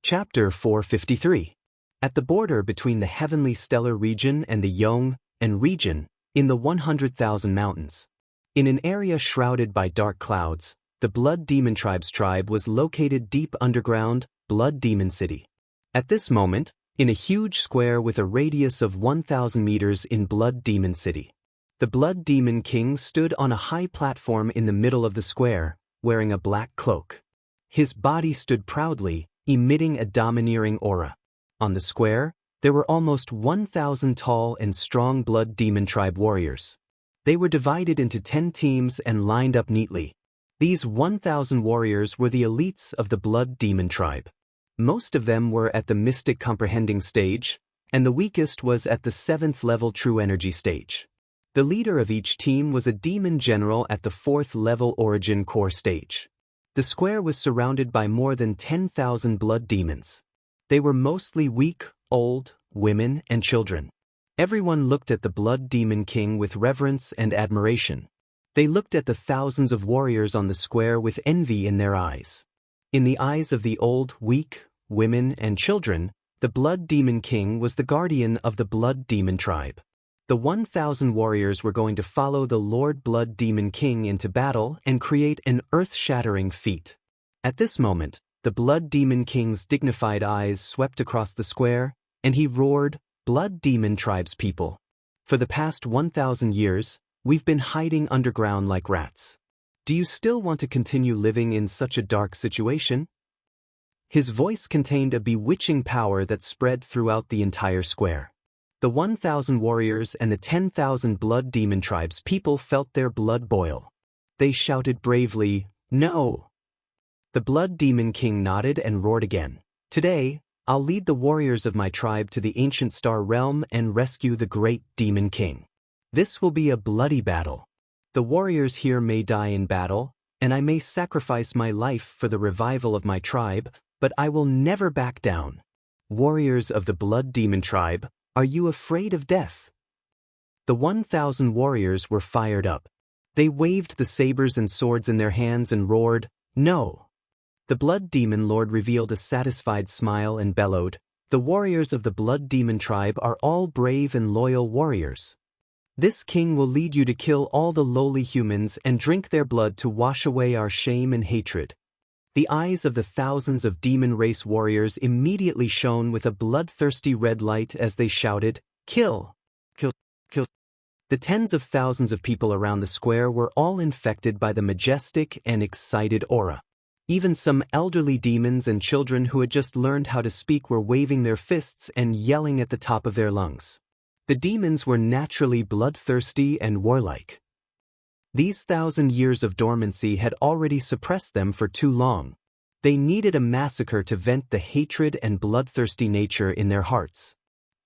Chapter 453. At the border between the heavenly stellar region and the Yong and region, in the 100,000 mountains. In an area shrouded by dark clouds, the Blood Demon Tribe's tribe was located deep underground, Blood Demon City. At this moment, in a huge square with a radius of 1,000 meters in Blood Demon City, the Blood Demon King stood on a high platform in the middle of the square, wearing a black cloak. His body stood proudly, emitting a domineering aura. On the square, there were almost 1,000 tall and strong Blood Demon Tribe warriors. They were divided into 10 teams and lined up neatly. These 1,000 warriors were the elites of the Blood Demon Tribe. Most of them were at the Mystic Comprehending stage, and the weakest was at the 7th level True Energy stage. The leader of each team was a demon general at the 4th level Origin Core stage. The square was surrounded by more than 10,000 blood demons. They were mostly weak, old, women, and children. Everyone looked at the Blood Demon King with reverence and admiration. They looked at the thousands of warriors on the square with envy in their eyes. In the eyes of the old, weak, women, and children, the Blood Demon King was the guardian of the Blood Demon Tribe. The 1,000 warriors were going to follow the Lord Blood Demon King into battle and create an earth-shattering feat. At this moment, the Blood Demon King's dignified eyes swept across the square, and he roared, "Blood Demon Tribe's people. For the past 1,000 years, we've been hiding underground like rats. Do you still want to continue living in such a dark situation?" His voice contained a bewitching power that spread throughout the entire square. The 1,000 warriors and the 10,000 Blood Demon Tribe's people felt their blood boil. They shouted bravely, "No!" The Blood Demon King nodded and roared again. "Today, I'll lead the warriors of my tribe to the ancient star realm and rescue the great Demon King. This will be a bloody battle. The warriors here may die in battle, and I may sacrifice my life for the revival of my tribe, but I will never back down. Warriors of the Blood Demon Tribe, are you afraid of death?" The 1,000 warriors were fired up. They waved the sabers and swords in their hands and roared, "No!" The Blood Demon Lord revealed a satisfied smile and bellowed, "The warriors of the Blood Demon Tribe are all brave and loyal warriors. This king will lead you to kill all the lowly humans and drink their blood to wash away our shame and hatred." The eyes of the thousands of demon race warriors immediately shone with a bloodthirsty red light as they shouted, "Kill! Kill! Kill!" The tens of thousands of people around the square were all infected by the majestic and excited aura. Even some elderly demons and children who had just learned how to speak were waving their fists and yelling at the top of their lungs. The demons were naturally bloodthirsty and warlike. These 1,000 years of dormancy had already suppressed them for too long. They needed a massacre to vent the hatred and bloodthirsty nature in their hearts.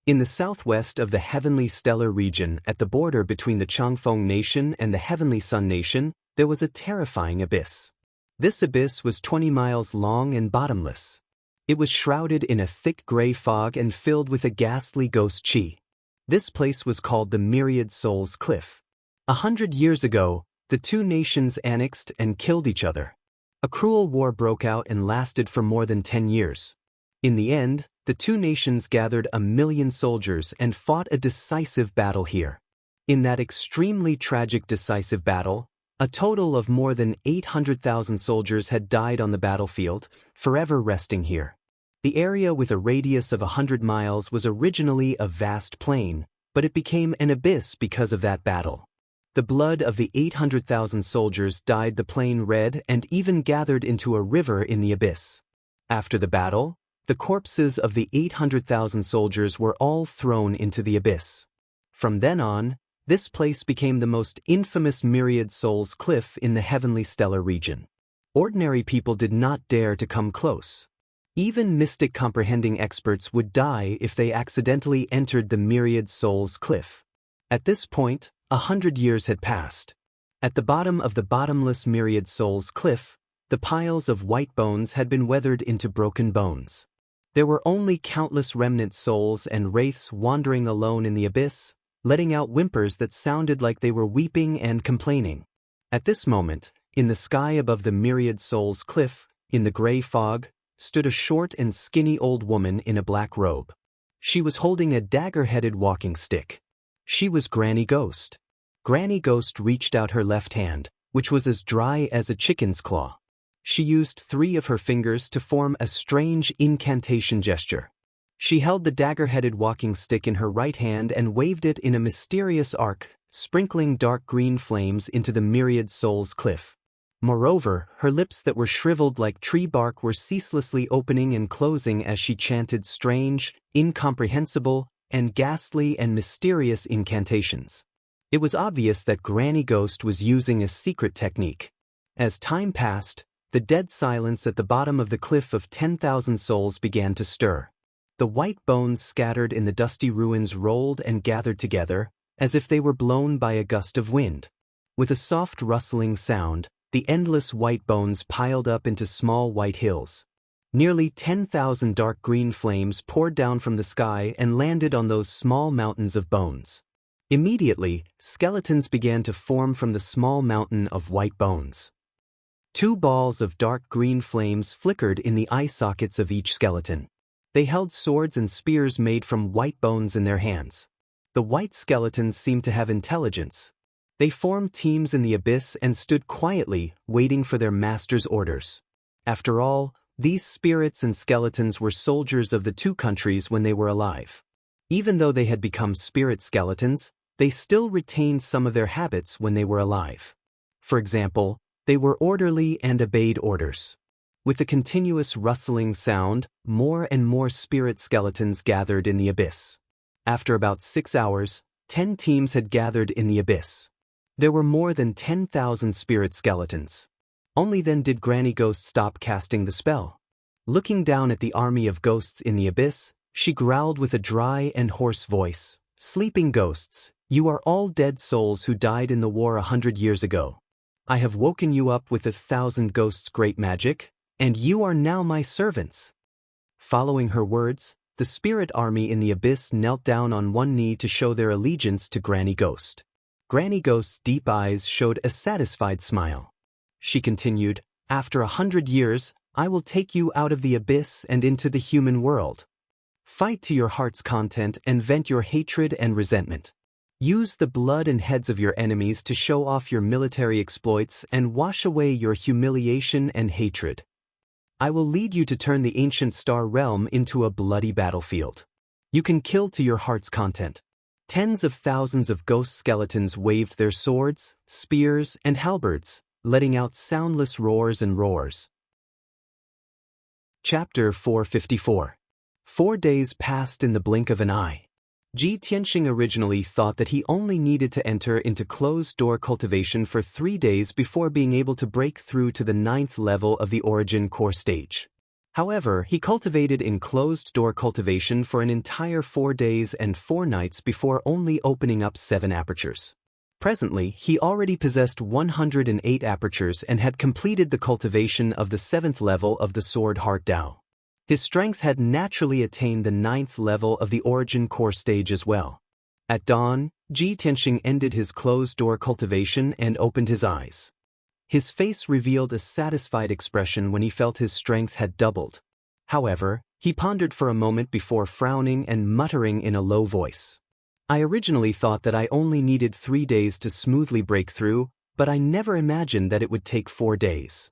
In the southwest of the Heavenly Stellar region, at the border between the Changfeng Nation and the Heavenly Sun Nation, there was a terrifying abyss. This abyss was 20 miles long and bottomless. It was shrouded in a thick gray fog and filled with a ghastly ghost chi. This place was called the Myriad Souls Cliff. 100 years ago, the two nations annexed and killed each other. A cruel war broke out and lasted for more than 10 years. In the end, the two nations gathered 1,000,000 soldiers and fought a decisive battle here. In that extremely tragic decisive battle, a total of more than 800,000 soldiers had died on the battlefield, forever resting here. The area with a radius of 100 miles was originally a vast plain, but it became an abyss because of that battle. The blood of the 800,000 soldiers dyed the plain red and even gathered into a river in the abyss. After the battle, the corpses of the 800,000 soldiers were all thrown into the abyss. From then on, this place became the most infamous Myriad Souls Cliff in the Heavenly Stellar region. Ordinary people did not dare to come close. Even mystic comprehending experts would die if they accidentally entered the Myriad Souls Cliff. At this point, 100 years had passed. At the bottom of the bottomless Myriad Souls Cliff, the piles of white bones had been weathered into broken bones. There were only countless remnant souls and wraiths wandering alone in the abyss, letting out whimpers that sounded like they were weeping and complaining. At this moment, in the sky above the Myriad Souls Cliff, in the gray fog, stood a short and skinny old woman in a black robe. She was holding a dagger-headed walking stick. She was Granny Ghost. Granny Ghost reached out her left hand, which was as dry as a chicken's claw. She used 3 of her fingers to form a strange incantation gesture. She held the dagger-headed walking stick in her right hand and waved it in a mysterious arc, sprinkling dark green flames into the myriad souls cliff. Moreover, her lips that were shriveled like tree bark were ceaselessly opening and closing as she chanted strange, incomprehensible, and ghastly and mysterious incantations. It was obvious that Granny Ghost was using a secret technique. As time passed, the dead silence at the bottom of the cliff of 10,000 souls began to stir. The white bones scattered in the dusty ruins rolled and gathered together, as if they were blown by a gust of wind. With a soft rustling sound, the endless white bones piled up into small white hills. Nearly 10,000 dark green flames poured down from the sky and landed on those small mountains of bones. Immediately, skeletons began to form from the small mountain of white bones. 2 balls of dark green flames flickered in the eye sockets of each skeleton. They held swords and spears made from white bones in their hands. The white skeletons seemed to have intelligence. They formed teams in the abyss and stood quietly, waiting for their master's orders. After all, these spirits and skeletons were soldiers of the 2 countries when they were alive. Even though they had become spirit skeletons, they still retained some of their habits when they were alive. For example, they were orderly and obeyed orders. With the continuous rustling sound, more and more spirit skeletons gathered in the abyss. After about 6 hours, 10 teams had gathered in the abyss. There were more than 10,000 spirit skeletons. Only then did Granny Ghost stop casting the spell. Looking down at the army of ghosts in the abyss, she growled with a dry and hoarse voice, "Sleeping ghosts, you are all dead souls who died in the war 100 years ago. I have woken you up with 1,000 ghosts' great magic, and you are now my servants." Following her words, the spirit army in the abyss knelt down on one knee to show their allegiance to Granny Ghost. Granny Ghost's deep eyes showed a satisfied smile. She continued, "After 100 years, I will take you out of the abyss and into the human world. Fight to your heart's content and vent your hatred and resentment. Use the blood and heads of your enemies to show off your military exploits and wash away your humiliation and hatred. I will lead you to turn the ancient star realm into a bloody battlefield. You can kill to your heart's content." Tens of thousands of ghost skeletons waved their swords, spears, and halberds, letting out soundless roars and roars. Chapter 454. 4 days passed in the blink of an eye. Ji Tianxing originally thought that he only needed to enter into closed-door cultivation for 3 days before being able to break through to the 9th level of the origin core stage. However, he cultivated in closed-door cultivation for an entire 4 days and 4 nights before only opening up 7 apertures. Presently, he already possessed 108 apertures and had completed the cultivation of the 7th level of the Sword Heart Dao. His strength had naturally attained the 9th level of the origin core stage as well. At dawn, Ji Tianxing ended his closed-door cultivation and opened his eyes. His face revealed a satisfied expression when he felt his strength had doubled. However, he pondered for a moment before frowning and muttering in a low voice. "I originally thought that I only needed 3 days to smoothly break through, but I never imagined that it would take 4 days.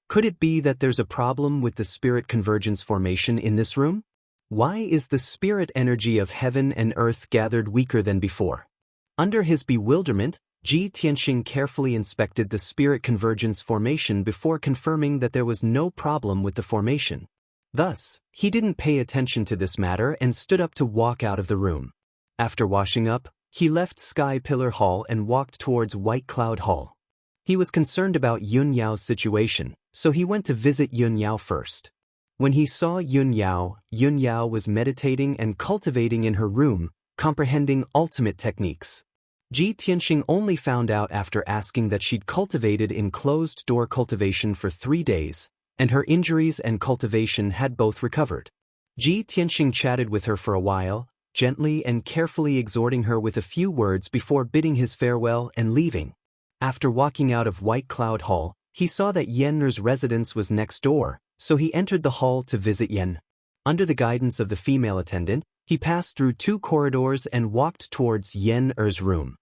Could it be that there's a problem with the spirit convergence formation in this room? Why is the spirit energy of heaven and earth gathered weaker than before?" Under his bewilderment, Ji Tianxing carefully inspected the spirit convergence formation before confirming that there was no problem with the formation. Thus, he didn't pay attention to this matter and stood up to walk out of the room. After washing up, he left Sky Pillar Hall and walked towards White Cloud Hall. He was concerned about Yun Yao's situation, so he went to visit Yun Yao first. When he saw Yun Yao was meditating and cultivating in her room, comprehending ultimate techniques. Ji Tianxing only found out after asking that she'd cultivated in closed-door cultivation for 3 days, and her injuries and cultivation had both recovered. Ji Tianxing chatted with her for a while, gently and carefully exhorting her with a few words before bidding his farewell and leaving. After walking out of White Cloud Hall, he saw that Yenner's residence was next door, so he entered the hall to visit Yen. Under the guidance of the female attendant, he passed through 2 corridors and walked towards Yen-er's room.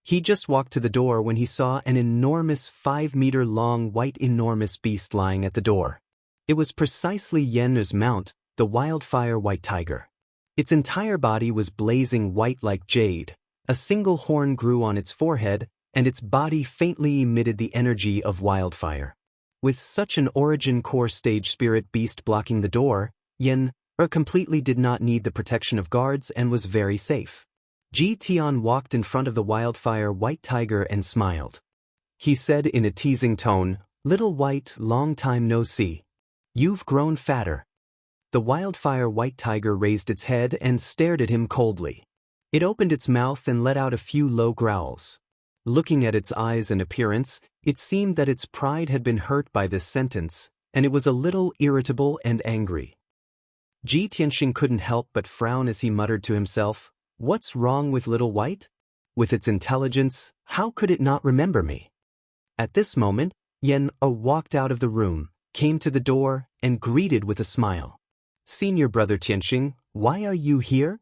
He just walked to the door when he saw an enormous 5-meter-long white enormous beast lying at the door. It was precisely Yen-er's mount, the wildfire white tiger. Its entire body was blazing white like jade, a single horn grew on its forehead, and its body faintly emitted the energy of wildfire. With such an origin core stage spirit beast blocking the door, Yen-er completely did not need the protection of guards and was very safe. Ji Tian walked in front of the wildfire white tiger and smiled. He said in a teasing tone, "Little White, long time no see. You've grown fatter." The wildfire white tiger raised its head and stared at him coldly. It opened its mouth and let out a few low growls. Looking at its eyes and appearance, it seemed that its pride had been hurt by this sentence, and it was a little irritable and angry. Ji Tianxing couldn't help but frown as he muttered to himself, "What's wrong with Little White? With its intelligence, how could it not remember me?" At this moment, Yen-er walked out of the room, came to the door, and greeted with a smile. "Senior brother Tianxing, why are you here?"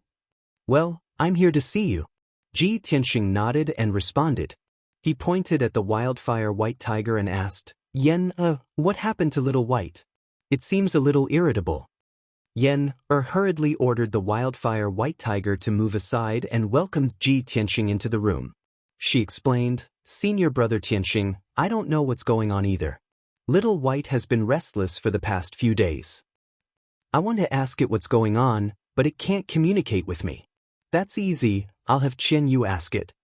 "Well, I'm here to see you." Ji Tianxing nodded and responded. He pointed at the wildfire white tiger and asked, "Yen-er, what happened to Little White? It seems a little irritable." Yen-er hurriedly ordered the wildfire white tiger to move aside and welcomed Ji Tianxing into the room. She explained, "Senior brother Tianxing, I don't know what's going on either. Little White has been restless for the past few days. I want to ask it what's going on, but it can't communicate with me." "That's easy, I'll have Qian Yu ask it."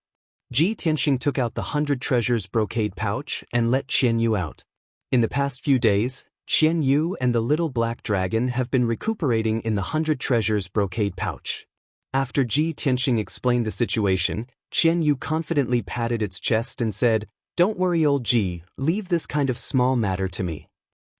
Ji Tianxing took out the 100 treasures brocade pouch and let Qian Yu out. In the past few days, Qian Yu and the little black dragon have been recuperating in the 100 treasures brocade pouch. After Ji Tianxing explained the situation, Qian Yu confidently patted its chest and said, "Don't worry, old Ji, leave this kind of small matter to me."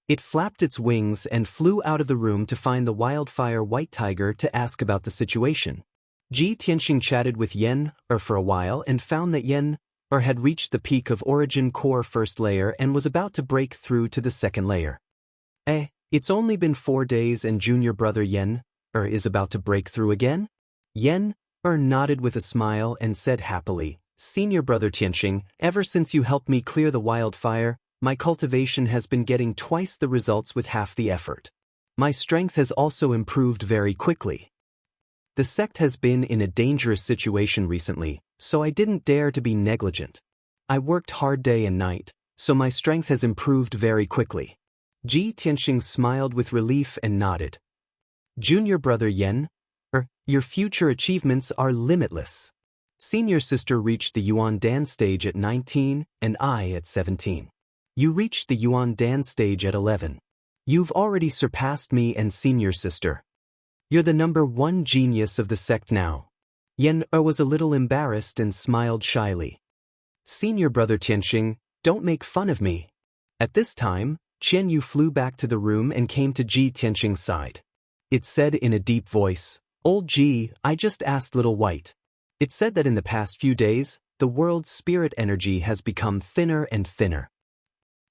It flapped its wings and flew out of the room to find the wildfire white tiger to ask about the situation. Ji Tianxing chatted with Yen-er for a while and found that Yen-er had reached the peak of Origin Core first layer and was about to break through to the second layer. It's only been 4 days and junior brother Yen-er is about to break through again?" Yen-er nodded with a smile and said happily, "Senior brother Tianxing, ever since you helped me clear the wildfire, my cultivation has been getting twice the results with half the effort. My strength has also improved very quickly. The sect has been in a dangerous situation recently, so I didn't dare to be negligent. I worked hard day and night, so my strength has improved very quickly." Ji Tianxing smiled with relief and nodded. "Junior brother Yen-er, your future achievements are limitless. Senior sister reached the Yuan Dan stage at 19 and I at 17. You reached the Yuan Dan stage at 11. You've already surpassed me and senior sister. You're the #1 genius of the sect now." Yen-er was a little embarrassed and smiled shyly. "Senior brother Tianxing, don't make fun of me." At this time, Qian Yu flew back to the room and came to Ji Tianxing's side. It said in a deep voice, "Old Ji, I just asked Little White. It said that in the past few days, the world's spirit energy has become thinner and thinner.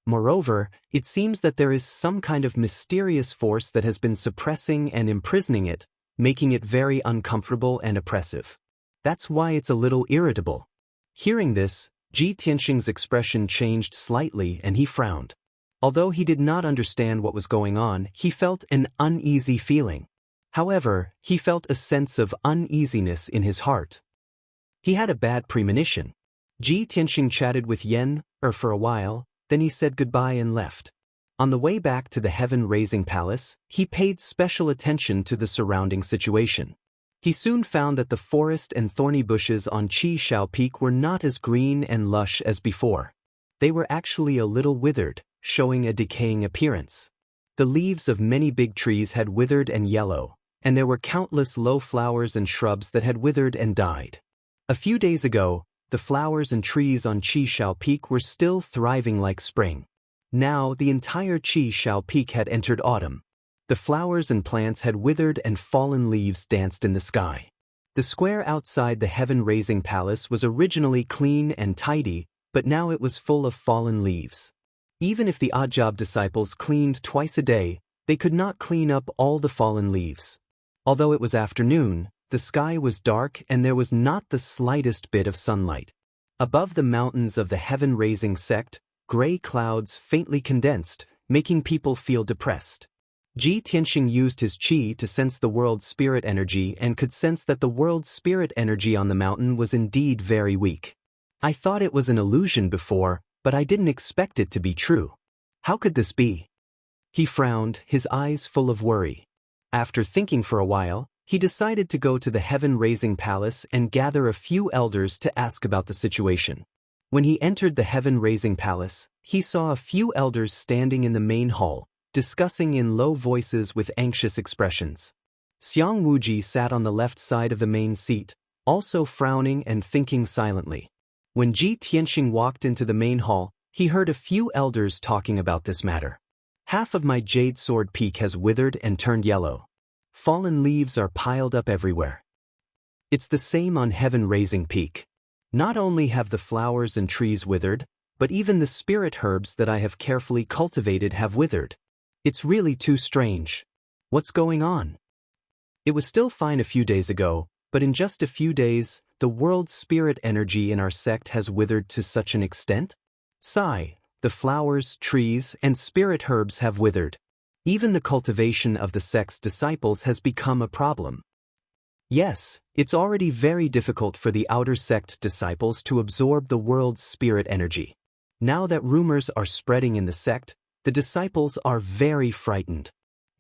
Moreover, it seems that there is some kind of mysterious force that has been suppressing and imprisoning it, making it very uncomfortable and oppressive. That's why it's a little irritable." Hearing this, Ji Tianxing's expression changed slightly and he frowned. Although he did not understand what was going on, he felt an uneasy feeling. However, he felt a sense of uneasiness in his heart. He had a bad premonition. Ji Tianxing chatted with Yen-er for a while, then he said goodbye and left. On the way back to the heaven-raising palace, he paid special attention to the surrounding situation. He soon found that the forest and thorny bushes on Qi Shao Peak were not as green and lush as before. They were actually a little withered, showing a decaying appearance. The leaves of many big trees had withered and yellow, and there were countless low flowers and shrubs that had withered and died. A few days ago, the flowers and trees on Qi Shao Peak were still thriving like spring. Now the entire Qi Shao Peak had entered autumn. The flowers and plants had withered and fallen leaves danced in the sky. The square outside the heaven-raising palace was originally clean and tidy, but now it was full of fallen leaves. Even if the odd-job disciples cleaned twice a day, they could not clean up all the fallen leaves. Although it was afternoon, the sky was dark and there was not the slightest bit of sunlight. Above the mountains of the heaven-raising sect, gray clouds faintly condensed, making people feel depressed. Ji Tianxing used his qi to sense the world's spirit energy and could sense that the world's spirit energy on the mountain was indeed very weak. I thought it was an illusion before, but I didn't expect it to be true. How could this be? He frowned, his eyes full of worry. After thinking for a while, he decided to go to the heaven-raising palace and gather a few elders to ask about the situation. When he entered the heaven-raising palace, he saw a few elders standing in the main hall, discussing in low voices with anxious expressions. Xiang Wuji sat on the left side of the main seat, also frowning and thinking silently. When Ji Tianxing walked into the main hall, he heard a few elders talking about this matter. Half of my jade sword peak has withered and turned yellow. Fallen leaves are piled up everywhere. It's the same on heaven-raising peak. Not only have the flowers and trees withered, but even the spirit herbs that I have carefully cultivated have withered. It's really too strange. What's going on? It was still fine a few days ago, but in just a few days, the world's spirit energy in our sect has withered to such an extent? Sigh, the flowers, trees, and spirit herbs have withered. Even the cultivation of the sect's disciples has become a problem. Yes, it's already very difficult for the outer sect disciples to absorb the world's spirit energy. Now that rumors are spreading in the sect, the disciples are very frightened.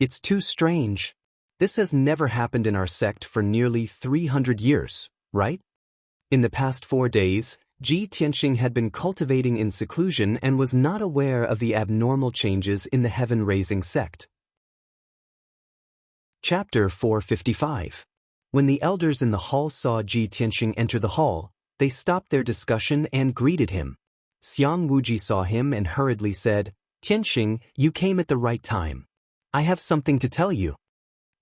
It's too strange. This has never happened in our sect for nearly 300 years, right? In the past 4 days, Ji Tianxing had been cultivating in seclusion and was not aware of the abnormal changes in the heaven-raising sect. Chapter 455. When the elders in the hall saw Ji Tianxing enter the hall, they stopped their discussion and greeted him. Xiang Wuji saw him and hurriedly said, "Tianxing, you came at the right time. I have something to tell you."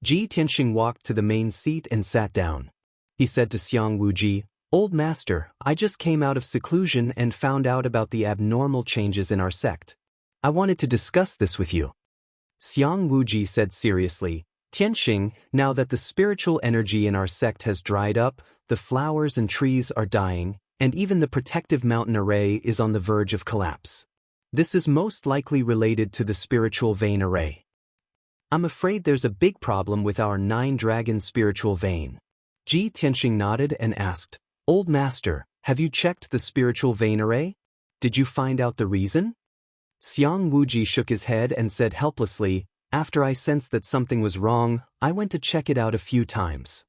Ji Tianxing walked to the main seat and sat down. He said to Xiang Wuji, "Old master, I just came out of seclusion and found out about the abnormal changes in our sect. I wanted to discuss this with you." Xiang Wuji said seriously, "Tianxing, now that the spiritual energy in our sect has dried up, the flowers and trees are dying, and even the protective mountain array is on the verge of collapse. This is most likely related to the spiritual vein array. I'm afraid there's a big problem with our 9-dragon spiritual vein." Ji Tianxing nodded and asked, "Old master, have you checked the spiritual vein array? Did you find out the reason?" Xiang Wuji shook his head and said helplessly, "After I sensed that something was wrong, I went to check it out a few times.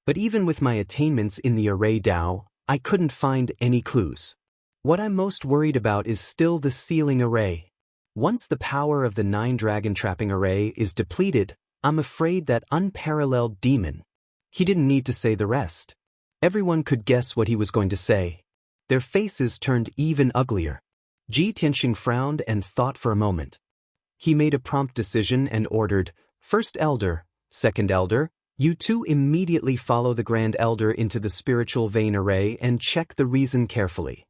But even with my attainments in the array Dao, I couldn't find any clues. What I'm most worried about is still the sealing array. Once the power of the 9-dragon trapping array is depleted, I'm afraid that unparalleled demon." He didn't need to say the rest. Everyone could guess what he was going to say. Their faces turned even uglier. Ji Tianxing frowned and thought for a moment. He made a prompt decision and ordered, "First elder, second elder, you two immediately follow the grand elder into the spiritual vein array and check the reason carefully.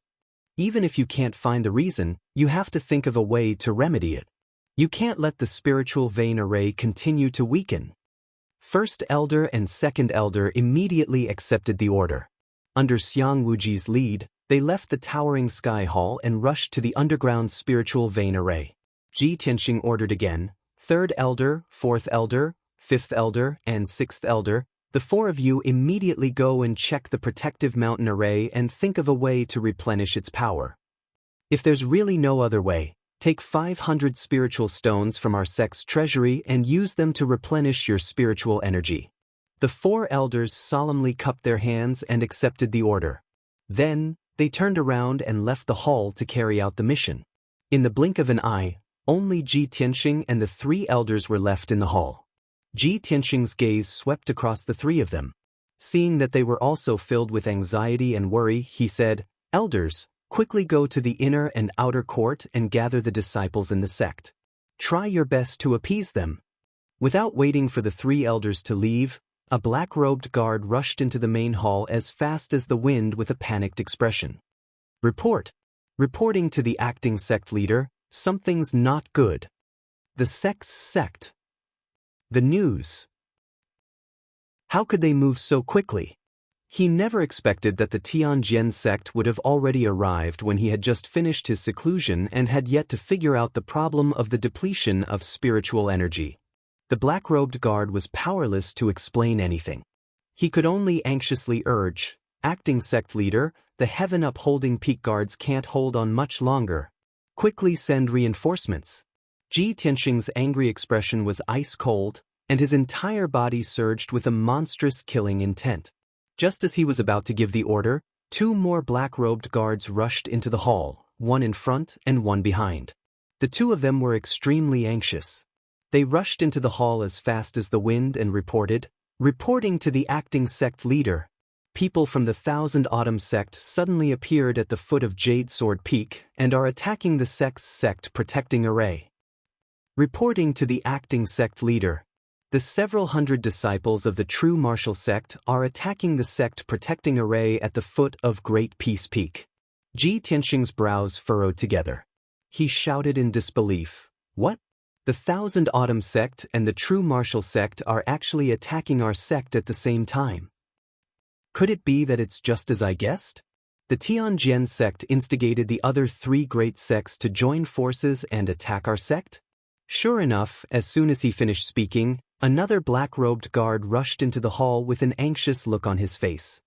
Even if you can't find the reason, you have to think of a way to remedy it. You can't let the spiritual vein array continue to weaken." First elder and second elder immediately accepted the order. Under Xiang Wuji's lead, they left the towering sky hall and rushed to the underground spiritual vein array. Ji Tianxing ordered again, "Third elder, fourth elder, fifth elder, and sixth elder, the 4 of you immediately go and check the protective mountain array and think of a way to replenish its power. If there's really no other way, take 500 spiritual stones from our sect's treasury and use them to replenish your spiritual energy." The 4 elders solemnly cupped their hands and accepted the order. Then, they turned around and left the hall to carry out the mission. In the blink of an eye, only Ji Tianxing and the 3 elders were left in the hall. Ji Tianxing's gaze swept across the 3 of them. Seeing that they were also filled with anxiety and worry, he said, "Elders, quickly go to the inner and outer court and gather the disciples in the sect. Try your best to appease them." Without waiting for the 3 elders to leave, a black-robed guard rushed into the main hall as fast as the wind with a panicked expression. "Report." Reporting to the acting sect leader, Something's not good. The sect's sect. The news. How could they move so quickly? He never expected that the Tianjin sect would have already arrived when he had just finished his seclusion and had yet to figure out the problem of the depletion of spiritual energy. The black-robed guard was powerless to explain anything. He could only anxiously urge, "Acting sect leader, the heaven-upholding peak guards can't hold on much longer. Quickly send reinforcements." Ji Tianxing's angry expression was ice-cold, and his entire body surged with a monstrous killing intent. Just as he was about to give the order, two more black-robed guards rushed into the hall, one in front and one behind. The two of them were extremely anxious. They rushed into the hall as fast as the wind and reporting to the acting sect leader. People from the Thousand Autumn sect suddenly appeared at the foot of Jade Sword Peak and are attacking the sect's sect protecting array. Reporting to the acting sect leader. The several hundred disciples of the true martial sect are attacking the sect protecting array at the foot of Great Peace Peak. Ji Tianxing's brows furrowed together. He shouted in disbelief, "What? The Thousand Autumn sect and the true martial sect are actually attacking our sect at the same time? Could it be that it's just as I guessed? The Tianjin sect instigated the other three great sects to join forces and attack our sect?" Sure enough, as soon as he finished speaking, another black-robed guard rushed into the hall with an anxious look on his face.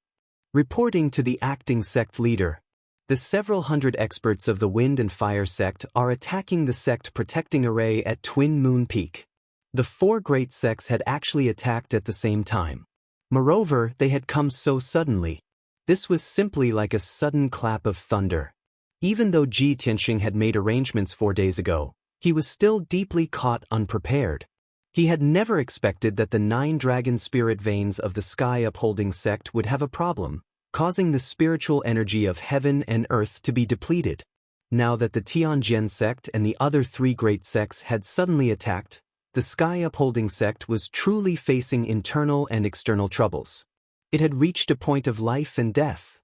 Reporting to the acting sect leader. The several hundred experts of the Wind and Fire sect are attacking the sect protecting array at Twin Moon Peak. The four great sects had actually attacked at the same time. Moreover, they had come so suddenly. This was simply like a sudden clap of thunder. Even though Ji Tianxing had made arrangements 4 days ago, he was still deeply caught unprepared. He had never expected that the 9 dragon spirit veins of the sky-upholding sect would have a problem, causing the spiritual energy of heaven and earth to be depleted. Now that the Tianjin sect and the other 3 great sects had suddenly attacked, the sky-upholding sect was truly facing internal and external troubles. It had reached a point of life and death.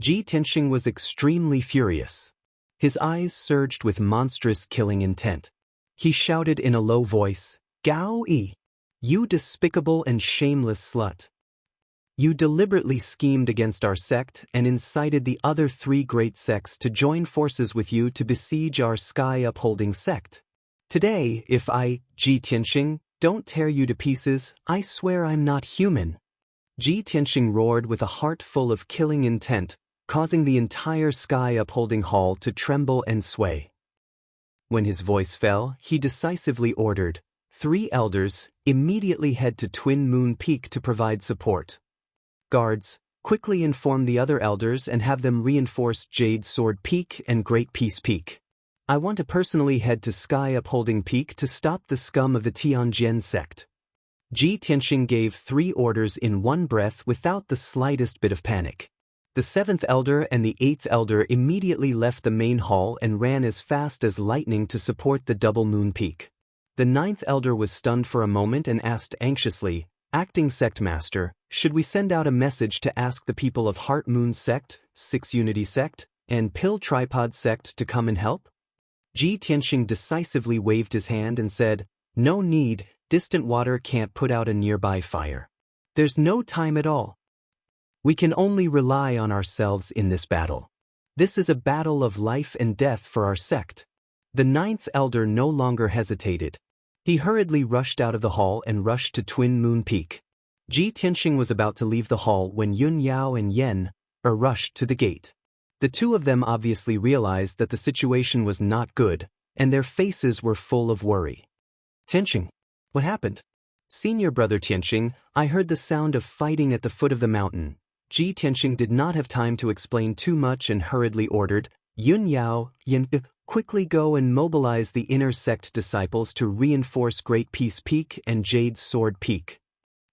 Ji Tianxing was extremely furious. His eyes surged with monstrous killing intent. He shouted in a low voice, "Gao Yi! You despicable and shameless slut! You deliberately schemed against our sect and incited the other 3 great sects to join forces with you to besiege our sky-upholding sect. Today, if I, Ji Tianxing, don't tear you to pieces, I swear I'm not human." Ji Tianxing roared with a heart full of killing intent, causing the entire sky-upholding hall to tremble and sway. When his voice fell, he decisively ordered, 3 elders, immediately head to Twin Moon Peak to provide support. Guards, quickly inform the other elders and have them reinforce Jade Sword Peak and Great Peace Peak. I want to personally head to Sky-Upholding Peak to stop the scum of the Tianjin sect. Ji Tianxing gave 3 orders in one breath without the slightest bit of panic. The 7th elder and the 8th elder immediately left the main hall and ran as fast as lightning to support the Double Moon Peak. The 9th elder was stunned for a moment and asked anxiously, "Acting sect master, should we send out a message to ask the people of Heart Moon sect, Six Unity sect, and Pill Tripod sect to come and help?" Ji Tianxing decisively waved his hand and said, "No need, distant water can't put out a nearby fire. There's no time at all. We can only rely on ourselves in this battle. This is a battle of life and death for our sect." The 9th elder no longer hesitated. He hurriedly rushed out of the hall and rushed to Twin Moon Peak. Ji Tianxing was about to leave the hall when Yun Yao and Yen rushed to the gate. The two of them obviously realized that the situation was not good, and their faces were full of worry. "Tianxing, what happened?" "Senior brother Tianxing, I heard the sound of fighting at the foot of the mountain." Ji Tianxing did not have time to explain too much and hurriedly ordered, "Yun Yao, Yen, quickly go and mobilize the inner sect disciples to reinforce Great Peace Peak and Jade Sword Peak."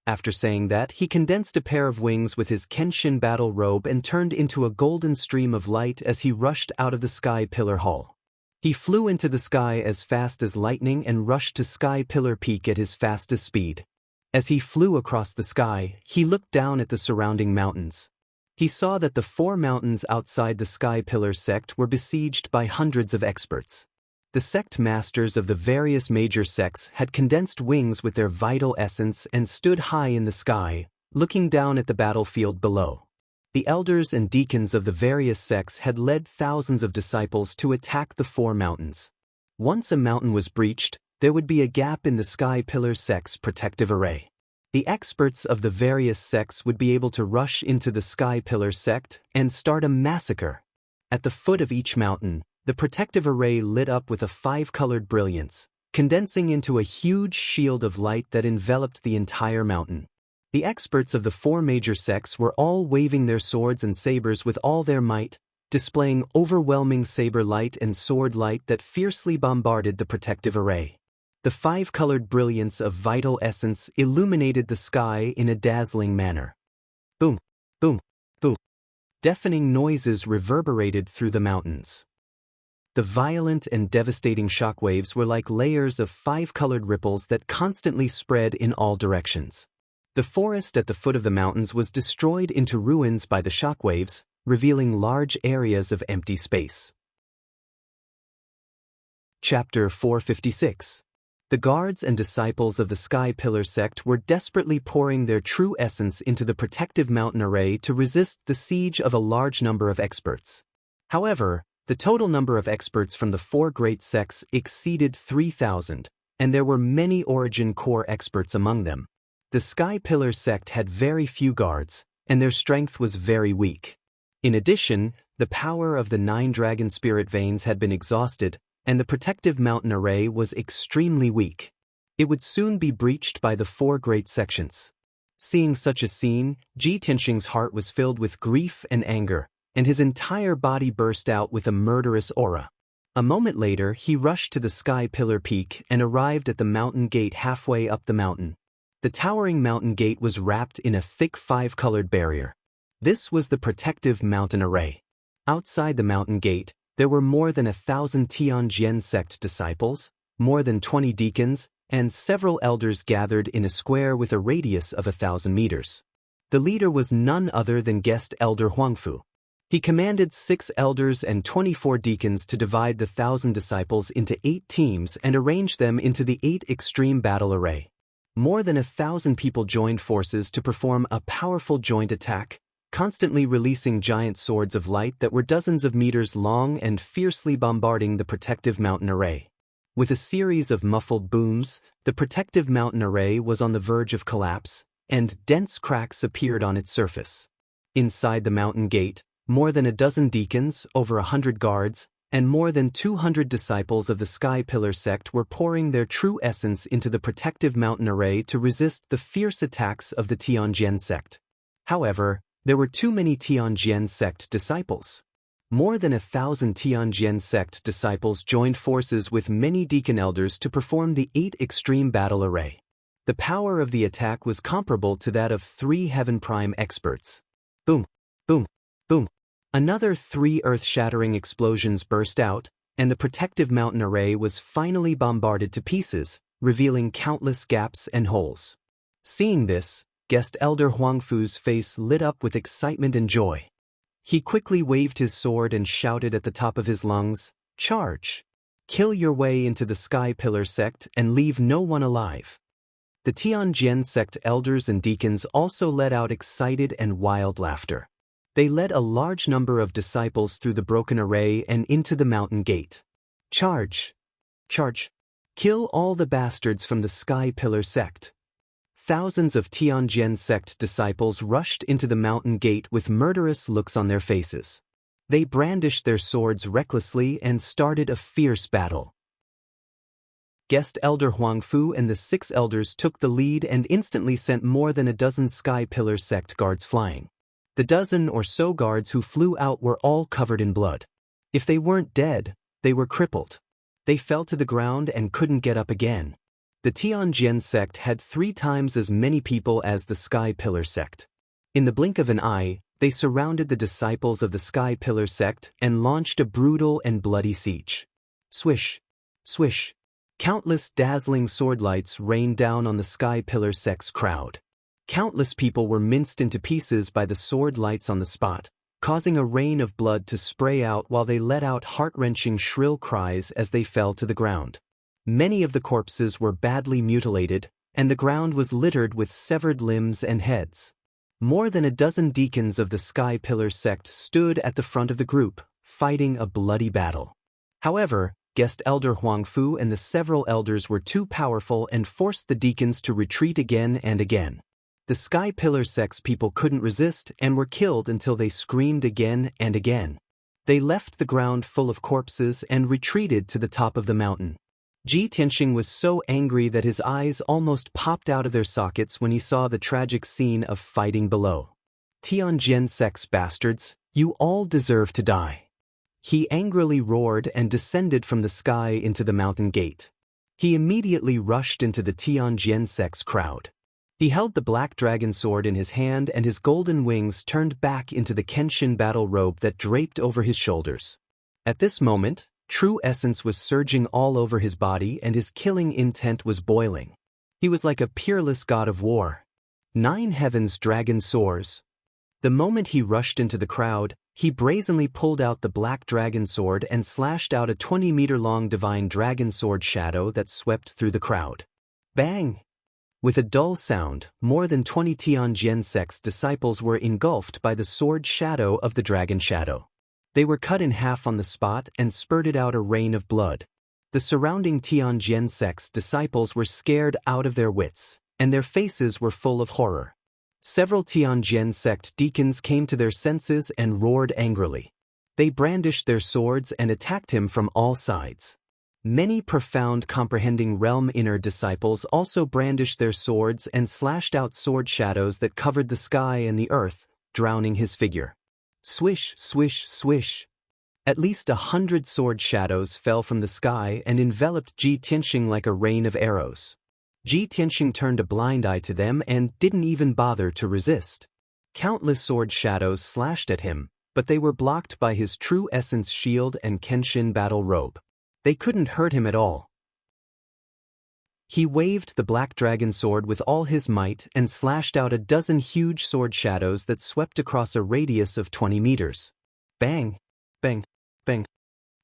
After saying that, he condensed a pair of wings with his Kenshin battle robe and turned into a golden stream of light as he rushed out of the Sky Pillar Hall. He flew into the sky as fast as lightning and rushed to Sky Pillar Peak at his fastest speed. As he flew across the sky, he looked down at the surrounding mountains. He saw that the 4 mountains outside the Sky Pillar sect were besieged by hundreds of experts. The sect masters of the various major sects had condensed wings with their vital essence and stood high in the sky, looking down at the battlefield below. The elders and deacons of the various sects had led thousands of disciples to attack the four mountains. Once a mountain was breached, there would be a gap in the Sky Pillar sect's protective array. The experts of the various sects would be able to rush into the Sky Pillar sect and start a massacre. At the foot of each mountain, the protective array lit up with a five-colored brilliance, condensing into a huge shield of light that enveloped the entire mountain. The experts of the four major sects were all waving their swords and sabers with all their might, displaying overwhelming saber light and sword light that fiercely bombarded the protective array. The five-colored brilliance of vital essence illuminated the sky in a dazzling manner. Boom, boom, boom. Deafening noises reverberated through the mountains. The violent and devastating shockwaves were like layers of five-colored ripples that constantly spread in all directions. The forest at the foot of the mountains was destroyed into ruins by the shockwaves, revealing large areas of empty space. Chapter 456. The guards and disciples of the Sky Pillar sect were desperately pouring their true essence into the protective mountain array to resist the siege of a large number of experts. However, the total number of experts from the four great sects exceeded 3,000, and there were many Origin Core experts among them. The Sky Pillar sect had very few guards, and their strength was very weak. In addition, the power of the 9 dragon spirit veins had been exhausted, and the protective mountain array was extremely weak. It would soon be breached by the four great sections. Seeing such a scene, Ji Tianxing's heart was filled with grief and anger, and his entire body burst out with a murderous aura. A moment later, he rushed to the Sky Pillar peak and arrived at the mountain gate halfway up the mountain. The towering mountain gate was wrapped in a thick five-colored barrier. This was the protective mountain array. Outside the mountain gate, there were more than 1,000 Tianjian sect disciples, more than 20 deacons, and several elders gathered in a square with a radius of 1,000 meters. The leader was none other than guest elder Huangfu. He commanded 6 elders and 24 deacons to divide the 1,000 disciples into 8 teams and arrange them into the 8 extreme battle array. More than 1,000 people joined forces to perform a powerful joint attack, constantly releasing giant swords of light that were dozens of meters long and fiercely bombarding the protective mountain array. With a series of muffled booms, the protective mountain array was on the verge of collapse, and dense cracks appeared on its surface. Inside the mountain gate, more than a dozen deacons, over 100 guards, and more than 200 disciples of the Sky Pillar sect were pouring their true essence into the protective mountain array to resist the fierce attacks of the Tianjian sect. However, there were too many Tianjian sect disciples. More than 1,000 Tianjian sect disciples joined forces with many deacon elders to perform the 8 extreme battle array. The power of the attack was comparable to that of 3 Heaven Prime experts. Boom, boom, boom. Another 3 earth-shattering explosions burst out, and the protective mountain array was finally bombarded to pieces, revealing countless gaps and holes. Seeing this, guest elder Huangfu's face lit up with excitement and joy. He quickly waved his sword and shouted at the top of his lungs, "Charge! Kill your way into the Sky Pillar sect and leave no one alive." The Tianjian sect elders and deacons also let out excited and wild laughter. They led a large number of disciples through the broken array and into the mountain gate. Charge! Charge! Kill all the bastards from the Sky Pillar sect. Thousands of Tianjian sect disciples rushed into the mountain gate with murderous looks on their faces. They brandished their swords recklessly and started a fierce battle. Guest elder Huangfu and the 6 elders took the lead and instantly sent more than a dozen Sky Pillar sect guards flying. The dozen or so guards who flew out were all covered in blood. If they weren't dead, they were crippled. They fell to the ground and couldn't get up again. The Tianjian sect had 3 times as many people as the Sky Pillar sect. In the blink of an eye, they surrounded the disciples of the Sky Pillar sect and launched a brutal and bloody siege. Swish, swish. Countless dazzling sword lights rained down on the Sky Pillar sect's crowd. Countless people were minced into pieces by the sword lights on the spot, causing a rain of blood to spray out while they let out heart-wrenching shrill cries as they fell to the ground. Many of the corpses were badly mutilated, and the ground was littered with severed limbs and heads. More than a dozen deacons of the Sky Pillar sect stood at the front of the group, fighting a bloody battle. However, guest elder Huangfu and the several elders were too powerful and forced the deacons to retreat again and again. The Sky Pillar sect's people couldn't resist and were killed until they screamed again and again. They left the ground full of corpses and retreated to the top of the mountain. Ji Tianxing was so angry that his eyes almost popped out of their sockets when he saw the tragic scene of fighting below. Tianjian sect's bastards, you all deserve to die. He angrily roared and descended from the sky into the mountain gate. He immediately rushed into the Tianjian sect's crowd. He held the black dragon sword in his hand and his golden wings turned back into the Kenshin battle robe that draped over his shoulders. At this moment, true essence was surging all over his body and his killing intent was boiling. He was like a peerless god of war. 9 heavens dragon soars. The moment he rushed into the crowd, he brazenly pulled out the black dragon sword and slashed out a 20-meter-long divine dragon sword shadow that swept through the crowd. Bang! With a dull sound, more than 20 Tianjian sect's disciples were engulfed by the sword shadow of the dragon shadow. They were cut in half on the spot and spurted out a rain of blood. The surrounding Tianjian sect's disciples were scared out of their wits, and their faces were full of horror. Several Tianjian sect deacons came to their senses and roared angrily. They brandished their swords and attacked him from all sides. Many profound comprehending realm inner disciples also brandished their swords and slashed out sword shadows that covered the sky and the earth, drowning his figure. Swish, swish, swish. At least 100 sword shadows fell from the sky and enveloped Ji Tianxing like a rain of arrows. Ji Tianxing turned a blind eye to them and didn't even bother to resist. Countless sword shadows slashed at him, but they were blocked by his true essence shield and Kenshin battle robe. They couldn't hurt him at all. He waved the black dragon sword with all his might and slashed out a dozen huge sword shadows that swept across a radius of 20 meters. Bang! Bang! Bang!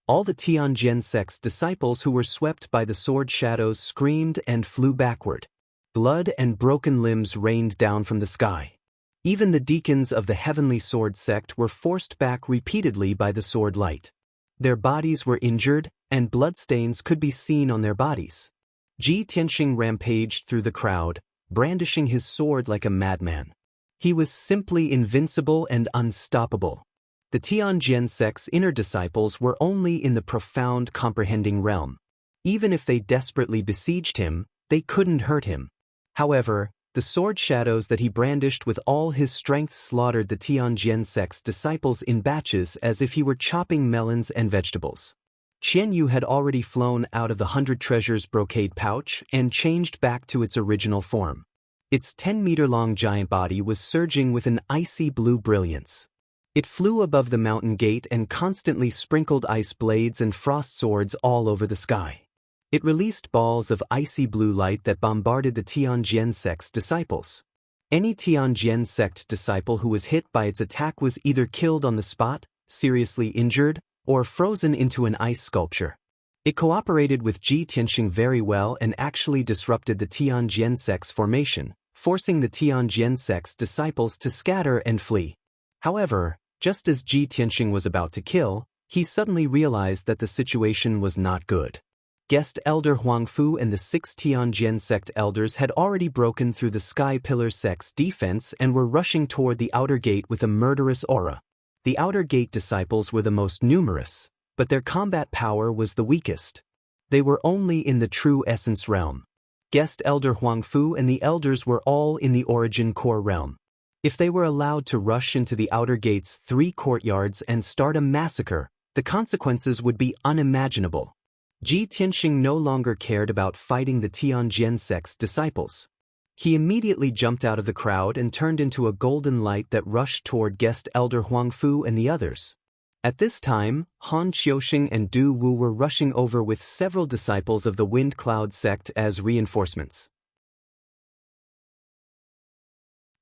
All the Tianjian sect's disciples who were swept by the sword shadows screamed and flew backward. Blood and broken limbs rained down from the sky. Even the deacons of the Heavenly Sword sect were forced back repeatedly by the sword light. Their bodies were injured, and bloodstains could be seen on their bodies. Ji Tianxing rampaged through the crowd, brandishing his sword like a madman. He was simply invincible and unstoppable. The Tianjian sect's inner disciples were only in the profound comprehending realm. Even if they desperately besieged him, they couldn't hurt him. However, the sword shadows that he brandished with all his strength slaughtered the Tianjian sect's disciples in batches as if he were chopping melons and vegetables. Qian Yu had already flown out of the 100 Treasures brocade pouch and changed back to its original form. Its 10-meter-long giant body was surging with an icy blue brilliance. It flew above the mountain gate and constantly sprinkled ice blades and frost swords all over the sky. It released balls of icy blue light that bombarded the Tianjian sect's disciples. Any Tianjian sect disciple who was hit by its attack was either killed on the spot, seriously injured, or frozen into an ice sculpture. It cooperated with Ji Tianxing very well and actually disrupted the Tianjian sect's formation, forcing the Tianjian sect's disciples to scatter and flee. However, just as Ji Tianxing was about to kill, he suddenly realized that the situation was not good. Guest Elder Huangfu and the 6 Tianjian sect elders had already broken through the Sky Pillar sect's defense and were rushing toward the outer gate with a murderous aura. The outer gate disciples were the most numerous, but their combat power was the weakest. They were only in the true essence realm. Guest Elder Huangfu and the elders were all in the origin core realm. If they were allowed to rush into the outer gate's 3 courtyards and start a massacre, the consequences would be unimaginable. Ji Tianxing no longer cared about fighting the Tianjian sect's disciples. He immediately jumped out of the crowd and turned into a golden light that rushed toward Guest Elder Huangfu and the others. At this time, Han Qiuxing and Du Wu were rushing over with several disciples of the Wind Cloud sect as reinforcements.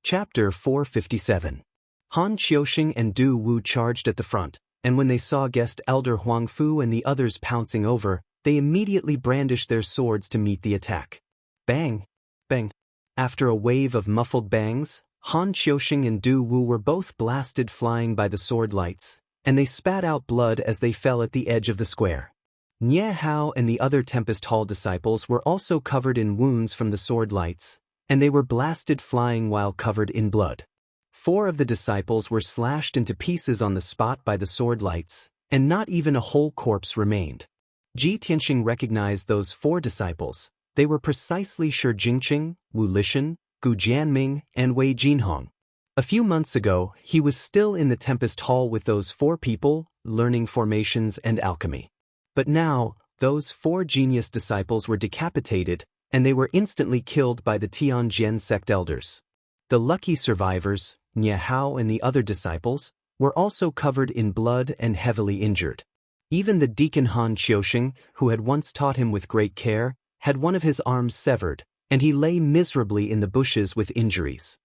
Chapter 457. Han Qiuxing and Du Wu charged at the front, and when they saw guest elder Huang Fu and the others pouncing over, they immediately brandished their swords to meet the attack. Bang! Bang! After a wave of muffled bangs, Han Qiuxing and Du Wu were both blasted flying by the sword lights, and they spat out blood as they fell at the edge of the square. Nie Hao and the other Tempest Hall disciples were also covered in wounds from the sword lights, and they were blasted flying while covered in blood. 4 of the disciples were slashed into pieces on the spot by the sword lights, and not even a whole corpse remained. Ji Tianxing recognized those 4 disciples. They were precisely Shi Jingqing, Wu Lishan, Gu Jianming, and Wei Jinhong. A few months ago, he was still in the Tempest Hall with those 4 people, learning formations and alchemy. But now, those 4 genius disciples were decapitated, and they were instantly killed by the Tianjian sect elders. The lucky survivors, Nie Hao and the other disciples, were also covered in blood and heavily injured. Even the deacon Han Qiuxing, who had once taught him with great care, had one of his arms severed, and he lay miserably in the bushes with injuries.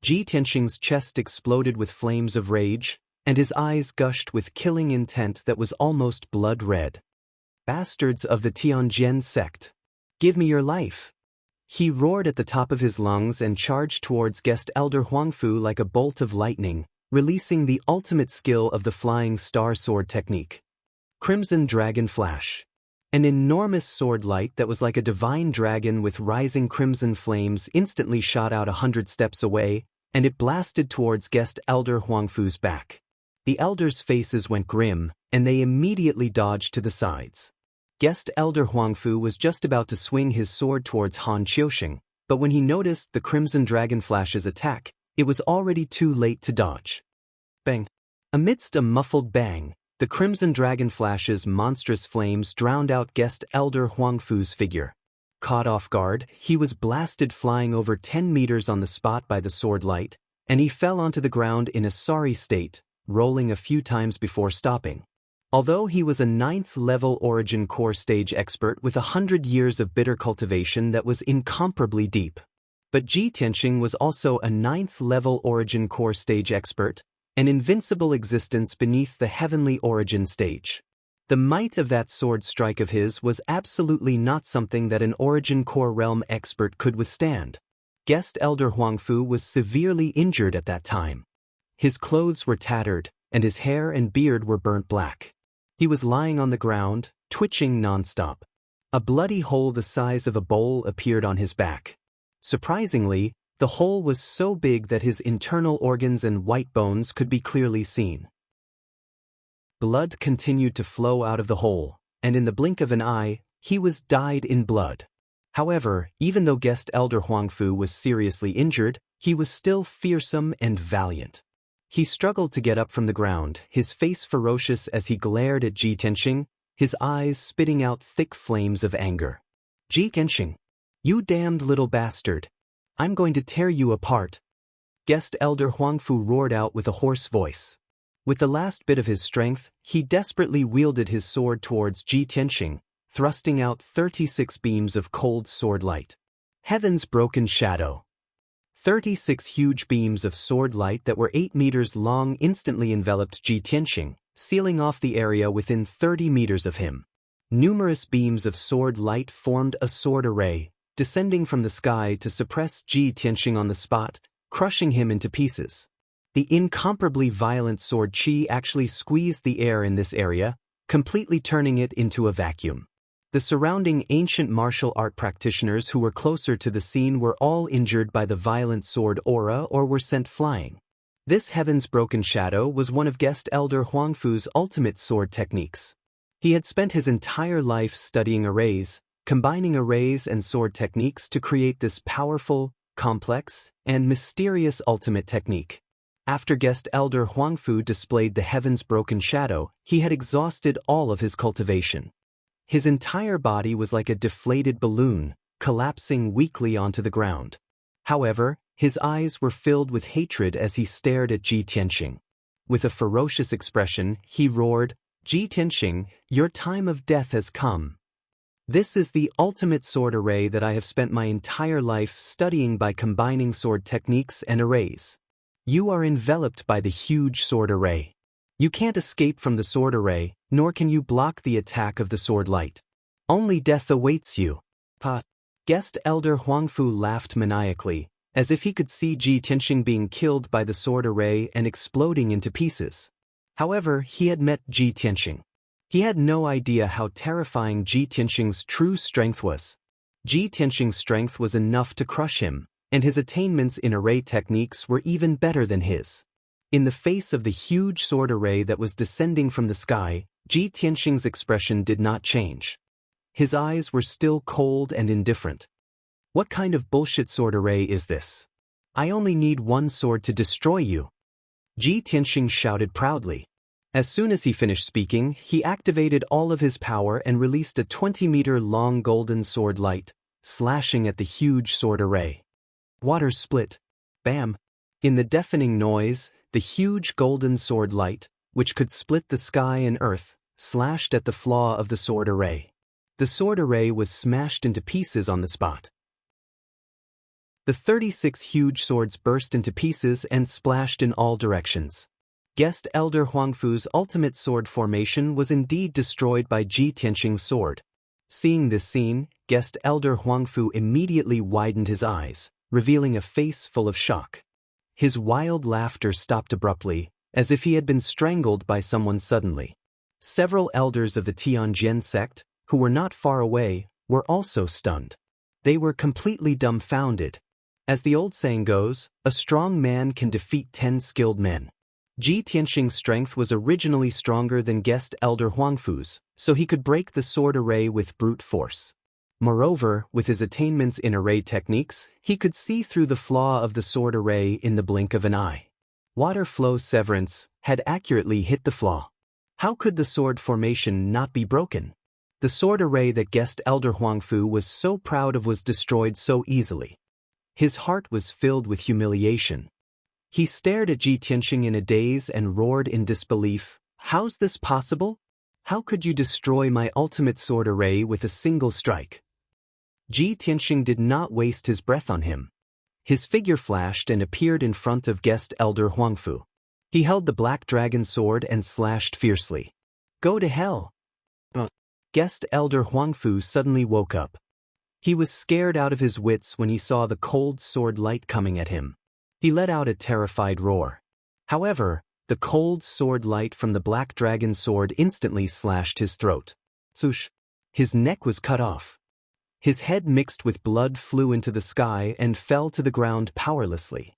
Ji Tianxing's chest exploded with flames of rage, and his eyes gushed with killing intent that was almost blood red. Bastards of the Tianjian sect! Give me your life! He roared at the top of his lungs and charged towards guest elder Huang Fu like a bolt of lightning, releasing the ultimate skill of the flying star sword technique. Crimson Dragon Flash. An enormous sword light that was like a divine dragon with rising crimson flames instantly shot out 100 steps away, and it blasted towards guest elder Huang Fu's back. The elders' faces went grim, and they immediately dodged to the sides. Guest elder Huang Fu was just about to swing his sword towards Han Qiuxing, but when he noticed the Crimson Dragon Flash's attack, it was already too late to dodge. Bang! Amidst a muffled bang, the Crimson Dragon Flash's monstrous flames drowned out guest elder Huang Fu's figure. Caught off guard, he was blasted flying over 10 meters on the spot by the sword light, and he fell onto the ground in a sorry state, rolling a few times before stopping. Although he was a 9th-level Origin Core stage expert with 100 years of bitter cultivation that was incomparably deep. But Ji Tianxing was also a 9th-level Origin Core stage expert, an invincible existence beneath the heavenly origin stage. The might of that sword strike of his was absolutely not something that an Origin Core realm expert could withstand. Guest elder Huang Fu was severely injured at that time. His clothes were tattered, and his hair and beard were burnt black. He was lying on the ground, twitching nonstop. A bloody hole the size of a bowl appeared on his back. Surprisingly, the hole was so big that his internal organs and white bones could be clearly seen. Blood continued to flow out of the hole, and in the blink of an eye, he was dyed in blood. However, even though guest elder Huang Fu was seriously injured, he was still fearsome and valiant. He struggled to get up from the ground, his face ferocious as he glared at Ji Tianxing, his eyes spitting out thick flames of anger. Ji Tianxing, you damned little bastard! I'm going to tear you apart! Guest elder Huang Fu roared out with a hoarse voice. With the last bit of his strength, he desperately wielded his sword towards Ji Tianxing, thrusting out 36 beams of cold sword light. Heaven's broken shadow. 36 huge beams of sword light that were 8 meters long instantly enveloped Ji Tianxing, sealing off the area within 30 meters of him. Numerous beams of sword light formed a sword array, descending from the sky to suppress Ji Tianxing on the spot, crushing him into pieces. The incomparably violent sword qi actually squeezed the air in this area, completely turning it into a vacuum. The surrounding ancient martial art practitioners who were closer to the scene were all injured by the violent sword aura or were sent flying. This Heaven's Broken Shadow was one of guest elder Huang Fu's ultimate sword techniques. He had spent his entire life studying arrays, combining arrays and sword techniques to create this powerful, complex, and mysterious ultimate technique. After guest elder Huang Fu displayed the Heaven's Broken Shadow, he had exhausted all of his cultivation. His entire body was like a deflated balloon, collapsing weakly onto the ground. However, his eyes were filled with hatred as he stared at Ji Tianxing. With a ferocious expression, he roared, "Ji Tianxing, your time of death has come. This is the ultimate sword array that I have spent my entire life studying by combining sword techniques and arrays. You are enveloped by the huge sword array. You can't escape from the sword array, nor can you block the attack of the sword light. Only death awaits you. Pa. Guest Elder Huangfu laughed maniacally, as if he could see Ji Tianxing being killed by the sword array and exploding into pieces. However, he had met Ji Tianxing. He had no idea how terrifying Ji Tianxing's true strength was. Ji Tianxing's strength was enough to crush him, and his attainments in array techniques were even better than his. In the face of the huge sword array that was descending from the sky, Ji Tianxing's expression did not change. His eyes were still cold and indifferent. What kind of bullshit sword array is this? I only need one sword to destroy you. Ji Tianxing shouted proudly. As soon as he finished speaking, he activated all of his power and released a 20-meter-long golden sword light, slashing at the huge sword array. Water split. Bam! In the deafening noise, the huge golden sword light, which could split the sky and earth, slashed at the flaw of the sword array. The sword array was smashed into pieces on the spot. The 36 huge swords burst into pieces and splashed in all directions. Guest Elder Huangfu's ultimate sword formation was indeed destroyed by Ji Tianxing's sword. Seeing this scene, Guest Elder Huangfu immediately widened his eyes, revealing a face full of shock. His wild laughter stopped abruptly, as if he had been strangled by someone suddenly. Several elders of the Tianjin sect, who were not far away, were also stunned. They were completely dumbfounded. As the old saying goes, a strong man can defeat 10 skilled men. Ji Tianxing's strength was originally stronger than Guest Elder Huangfu's, so he could break the sword array with brute force. Moreover, with his attainments in array techniques, he could see through the flaw of the sword array in the blink of an eye. Water flow severance had accurately hit the flaw. How could the sword formation not be broken? The sword array that Guest Elder Huangfu was so proud of was destroyed so easily. His heart was filled with humiliation. He stared at Ji Tianxing in a daze and roared in disbelief, "How's this possible? How could you destroy my ultimate sword array with a single strike?" Ji Tianxing did not waste his breath on him. His figure flashed and appeared in front of Guest Elder Huangfu. He held the black dragon sword and slashed fiercely. "Go to hell!" Guest Elder Huangfu suddenly woke up. He was scared out of his wits when he saw the cold sword light coming at him. He let out a terrified roar. However, the cold sword light from the black dragon sword instantly slashed his throat. Swoosh! His neck was cut off. His head mixed with blood flew into the sky and fell to the ground powerlessly.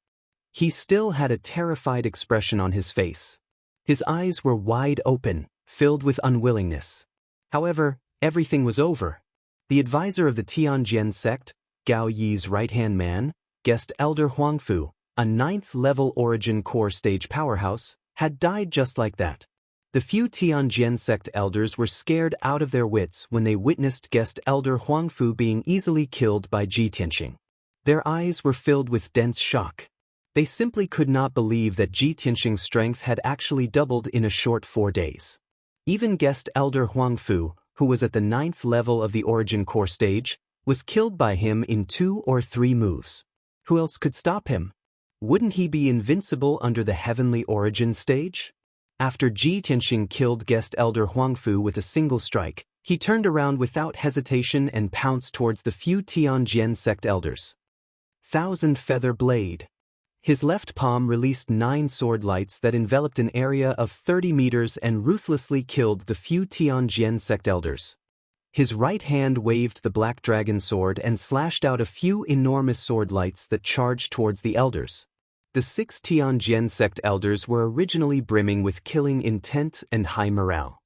He still had a terrified expression on his face. His eyes were wide open, filled with unwillingness. However, everything was over. The advisor of the Tianjin sect, Gao Yi's right-hand man, Guest Elder Huangfu, a 9th-level origin core stage powerhouse, had died just like that. The few Tianjin sect elders were scared out of their wits when they witnessed Guest Elder Huangfu being easily killed by Ji Tianxing. Their eyes were filled with dense shock. They simply could not believe that Ji Tianxing's strength had actually doubled in a short 4 days. Even Guest Elder Huangfu, who was at the 9th level of the origin core stage, was killed by him in 2 or 3 moves. Who else could stop him? Wouldn't he be invincible under the heavenly origin stage? After Ji Tianxing killed Guest Elder Huangfu with a single strike, he turned around without hesitation and pounced towards the few Tianjin sect elders. Thousand Feather Blade. His left palm released 9 sword lights that enveloped an area of 30 meters and ruthlessly killed the few Tianjin sect elders. His right hand waved the black dragon sword and slashed out a few enormous sword lights that charged towards the elders. The 6 Tianjin sect elders were originally brimming with killing intent and high morale.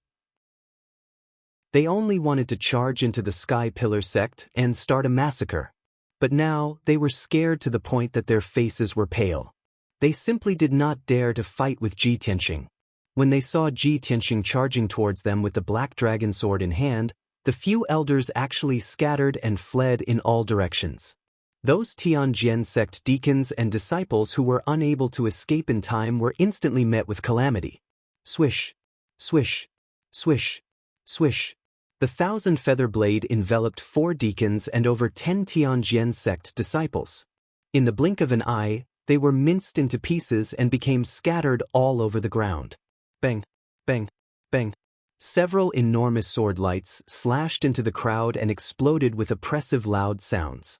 They only wanted to charge into the Sky Pillar sect and start a massacre. But now, they were scared to the point that their faces were pale. They simply did not dare to fight with Ji Tianxing. When they saw Ji Tianxing charging towards them with the black dragon sword in hand, the few elders actually scattered and fled in all directions. Those Tianjin sect deacons and disciples who were unable to escape in time were instantly met with calamity. Swish, swish, swish, swish. The 1,000-feather blade enveloped 4 deacons and over 10 Tianjin sect disciples. In the blink of an eye, they were minced into pieces and became scattered all over the ground. Bang, bang, bang. Several enormous sword lights slashed into the crowd and exploded with oppressive loud sounds.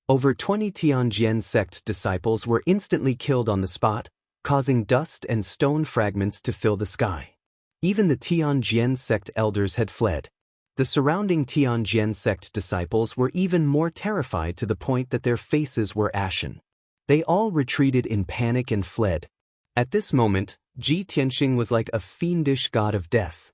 Over 20 Tianjin sect disciples were instantly killed on the spot, causing dust and stone fragments to fill the sky. Even the Tianjin sect elders had fled. The surrounding Tianjin sect disciples were even more terrified to the point that their faces were ashen. They all retreated in panic and fled. At this moment, Ji Tianxing was like a fiendish god of death.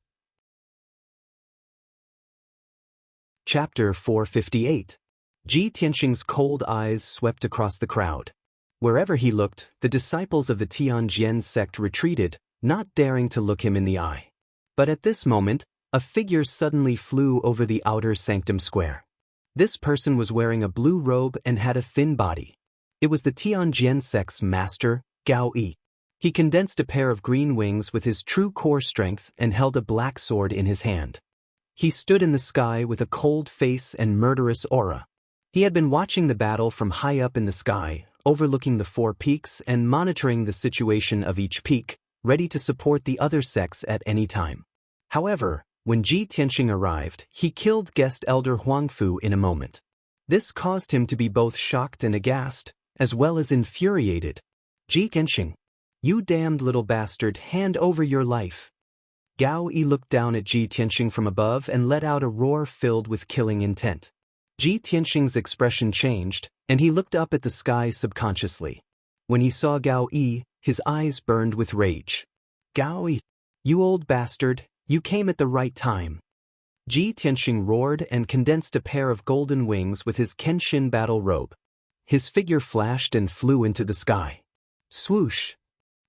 Chapter 458. Ji Tianxing's cold eyes swept across the crowd. Wherever he looked, the disciples of the Tianjin sect retreated, not daring to look him in the eye. But at this moment, a figure suddenly flew over the outer sanctum square. This person was wearing a blue robe and had a thin body. It was the Tianjin sect's master, Gao Yi. He condensed a pair of green wings with his true core strength and held a black sword in his hand. He stood in the sky with a cold face and murderous aura. He had been watching the battle from high up in the sky, overlooking the 4 peaks and monitoring the situation of each peak, ready to support the other sects at any time. However, when Ji Tianxing arrived, he killed guest elder Huangfu in a moment. This caused him to be both shocked and aghast, as well as infuriated. Ji Tianxing, you damned little bastard, hand over your life. Gao Yi looked down at Ji Tianxing from above and let out a roar filled with killing intent. Ji Tianxing's expression changed, and he looked up at the sky subconsciously. When he saw Gao Yi, his eyes burned with rage. Gao Yi, you old bastard, you came at the right time. Ji Tianxing roared and condensed a pair of golden wings with his Kenshin battle robe. His figure flashed and flew into the sky. Swoosh!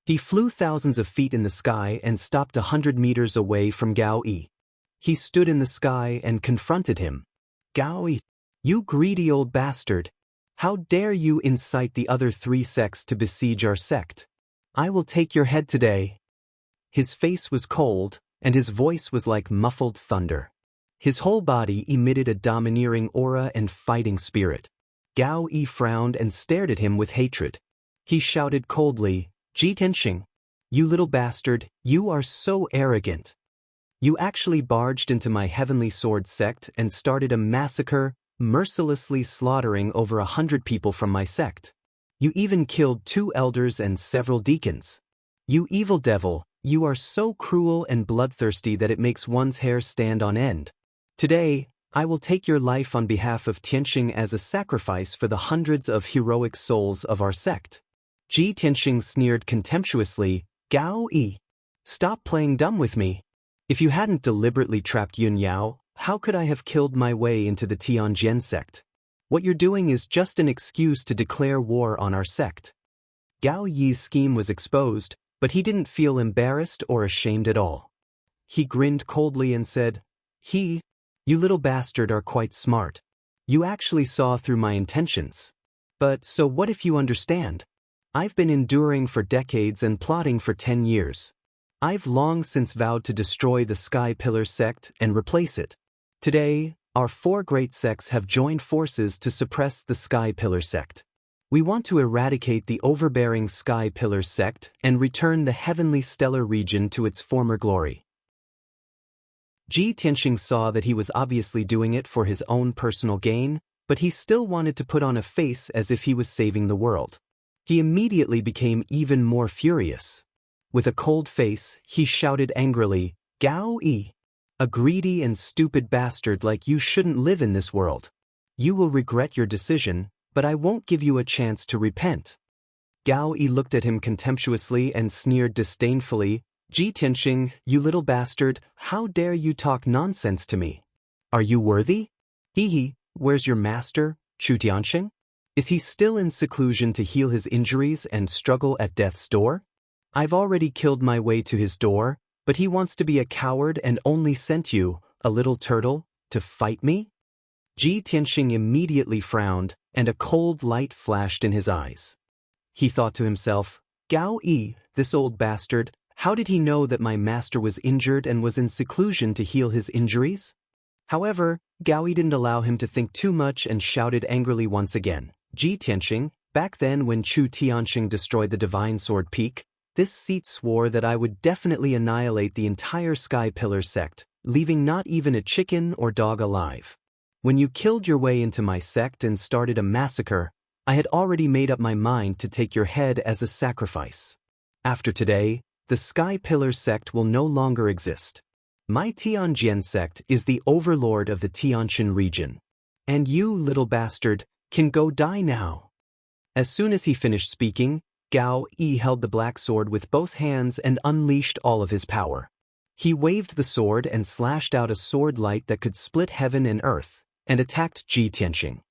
He flew thousands of feet in the sky and stopped 100 meters away from Gao Yi. He stood in the sky and confronted him. Gao Yi, you greedy old bastard! How dare you incite the other 3 sects to besiege our sect? I will take your head today. His face was cold, and his voice was like muffled thunder. His whole body emitted a domineering aura and fighting spirit. Gao Yi frowned and stared at him with hatred. He shouted coldly, Ji Tianxing, you little bastard, you are so arrogant. You actually barged into my Heavenly Sword sect and started a massacre, mercilessly slaughtering over 100 people from my sect. You even killed 2 elders and several deacons. You evil devil, you are so cruel and bloodthirsty that it makes one's hair stand on end. Today, I will take your life on behalf of Tianxing as a sacrifice for the hundreds of heroic souls of our sect. Ji Tianxing sneered contemptuously, Gao Yi, stop playing dumb with me. If you hadn't deliberately trapped Yun Yao, how could I have killed my way into the Tianjin sect? What you're doing is just an excuse to declare war on our sect. Gao Yi's scheme was exposed, but he didn't feel embarrassed or ashamed at all. He grinned coldly and said, You little bastard are quite smart. You actually saw through my intentions. But so what if you understand? I've been enduring for decades and plotting for 10 years. I've long since vowed to destroy the Sky Pillar sect and replace it. Today, our 4 great sects have joined forces to suppress the Sky Pillar sect. We want to eradicate the overbearing Sky Pillar sect and return the heavenly stellar region to its former glory. Ji Tianxing saw that he was obviously doing it for his own personal gain, but he still wanted to put on a face as if he was saving the world. He immediately became even more furious. With a cold face, he shouted angrily, Gao Yi, a greedy and stupid bastard like you shouldn't live in this world. You will regret your decision, but I won't give you a chance to repent. Gao Yi looked at him contemptuously and sneered disdainfully, Ji Tianxing, you little bastard, how dare you talk nonsense to me? Are you worthy? Where's your master, Chu Tianxing? Is he still in seclusion to heal his injuries and struggle at death's door? I've already killed my way to his door, but he wants to be a coward and only sent you, a little turtle, to fight me? Ji Tianxing immediately frowned, and a cold light flashed in his eyes. He thought to himself, Gao Yi, this old bastard, how did he know that my master was injured and was in seclusion to heal his injuries? However, Gao Yi didn't allow him to think too much and shouted angrily once again, Ji Tianxing, Back then when Chu Tianxing destroyed the Divine Sword Peak, this seat swore that I would definitely annihilate the entire Sky Pillar sect, leaving not even a chicken or dog alive. When you killed your way into my sect and started a massacre, I had already made up my mind to take your head as a sacrifice. After today, the Sky Pillar sect will no longer exist. My Tianjian sect is the overlord of the Tianjin region. And you, little bastard, can go die now. As soon as he finished speaking, Gao Yi held the black sword with both hands and unleashed all of his power. He waved the sword and slashed out a sword light that could split heaven and earth, and attacked Ji Tianxing.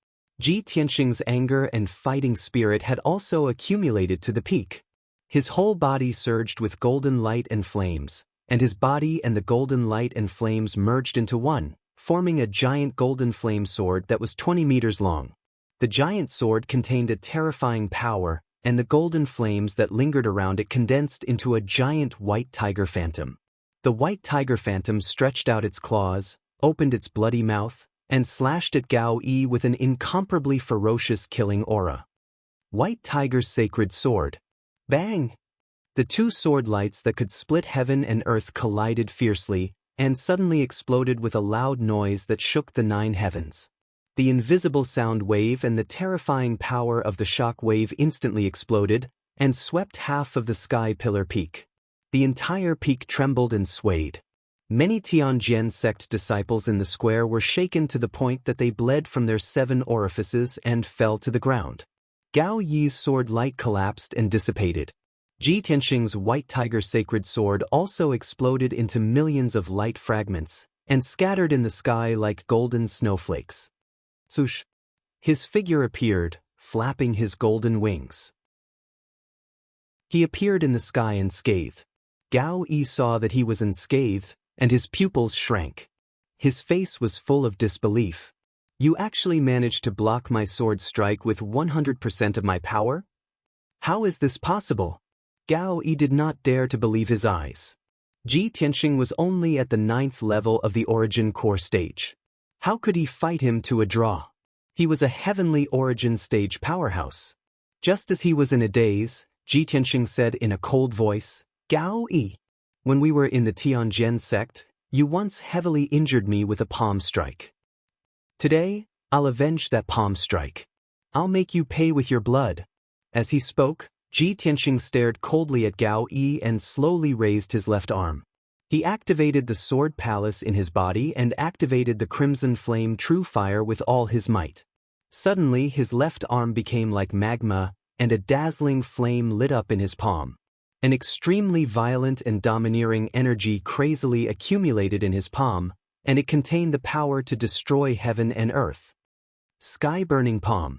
Ji Tianxing's anger and fighting spirit had also accumulated to the peak. His whole body surged with golden light and flames, and his body and the golden light and flames merged into one, forming a giant golden flame sword that was 20 meters long. The giant sword contained a terrifying power, and the golden flames that lingered around it condensed into a giant white tiger phantom. The white tiger phantom stretched out its claws, opened its bloody mouth, and slashed at Gao Yi with an incomparably ferocious killing aura. White Tiger's Sacred Sword. Bang! The two sword lights that could split heaven and earth collided fiercely, and suddenly exploded with a loud noise that shook the 9 heavens. The invisible sound wave and the terrifying power of the shock wave instantly exploded, and swept half of the Sky Pillar Peak. The entire peak trembled and swayed. Many Tianjian sect disciples in the square were shaken to the point that they bled from their 7 orifices and fell to the ground. Gao Yi's sword light collapsed and dissipated. Ji Tianxing's white tiger sacred sword also exploded into millions of light fragments, and scattered in the sky like golden snowflakes. Swoosh! His figure appeared, flapping his golden wings. He appeared in the sky unscathed. Gao Yi saw that he was unscathed, and his pupils shrank. His face was full of disbelief. You actually managed to block my sword strike with 100% of my power? How is this possible? Gao Yi did not dare to believe his eyes. Ji Tianxing was only at the 9th level of the Origin Core stage. How could he fight him to a draw? He was a heavenly Origin stage powerhouse. Just as he was in a daze, Ji Tianxing said in a cold voice, Gao Yi, when we were in the Tianjian sect, you once heavily injured me with a palm strike. Today, I'll avenge that palm strike. I'll make you pay with your blood. As he spoke, Ji Tianxing stared coldly at Gao Yi and slowly raised his left arm. He activated the sword palace in his body and activated the crimson flame true fire with all his might. Suddenly his left arm became like magma, and a dazzling flame lit up in his palm. An extremely violent and domineering energy crazily accumulated in his palm, and it contained the power to destroy heaven and earth. Sky-burning palm.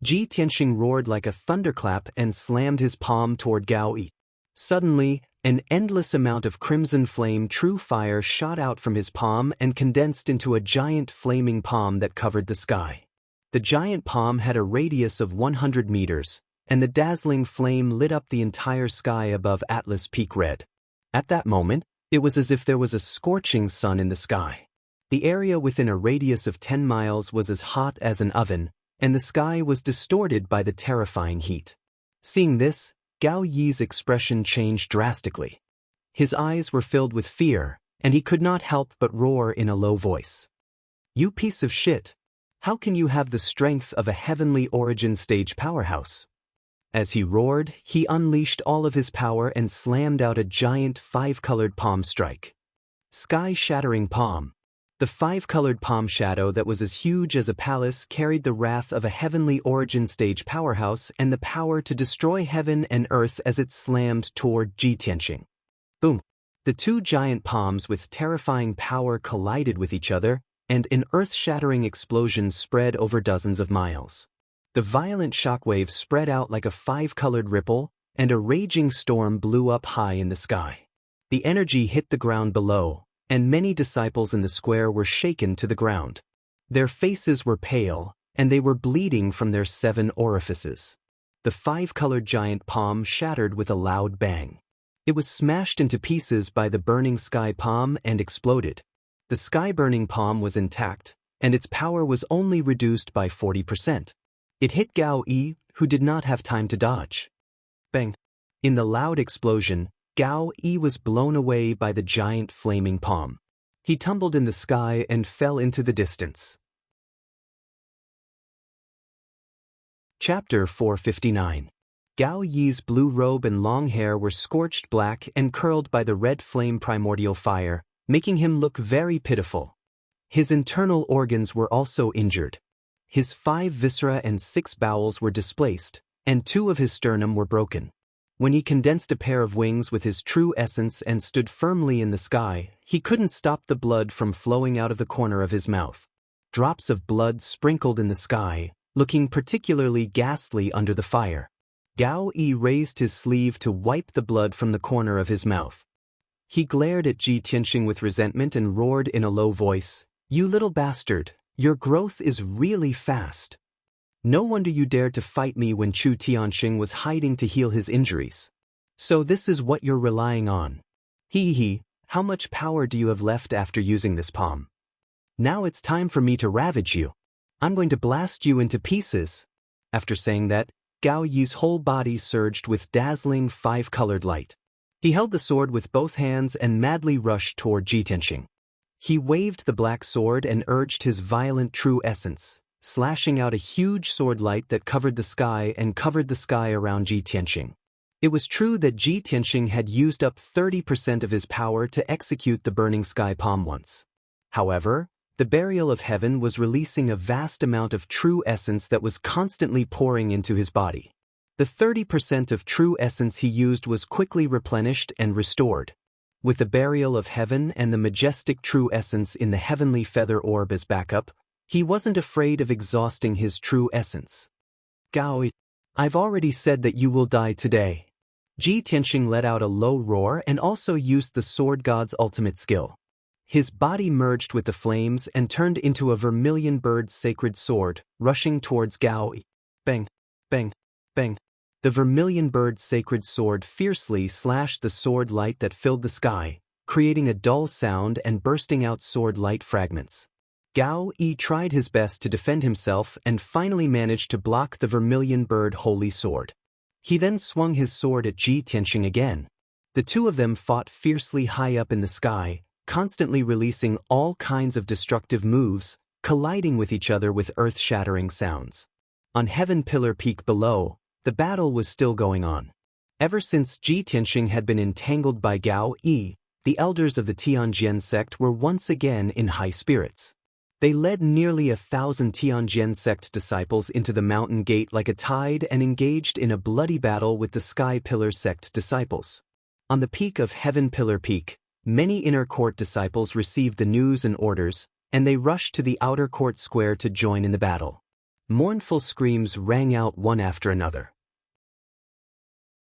Ji Tianxing roared like a thunderclap and slammed his palm toward Gao Yi. Suddenly, an endless amount of crimson flame true fire shot out from his palm and condensed into a giant flaming palm that covered the sky. The giant palm had a radius of 100 meters, and the dazzling flame lit up the entire sky above Atlas Peak Red. At that moment, it was as if there was a scorching sun in the sky. The area within a radius of 10 miles was as hot as an oven, and the sky was distorted by the terrifying heat. Seeing this, Gao Yi's expression changed drastically. His eyes were filled with fear, and he could not help but roar in a low voice. You piece of shit! How can you have the strength of a heavenly Origin stage powerhouse? As he roared, he unleashed all of his power and slammed out a giant 5-colored palm strike. Sky-shattering palm. The 5-colored palm shadow that was as huge as a palace carried the wrath of a heavenly Origin stage powerhouse and the power to destroy heaven and earth as it slammed toward Ji Tianxing. Boom! The two giant palms with terrifying power collided with each other, and an earth-shattering explosion spread over dozens of miles. The violent shockwave spread out like a 5-colored ripple, and a raging storm blew up high in the sky. The energy hit the ground below, and many disciples in the square were shaken to the ground. Their faces were pale, and they were bleeding from their 7 orifices. The 5-colored giant palm shattered with a loud bang. It was smashed into pieces by the burning sky palm and exploded. The sky-burning palm was intact, and its power was only reduced by 40%. It hit Gao Yi, who did not have time to dodge. Bang! In the loud explosion, Gao Yi was blown away by the giant flaming palm. He tumbled in the sky and fell into the distance. Chapter 459. Gao Yi's blue robe and long hair were scorched black and curled by the red flame primordial fire, making him look very pitiful. His internal organs were also injured. His 5 viscera and 6 bowels were displaced, and 2 of his sternum were broken. When he condensed a pair of wings with his true essence and stood firmly in the sky, he couldn't stop the blood from flowing out of the corner of his mouth. Drops of blood sprinkled in the sky, looking particularly ghastly under the fire. Gao Yi raised his sleeve to wipe the blood from the corner of his mouth. He glared at Ji Tianxing with resentment and roared in a low voice, "You little bastard, your growth is really fast. No wonder you dared to fight me when Chu Tianxing was hiding to heal his injuries. So this is what you're relying on. Hee, how much power do you have left after using this palm? Now it's time for me to ravage you. I'm going to blast you into pieces." After saying that, Gao Yi's whole body surged with dazzling 5-colored light. He held the sword with both hands and madly rushed toward Ji Tianxing. He waved the black sword and urged his violent true essence, slashing out a huge sword light that covered the sky around Ji Tianxing. It was true that Ji Tianxing had used up 30% of his power to execute the burning sky palm once. However, the burial of heaven was releasing a vast amount of true essence that was constantly pouring into his body. The 30% of true essence he used was quickly replenished and restored. With the burial of heaven and the majestic true essence in the heavenly feather orb as backup, he wasn't afraid of exhausting his true essence. "Gao, I've already said that you will die today." Ji Tianxing let out a low roar and also used the sword god's ultimate skill. His body merged with the flames and turned into a vermilion bird's sacred sword, rushing towards Gao Yi. Bang, bang, bang. The vermilion bird's sacred sword fiercely slashed the sword light that filled the sky, creating a dull sound and bursting out sword light fragments. Gao Yi tried his best to defend himself and finally managed to block the vermilion bird holy sword. He then swung his sword at Ji Tianxing again. The two of them fought fiercely high up in the sky, constantly releasing all kinds of destructive moves, colliding with each other with earth-shattering sounds. On Heaven Pillar Peak below, the battle was still going on. Ever since Ji Tianxing had been entangled by Gao Yi, the elders of the Tianjian sect were once again in high spirits. They led nearly 1,000 Tianjian sect disciples into the mountain gate like a tide and engaged in a bloody battle with the Sky Pillar sect disciples. On the peak of Heaven Pillar Peak, many inner court disciples received the news and orders, and they rushed to the outer court square to join in the battle. Mournful screams rang out one after another.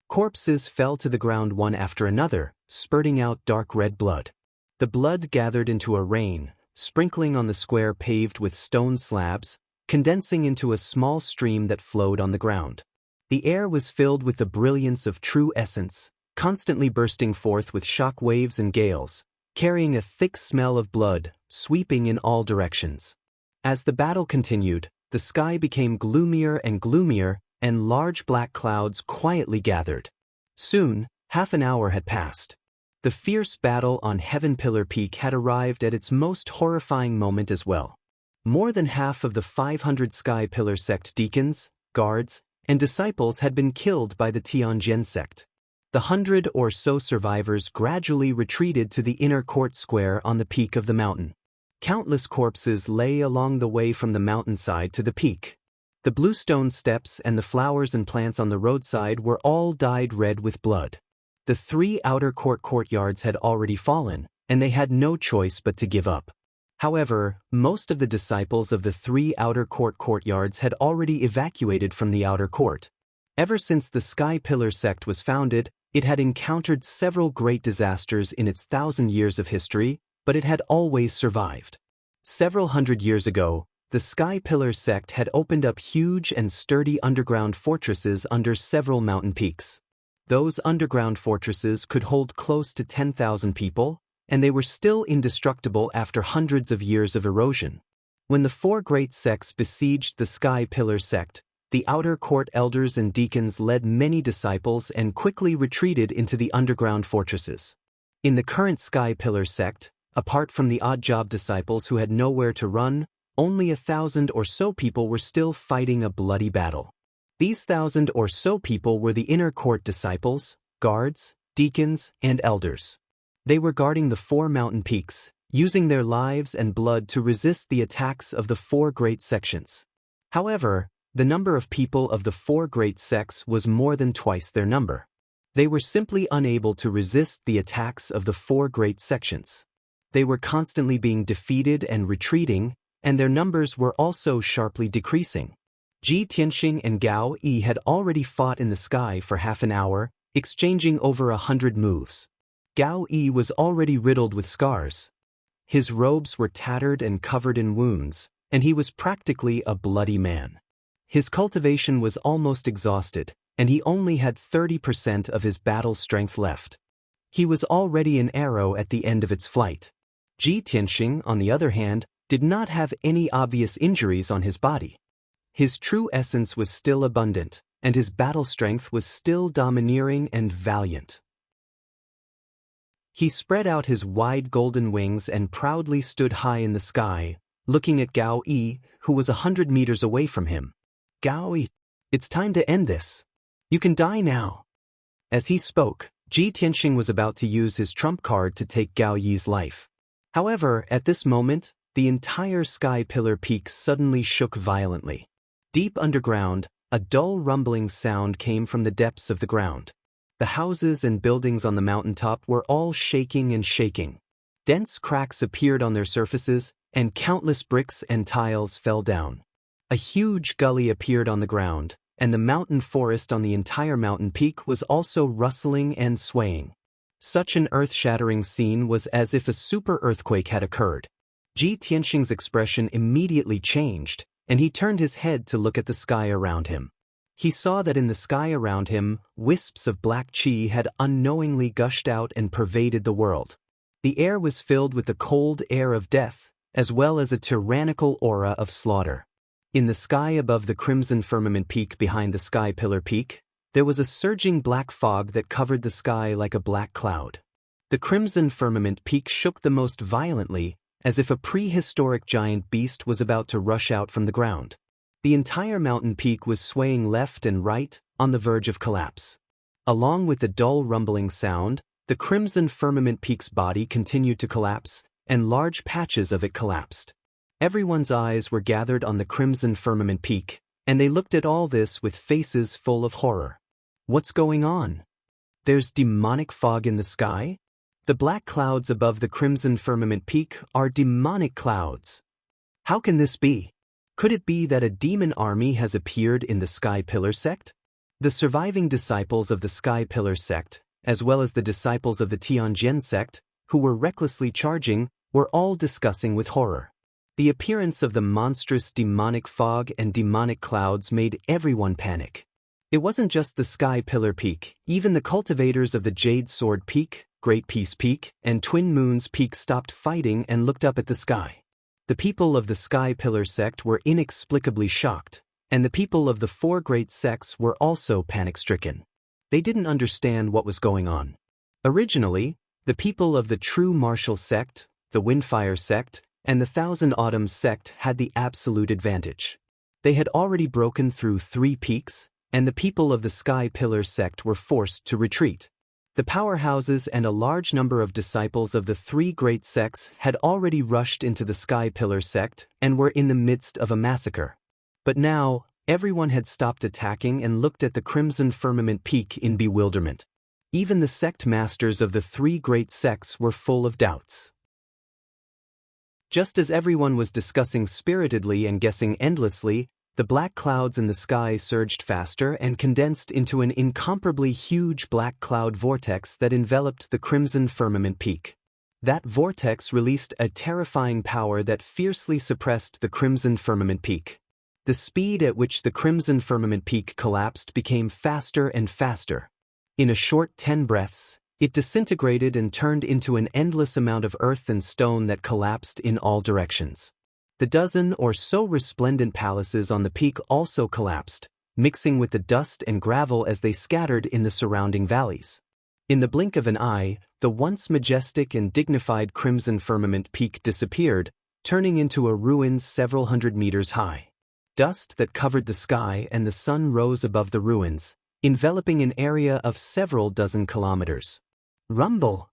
Corpses fell to the ground one after another, spurting out dark red blood. The blood gathered into a rain, sprinkling on the square paved with stone slabs, condensing into a small stream that flowed on the ground. The air was filled with the brilliance of true essence, constantly bursting forth with shock waves and gales, carrying a thick smell of blood, sweeping in all directions. As the battle continued, the sky became gloomier, and large black clouds quietly gathered. Soon, half an hour had passed. The fierce battle on Heaven Pillar Peak had arrived at its most horrifying moment as well. More than half of the 500 Sky Pillar sect deacons, guards, and disciples had been killed by the Tianjian sect. The 100 or so survivors gradually retreated to the inner court square on the peak of the mountain. Countless corpses lay along the way from the mountainside to the peak. The bluestone steps and the flowers and plants on the roadside were all dyed red with blood. The 3 outer court courtyards had already fallen, and they had no choice but to give up. However, most of the disciples of the 3 outer court courtyards had already evacuated from the outer court. Ever since the Sky Pillar sect was founded, it had encountered several great disasters in its 1,000 years of history, but it had always survived. Several hundred years ago, the Sky Pillar sect had opened up huge and sturdy underground fortresses under several mountain peaks. Those underground fortresses could hold close to 10,000 people, and they were still indestructible after hundreds of years of erosion. When the 4 great sects besieged the Sky Pillar sect, the outer court elders and deacons led many disciples and quickly retreated into the underground fortresses. In the current Sky Pillar sect, apart from the odd job disciples who had nowhere to run, only 1,000 or so people were still fighting a bloody battle. These 1,000 or so people were the inner court disciples, guards, deacons, and elders. They were guarding the 4 mountain peaks, using their lives and blood to resist the attacks of the 4 great sections. However, the number of people of the 4 great sects was more than twice their number. They were simply unable to resist the attacks of the 4 great sections. They were constantly being defeated and retreating, and their numbers were also sharply decreasing. Ji Tianxing and Gao Yi had already fought in the sky for half an hour, exchanging over 100 moves. Gao Yi was already riddled with scars. His robes were tattered and covered in wounds, and he was practically a bloody man. His cultivation was almost exhausted, and he only had 30% of his battle strength left. He was already an arrow at the end of its flight. Ji Tianxing, on the other hand, did not have any obvious injuries on his body. His true essence was still abundant, and his battle strength was still domineering and valiant. He spread out his wide golden wings and proudly stood high in the sky, looking at Gao Yi, who was 100 meters away from him. Gao Yi, it's time to end this. You can die now. As he spoke, Ji Tianxing was about to use his trump card to take Gao Yi's life. However, at this moment, the entire Sky Pillar peak suddenly shook violently. Deep underground, a dull rumbling sound came from the depths of the ground. The houses and buildings on the mountaintop were all shaking and shaking. Dense cracks appeared on their surfaces, and countless bricks and tiles fell down. A huge gully appeared on the ground, and the mountain forest on the entire mountain peak was also rustling and swaying. Such an earth-shattering scene was as if a super earthquake had occurred. Ji Tianxing's expression immediately changed, and he turned his head to look at the sky around him. He saw that in the sky around him, wisps of black qi had unknowingly gushed out and pervaded the world. The air was filled with the cold air of death, as well as a tyrannical aura of slaughter. In the sky above the crimson firmament peak behind the Sky Pillar peak, there was a surging black fog that covered the sky like a black cloud. The crimson firmament peak shook the most violently, as if a prehistoric giant beast was about to rush out from the ground. The entire mountain peak was swaying left and right, on the verge of collapse. Along with the dull rumbling sound, the crimson firmament peak's body continued to collapse, and large patches of it collapsed. Everyone's eyes were gathered on the crimson firmament peak, and they looked at all this with faces full of horror. What's going on? There's demonic fog in the sky? The black clouds above the crimson firmament peak are demonic clouds. How can this be? Could it be that a demon army has appeared in the Sky Pillar sect? The surviving disciples of the Sky Pillar sect, as well as the disciples of the Tianjin sect, who were recklessly charging, were all discussing with horror. The appearance of the monstrous demonic fog and demonic clouds made everyone panic. It wasn't just the Sky Pillar Peak, even the cultivators of the Jade Sword Peak, Great Peace Peak, and Twin Moons Peak stopped fighting and looked up at the sky. The people of the Sky Pillar sect were inexplicably shocked, and the people of the 4 great sects were also panic-stricken. They didn't understand what was going on. Originally, the people of the True Martial sect, the Windfire sect, and the Thousand Autumns sect had the absolute advantage. They had already broken through 3 peaks, and the people of the Sky Pillar sect were forced to retreat. The powerhouses and a large number of disciples of the 3 great sects had already rushed into the Sky Pillar sect and were in the midst of a massacre. But now, everyone had stopped attacking and looked at the crimson firmament peak in bewilderment. Even the sect masters of the 3 great sects were full of doubts. Just as everyone was discussing spiritedly and guessing endlessly, the black clouds in the sky surged faster and condensed into an incomparably huge black cloud vortex that enveloped the crimson firmament peak. That vortex released a terrifying power that fiercely suppressed the crimson firmament peak. The speed at which the crimson firmament peak collapsed became faster and faster. In a short 10 breaths, it disintegrated and turned into an endless amount of earth and stone that collapsed in all directions. The dozen or so resplendent palaces on the peak also collapsed, mixing with the dust and gravel as they scattered in the surrounding valleys. In the blink of an eye, the once majestic and dignified crimson firmament peak disappeared, turning into a ruin several hundred meters high. Dust that covered the sky and the sun rose above the ruins, enveloping an area of several dozen kilometers. Rumble!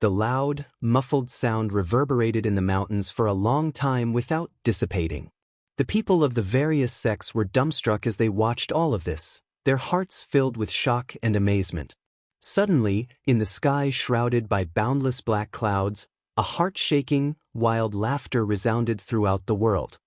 The loud, muffled sound reverberated in the mountains for a long time without dissipating. The people of the various sects were dumbstruck as they watched all of this, their hearts filled with shock and amazement. Suddenly, in the sky shrouded by boundless black clouds, a heart-shaking, wild laughter resounded throughout the world.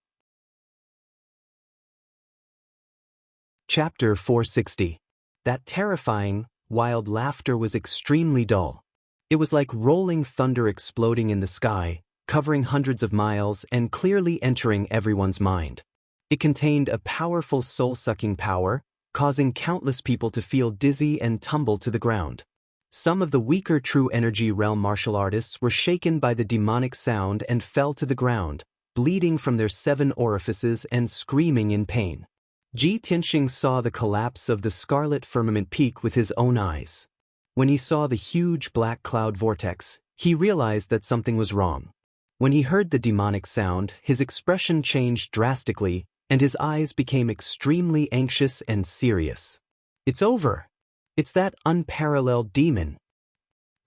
Chapter 460. That terrifying, wild laughter was extremely dull. It was like rolling thunder exploding in the sky, covering hundreds of miles and clearly entering everyone's mind. It contained a powerful soul-sucking power, causing countless people to feel dizzy and tumble to the ground. Some of the weaker True Energy Realm martial artists were shaken by the demonic sound and fell to the ground, bleeding from their 7 orifices and screaming in pain. Ji Tianxing saw the collapse of the scarlet firmament peak with his own eyes. When he saw the huge black cloud vortex, he realized that something was wrong. When he heard the demonic sound, his expression changed drastically, and his eyes became extremely anxious and serious. It's over. It's that unparalleled demon.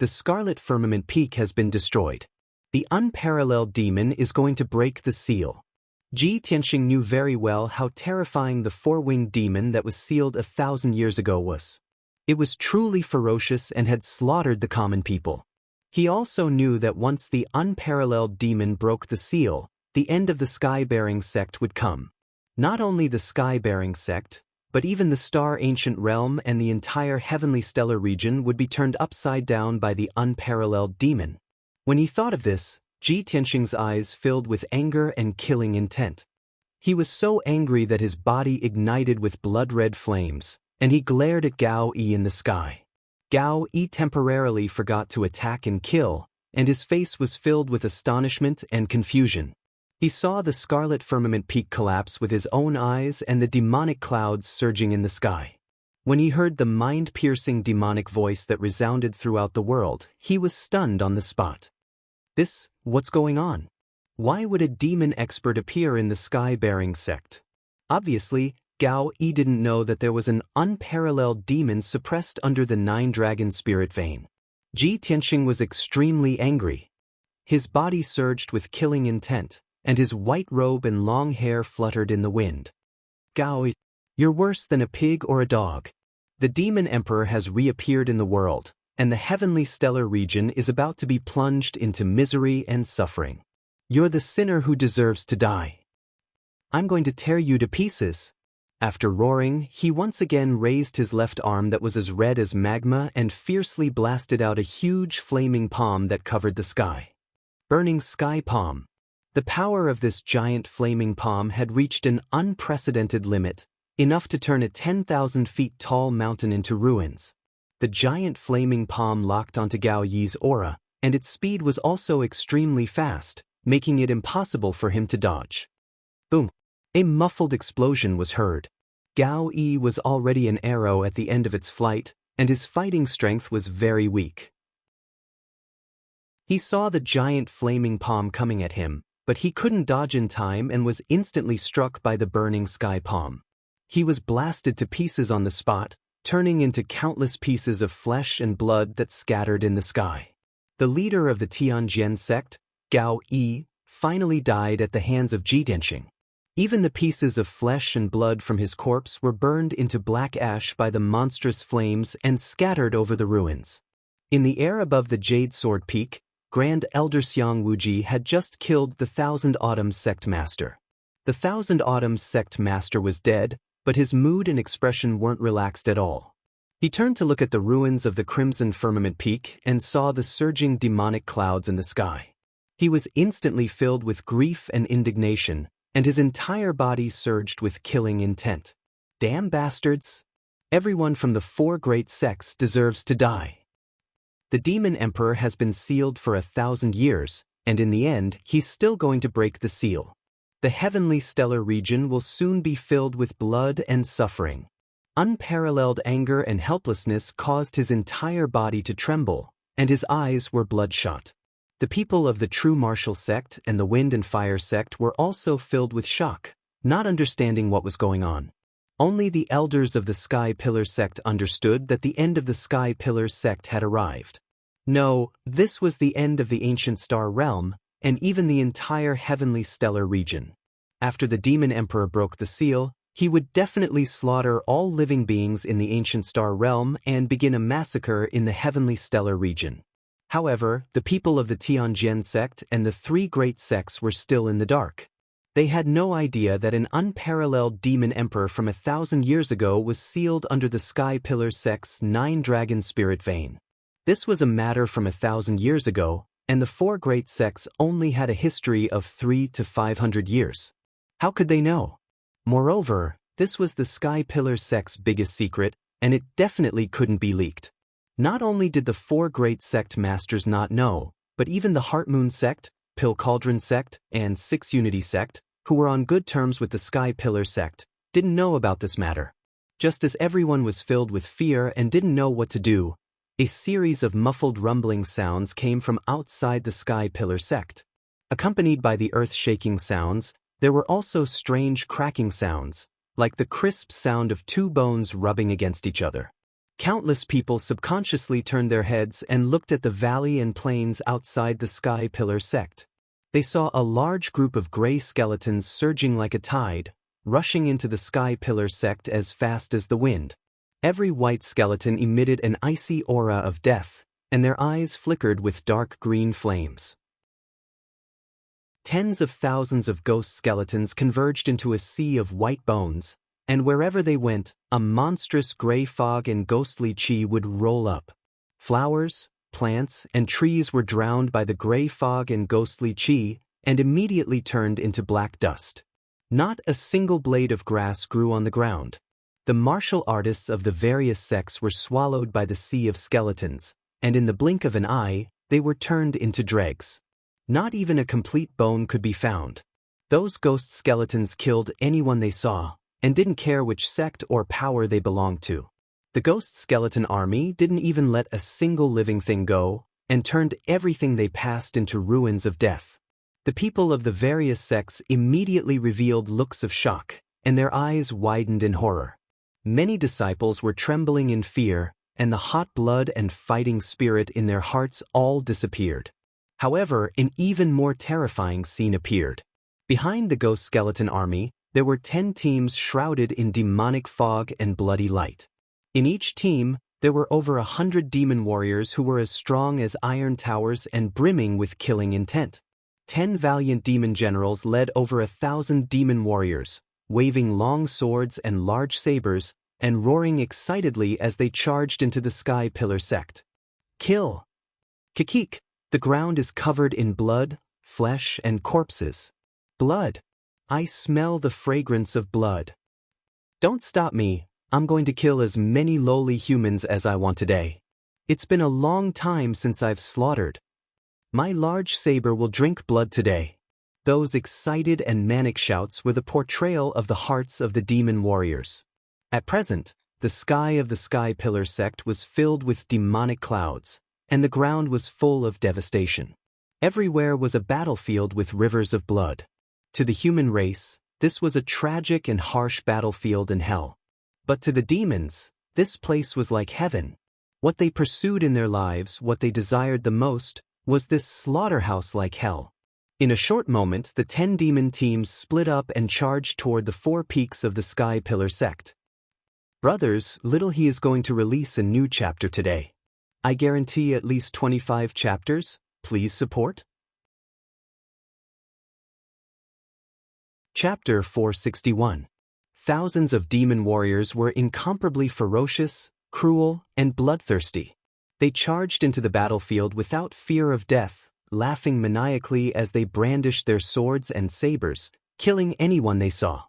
The scarlet firmament peak has been destroyed. The unparalleled demon is going to break the seal. Ji Tianxing knew very well how terrifying the 4-winged demon that was sealed 1,000 years ago was. It was truly ferocious and had slaughtered the common people. He also knew that once the unparalleled demon broke the seal, the end of the sky-bearing sect would come. Not only the sky-bearing sect, but even the star-ancient realm and the entire heavenly stellar region would be turned upside down by the unparalleled demon. When he thought of this, Ji Tianxing's eyes filled with anger and killing intent. He was so angry that his body ignited with blood-red flames, and he glared at Gao Yi in the sky. Gao Yi temporarily forgot to attack and kill, and his face was filled with astonishment and confusion. He saw the scarlet firmament peak collapse with his own eyes and the demonic clouds surging in the sky. When he heard the mind-piercing demonic voice that resounded throughout the world, he was stunned on the spot. What's going on? Why would a demon expert appear in the sky-bearing sect? Obviously, Gao Yi didn't know that there was an unparalleled demon suppressed under the 9-dragon spirit vein. Ji Tianxing was extremely angry. His body surged with killing intent, and his white robe and long hair fluttered in the wind. Gao Yi, you're worse than a pig or a dog. The demon emperor has reappeared in the world, and the heavenly stellar region is about to be plunged into misery and suffering. You're the sinner who deserves to die. I'm going to tear you to pieces. After roaring, he once again raised his left arm that was as red as magma and fiercely blasted out a huge flaming palm that covered the sky. Burning Sky Palm. The power of this giant flaming palm had reached an unprecedented limit, enough to turn a 10,000 feet tall mountain into ruins. The giant flaming palm locked onto Gao Yi's aura, and its speed was also extremely fast, making it impossible for him to dodge. Boom! A muffled explosion was heard. Gao Yi was already an arrow at the end of its flight, and his fighting strength was very weak. He saw the giant flaming palm coming at him, but he couldn't dodge in time and was instantly struck by the burning sky palm. He was blasted to pieces on the spot, turning into countless pieces of flesh and blood that scattered in the sky. The leader of the Tianjian sect, Gao Yi, finally died at the hands of Ji Tianxing. Even the pieces of flesh and blood from his corpse were burned into black ash by the monstrous flames and scattered over the ruins. In the air above the Jade Sword Peak, Grand Elder Xiang Wuji had just killed the Thousand Autumns sect master. The Thousand Autumns sect master was dead, but his mood and expression weren't relaxed at all. He turned to look at the ruins of the Crimson Firmament Peak and saw the surging demonic clouds in the sky. He was instantly filled with grief and indignation, and his entire body surged with killing intent. Damn bastards! Everyone from the 4 great sects deserves to die. The Demon Emperor has been sealed for 1,000 years, and in the end, he's still going to break the seal. The heavenly stellar region will soon be filled with blood and suffering. Unparalleled anger and helplessness caused his entire body to tremble, and his eyes were bloodshot. The people of the true martial sect and the wind and fire sect were also filled with shock, not understanding what was going on. Only the elders of the Sky Pillar sect understood that the end of the Sky Pillar sect had arrived. No, this was the end of the ancient star realm, and even the entire heavenly stellar region. After the demon emperor broke the seal, he would definitely slaughter all living beings in the ancient star realm and begin a massacre in the heavenly stellar region. However, the people of the Tianjin sect and the three great sects were still in the dark. They had no idea that an unparalleled demon emperor from 1,000 years ago was sealed under the Sky Pillar sect's 9-dragon spirit vein. This was a matter from 1,000 years ago, and the four great sects only had a history of 300 to 500 years. How could they know? Moreover, this was the Sky Pillar sect's biggest secret, and it definitely couldn't be leaked. Not only did the four great sect masters not know, but even the Heart Moon sect, Pill Cauldron sect, and Six Unity sect, who were on good terms with the Sky Pillar sect, didn't know about this matter. Just as everyone was filled with fear and didn't know what to do, a series of muffled rumbling sounds came from outside the Sky Pillar sect. Accompanied by the earth-shaking sounds, there were also strange cracking sounds, like the crisp sound of two bones rubbing against each other. Countless people subconsciously turned their heads and looked at the valley and plains outside the Sky Pillar sect. They saw a large group of gray skeletons surging like a tide, rushing into the Sky Pillar sect as fast as the wind. Every white skeleton emitted an icy aura of death, and their eyes flickered with dark green flames. Tens of thousands of ghost skeletons converged into a sea of white bones, and wherever they went, a monstrous gray fog and ghostly chi would roll up. Flowers, plants, and trees were drowned by the gray fog and ghostly chi, and immediately turned into black dust. Not a single blade of grass grew on the ground. The martial artists of the various sects were swallowed by the sea of skeletons, and in the blink of an eye, they were turned into dregs. Not even a complete bone could be found. Those ghost skeletons killed anyone they saw, and didn't care which sect or power they belonged to. The ghost skeleton army didn't even let a single living thing go, and turned everything they passed into ruins of death. The people of the various sects immediately revealed looks of shock, and their eyes widened in horror. Many disciples were trembling in fear, and the hot blood and fighting spirit in their hearts all disappeared. However, an even more terrifying scene appeared. Behind the ghost skeleton army, there were 10 teams shrouded in demonic fog and bloody light. In each team, there were over 100 demon warriors who were as strong as iron towers and brimming with killing intent. 10 valiant demon generals led over 1,000 demon warriors, waving long swords and large sabers, and roaring excitedly as they charged into the Sky Pillar sect. Kill! Kikik! The ground is covered in blood, flesh, and corpses. Blood! I smell the fragrance of blood. Don't stop me, I'm going to kill as many lowly humans as I want today. It's been a long time since I've slaughtered. My large saber will drink blood today. Those excited and manic shouts were the portrayal of the hearts of the demon warriors. At present, the sky of the Sky Pillar sect was filled with demonic clouds, and the ground was full of devastation. Everywhere was a battlefield with rivers of blood. To the human race, this was a tragic and harsh battlefield in hell. But to the demons, this place was like heaven. What they pursued in their lives, what they desired the most, was this slaughterhouse like hell. In a short moment, the 10 demon teams split up and charged toward the 4 peaks of the Sky Pillar sect. Brothers, little he is going to release a new chapter today. I guarantee at least 25 chapters. Please support. Chapter 461. Thousands of demon warriors were incomparably ferocious, cruel, and bloodthirsty. They charged into the battlefield without fear of death, laughing maniacally as they brandished their swords and sabers, killing anyone they saw.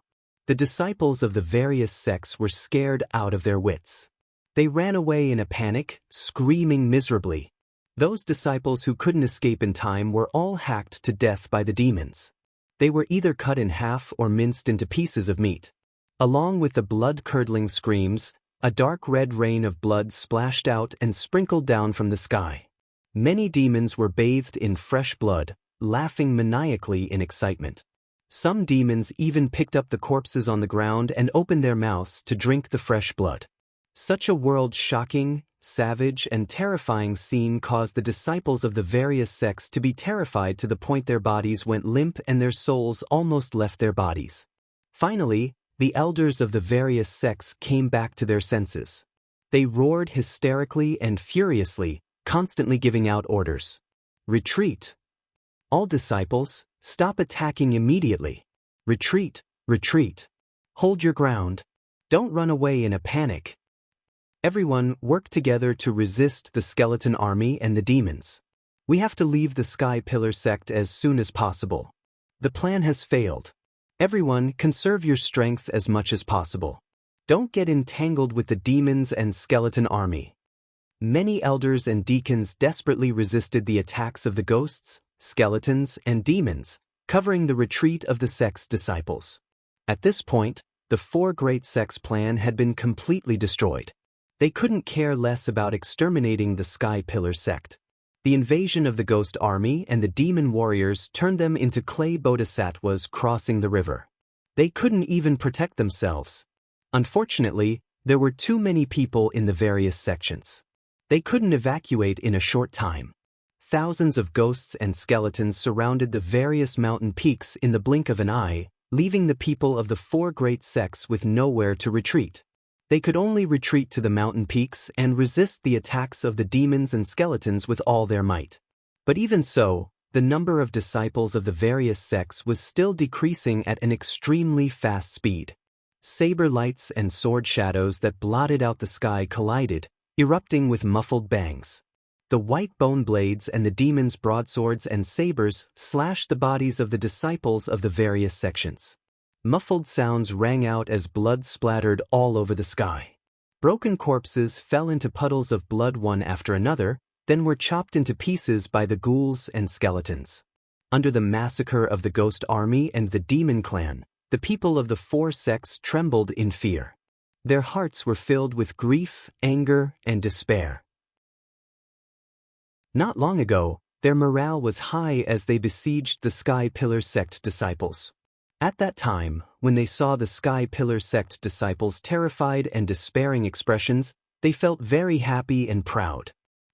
The disciples of the various sects were scared out of their wits. They ran away in a panic, screaming miserably. Those disciples who couldn't escape in time were all hacked to death by the demons. They were either cut in half or minced into pieces of meat. Along with the blood-curdling screams, a dark red rain of blood splashed out and sprinkled down from the sky. Many demons were bathed in fresh blood, laughing maniacally in excitement. Some demons even picked up the corpses on the ground and opened their mouths to drink the fresh blood. Such a world-shocking, savage, and terrifying scene caused the disciples of the various sects to be terrified to the point their bodies went limp and their souls almost left their bodies. Finally, the elders of the various sects came back to their senses. They roared hysterically and furiously, constantly giving out orders. Retreat! All disciples, stop attacking immediately. Retreat, retreat. Hold your ground. Don't run away in a panic. Everyone work together to resist the skeleton army and the demons. We have to leave the Sky Pillar sect as soon as possible. The plan has failed. Everyone, conserve your strength as much as possible. Don't get entangled with the demons and skeleton army. Many elders and deacons desperately resisted the attacks of the ghosts, skeletons, and demons, covering the retreat of the sect's disciples. At this point, the four great sects' plan had been completely destroyed. They couldn't care less about exterminating the Sky Pillar sect. The invasion of the ghost army and the demon warriors turned them into clay bodhisattvas crossing the river. They couldn't even protect themselves. Unfortunately, there were too many people in the various sections. They couldn't evacuate in a short time. Thousands of ghosts and skeletons surrounded the various mountain peaks in the blink of an eye, leaving the people of the four great sects with nowhere to retreat. They could only retreat to the mountain peaks and resist the attacks of the demons and skeletons with all their might. But even so, the number of disciples of the various sects was still decreasing at an extremely fast speed. Saber lights and sword shadows that blotted out the sky collided, erupting with muffled bangs. The white bone blades and the demons' broadswords and sabers slashed the bodies of the disciples of the various sections. Muffled sounds rang out as blood splattered all over the sky. Broken corpses fell into puddles of blood one after another, then were chopped into pieces by the ghouls and skeletons. Under the massacre of the ghost army and the demon clan, the people of the four sects trembled in fear. Their hearts were filled with grief, anger, and despair. Not long ago, their morale was high as they besieged the Sky Pillar sect disciples. At that time, when they saw the Sky Pillar sect disciples' terrified and despairing expressions, they felt very happy and proud.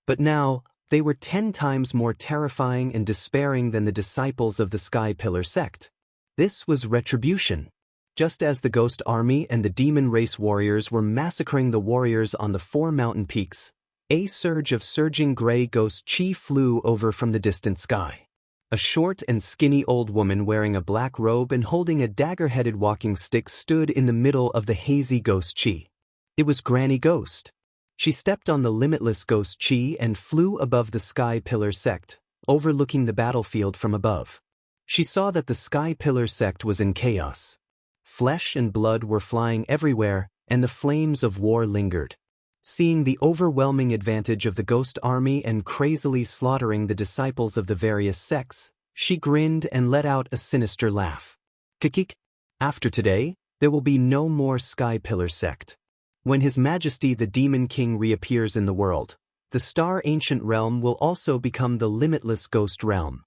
But now, they were 10 times more terrifying and despairing than the disciples of the Sky Pillar sect. This was retribution. Just as the ghost army and the demon race warriors were massacring the warriors on the four mountain peaks, a surge of surging gray ghost chi flew over from the distant sky. A short and skinny old woman wearing a black robe and holding a dagger-headed walking stick stood in the middle of the hazy ghost chi. It was Granny Ghost. She stepped on the limitless ghost chi and flew above the Sky Pillar sect, overlooking the battlefield from above. She saw that the Sky Pillar sect was in chaos. Flesh and blood were flying everywhere, and the flames of war lingered. Seeing the overwhelming advantage of the ghost army and crazily slaughtering the disciples of the various sects, she grinned and let out a sinister laugh. Kikik! After today, there will be no more Sky Pillar sect. When His Majesty the Demon King reappears in the world, the Star Ancient Realm will also become the limitless ghost realm.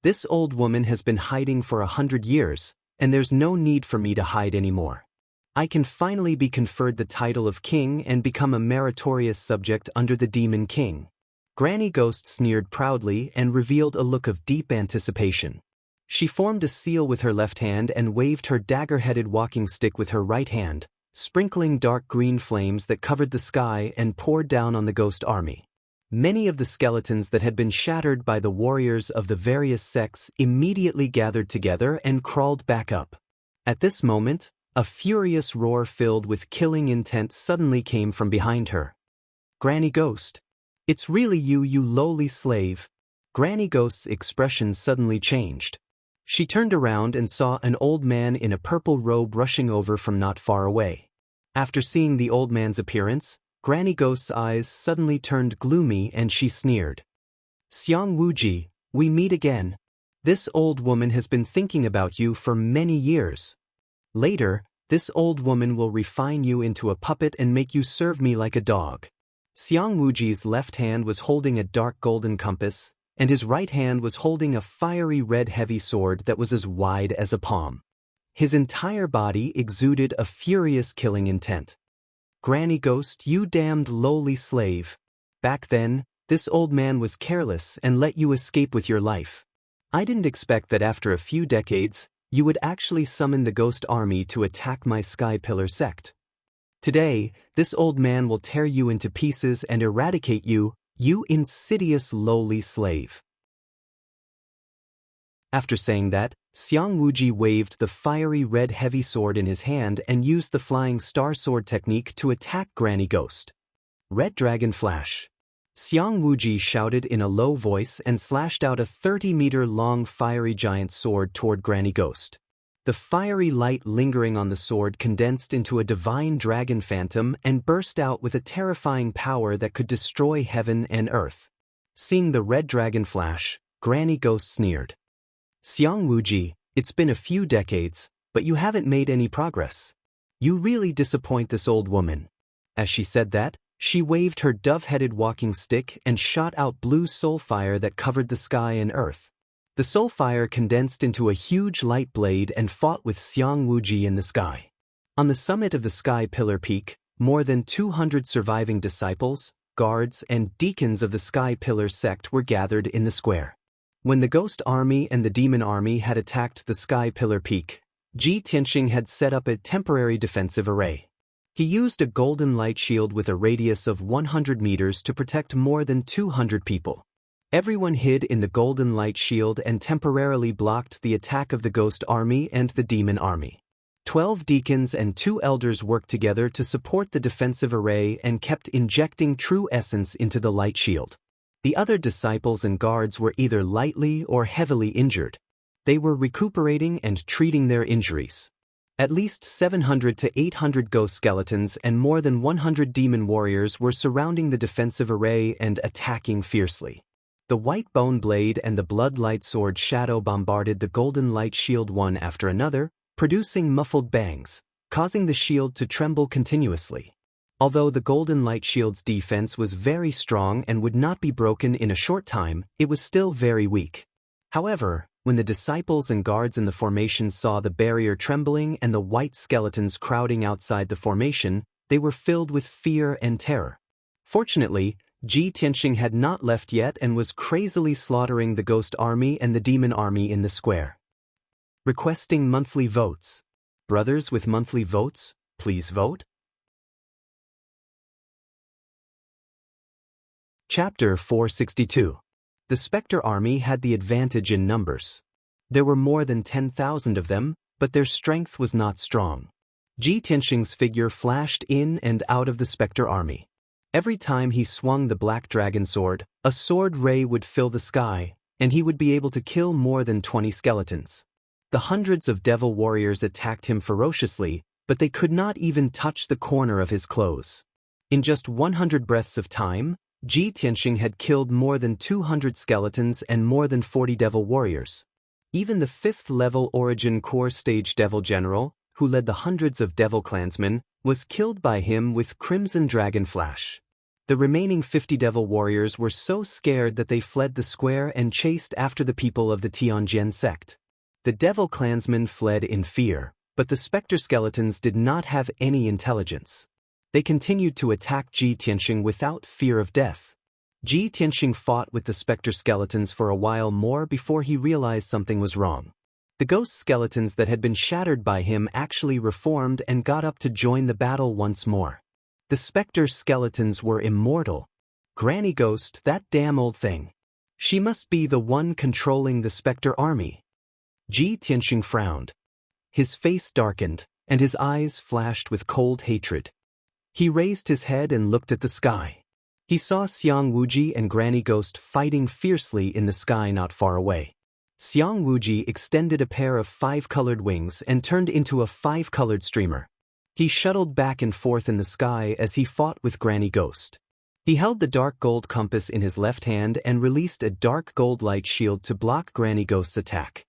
This old woman has been hiding for 100 years, and there's no need for me to hide anymore. I can finally be conferred the title of king and become a meritorious subject under the Demon King. Granny Ghost sneered proudly and revealed a look of deep anticipation. She formed a seal with her left hand and waved her dagger-headed walking stick with her right hand, sprinkling dark green flames that covered the sky and poured down on the ghost army. Many of the skeletons that had been shattered by the warriors of the various sects immediately gathered together and crawled back up. At this moment, a furious roar filled with killing intent suddenly came from behind her. Granny Ghost. It's really you, you lowly slave. Granny Ghost's expression suddenly changed. She turned around and saw an old man in a purple robe rushing over from not far away. After seeing the old man's appearance, Granny Ghost's eyes suddenly turned gloomy and she sneered. Xiang Wuji, we meet again. This old woman has been thinking about you for many years. Later, this old woman will refine you into a puppet and make you serve me like a dog. Xiang Wuji's left hand was holding a dark golden compass, and his right hand was holding a fiery red heavy sword that was as wide as a palm. His entire body exuded a furious killing intent. Granny Ghost, you damned lowly slave. Back then, this old man was careless and let you escape with your life. I didn't expect that after a few decades, you would actually summon the ghost army to attack my Sky Pillar sect. Today, this old man will tear you into pieces and eradicate you, you insidious lowly slave. After saying that, Xiang Wuji waved the fiery red heavy sword in his hand and used the flying star sword technique to attack Granny Ghost. Red Dragon Flash. Xiang Wuji shouted in a low voice and slashed out a 30-meter-long fiery giant sword toward Granny Ghost. The fiery light lingering on the sword condensed into a divine dragon phantom and burst out with a terrifying power that could destroy heaven and earth. Seeing the red dragon flash, Granny Ghost sneered. Xiang Wuji, it's been a few decades, but you haven't made any progress. You really disappoint this old woman. As she said that, she waved her dove-headed walking stick and shot out blue soul fire that covered the sky and earth. The soul fire condensed into a huge light blade and fought with Xiang Wuji in the sky. On the summit of the Sky Pillar Peak, more than 200 surviving disciples, guards, and deacons of the Sky Pillar sect were gathered in the square. When the Ghost Army and the Demon Army had attacked the Sky Pillar Peak, Ji Tianxing had set up a temporary defensive array. He used a golden light shield with a radius of 100 meters to protect more than 200 people. Everyone hid in the golden light shield and temporarily blocked the attack of the Ghost Army and the Demon Army. 12 deacons and 2 elders worked together to support the defensive array and kept injecting true essence into the light shield. The other disciples and guards were either lightly or heavily injured. They were recuperating and treating their injuries. At least 700 to 800 ghost skeletons and more than 100 demon warriors were surrounding the defensive array and attacking fiercely. The white bone blade and the blood light sword shadow bombarded the golden light shield one after another, producing muffled bangs, causing the shield to tremble continuously. Although the golden light shield's defense was very strong and would not be broken in a short time, it was still very weak. However, when the disciples and guards in the formation saw the barrier trembling and the white skeletons crowding outside the formation, they were filled with fear and terror. Fortunately, Ji Tianxing had not left yet and was crazily slaughtering the Ghost Army and the Demon Army in the square. Requesting monthly votes. Brothers with monthly votes, please vote. Chapter 462. The Spectre Army had the advantage in numbers. There were more than 10,000 of them, but their strength was not strong. Ji Tianxing's figure flashed in and out of the Spectre Army. Every time he swung the black dragon sword, a sword ray would fill the sky, and he would be able to kill more than 20 skeletons. The hundreds of devil warriors attacked him ferociously, but they could not even touch the corner of his clothes. In just 100 breaths of time, Ji Tianxing had killed more than 200 skeletons and more than 40 devil warriors. Even the 5th-level Origin Core Stage Devil General, who led the hundreds of devil clansmen, was killed by him with Crimson Dragon Flash. The remaining 50 devil warriors were so scared that they fled the square and chased after the people of the Tianjin sect. The devil clansmen fled in fear, but the specter skeletons did not have any intelligence. They continued to attack Ji Tianxing without fear of death. Ji Tianxing fought with the specter skeletons for a while more before he realized something was wrong. The ghost skeletons that had been shattered by him actually reformed and got up to join the battle once more. The specter skeletons were immortal. Granny Ghost, that damn old thing. She must be the one controlling the specter army. Ji Tianxing frowned. His face darkened, and his eyes flashed with cold hatred. He raised his head and looked at the sky. He saw Xiang Wuji and Granny Ghost fighting fiercely in the sky not far away. Xiang Wuji extended a pair of 5-colored wings and turned into a 5-colored streamer. He shuttled back and forth in the sky as he fought with Granny Ghost. He held the dark gold compass in his left hand and released a dark gold light shield to block Granny Ghost's attack.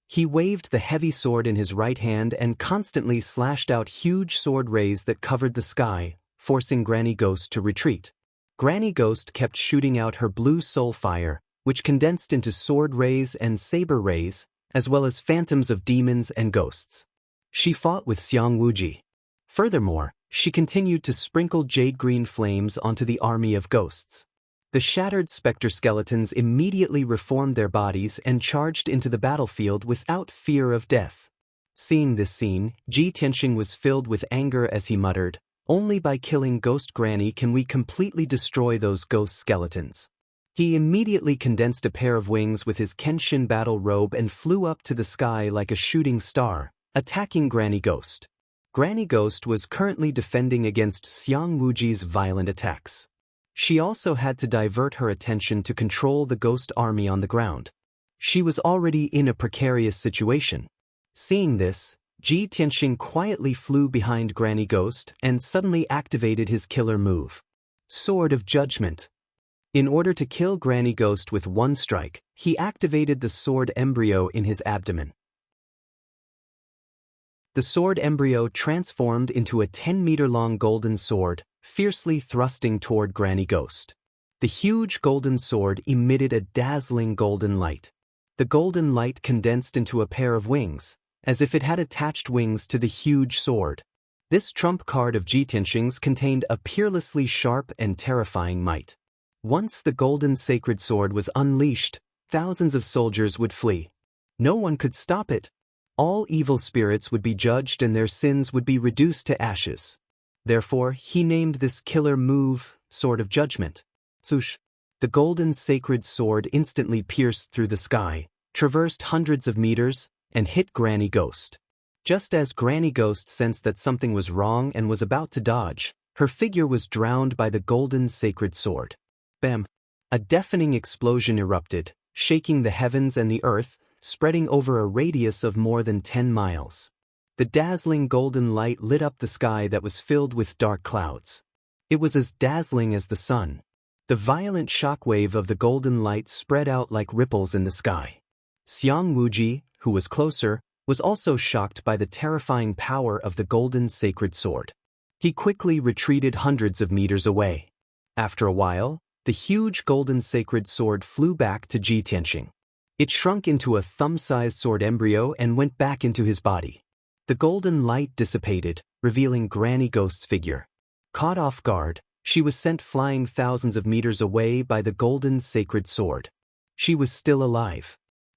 He waved the heavy sword in his right hand and constantly slashed out huge sword rays that covered the sky, forcing Granny Ghost to retreat. Granny Ghost kept shooting out her blue soul fire, which condensed into sword rays and saber rays, as well as phantoms of demons and ghosts. She fought with Xiang Wuji. Furthermore, she continued to sprinkle jade-green flames onto the army of ghosts. The shattered specter skeletons immediately reformed their bodies and charged into the battlefield without fear of death. Seeing this scene, Ji Tianxing was filled with anger as he muttered, "Only by killing Ghost Granny can we completely destroy those ghost skeletons." He immediately condensed a pair of wings with his Kenshin battle robe and flew up to the sky like a shooting star, attacking Granny Ghost. Granny Ghost was currently defending against Xiang Wuji's violent attacks. She also had to divert her attention to control the ghost army on the ground. She was already in a precarious situation. Seeing this, Ji Tianxing quietly flew behind Granny Ghost and suddenly activated his killer move, Sword of Judgment. In order to kill Granny Ghost with one strike, he activated the sword embryo in his abdomen. The sword embryo transformed into a 10-meter-long golden sword, fiercely thrusting toward Granny Ghost. The huge golden sword emitted a dazzling golden light. The golden light condensed into a pair of wings, as if it had attached wings to the huge sword. This trump card of Ji Tianxing's contained a peerlessly sharp and terrifying might. Once the golden sacred sword was unleashed, thousands of soldiers would flee. No one could stop it. All evil spirits would be judged and their sins would be reduced to ashes. Therefore, he named this killer move, Sword of Judgment. Swoosh! The golden sacred sword instantly pierced through the sky, traversed hundreds of meters, and hit Granny Ghost. Just as Granny Ghost sensed that something was wrong and was about to dodge, her figure was drowned by the golden sacred sword. Bam! A deafening explosion erupted, shaking the heavens and the earth, spreading over a radius of more than 10 miles. The dazzling golden light lit up the sky that was filled with dark clouds. It was as dazzling as the sun. The violent shockwave of the golden light spread out like ripples in the sky. Xiang Wuji, who was closer, was also shocked by the terrifying power of the golden sacred sword. He quickly retreated hundreds of meters away. After a while, the huge golden sacred sword flew back to Ji Tianxing. It shrunk into a thumb-sized sword embryo and went back into his body. The golden light dissipated, revealing Granny Ghost's figure. Caught off guard, she was sent flying thousands of meters away by the golden sacred sword. She was still alive.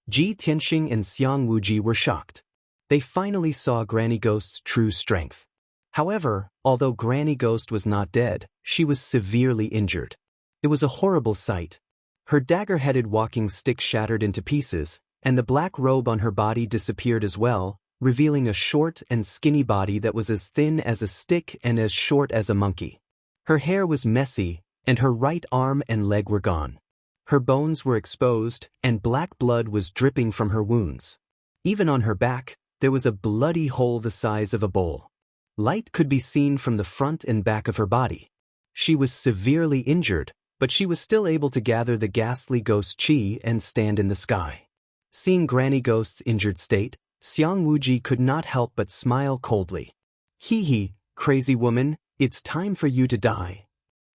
Ji Tianxing and Xiang Wuji were shocked. They finally saw Granny Ghost's true strength. However, although Granny Ghost was not dead, she was severely injured. It was a horrible sight. Her dagger-headed walking stick shattered into pieces, and the black robe on her body disappeared as well, revealing a short and skinny body that was as thin as a stick and as short as a monkey. Her hair was messy, and her right arm and leg were gone. Her bones were exposed, and black blood was dripping from her wounds. Even on her back, there was a bloody hole the size of a bowl. Light could be seen from the front and back of her body. She was severely injured, but she was still able to gather the ghastly ghost chi and stand in the sky. Seeing Granny Ghost's injured state, Xiang Wuji could not help but smile coldly. Hee, crazy woman, it's time for you to die.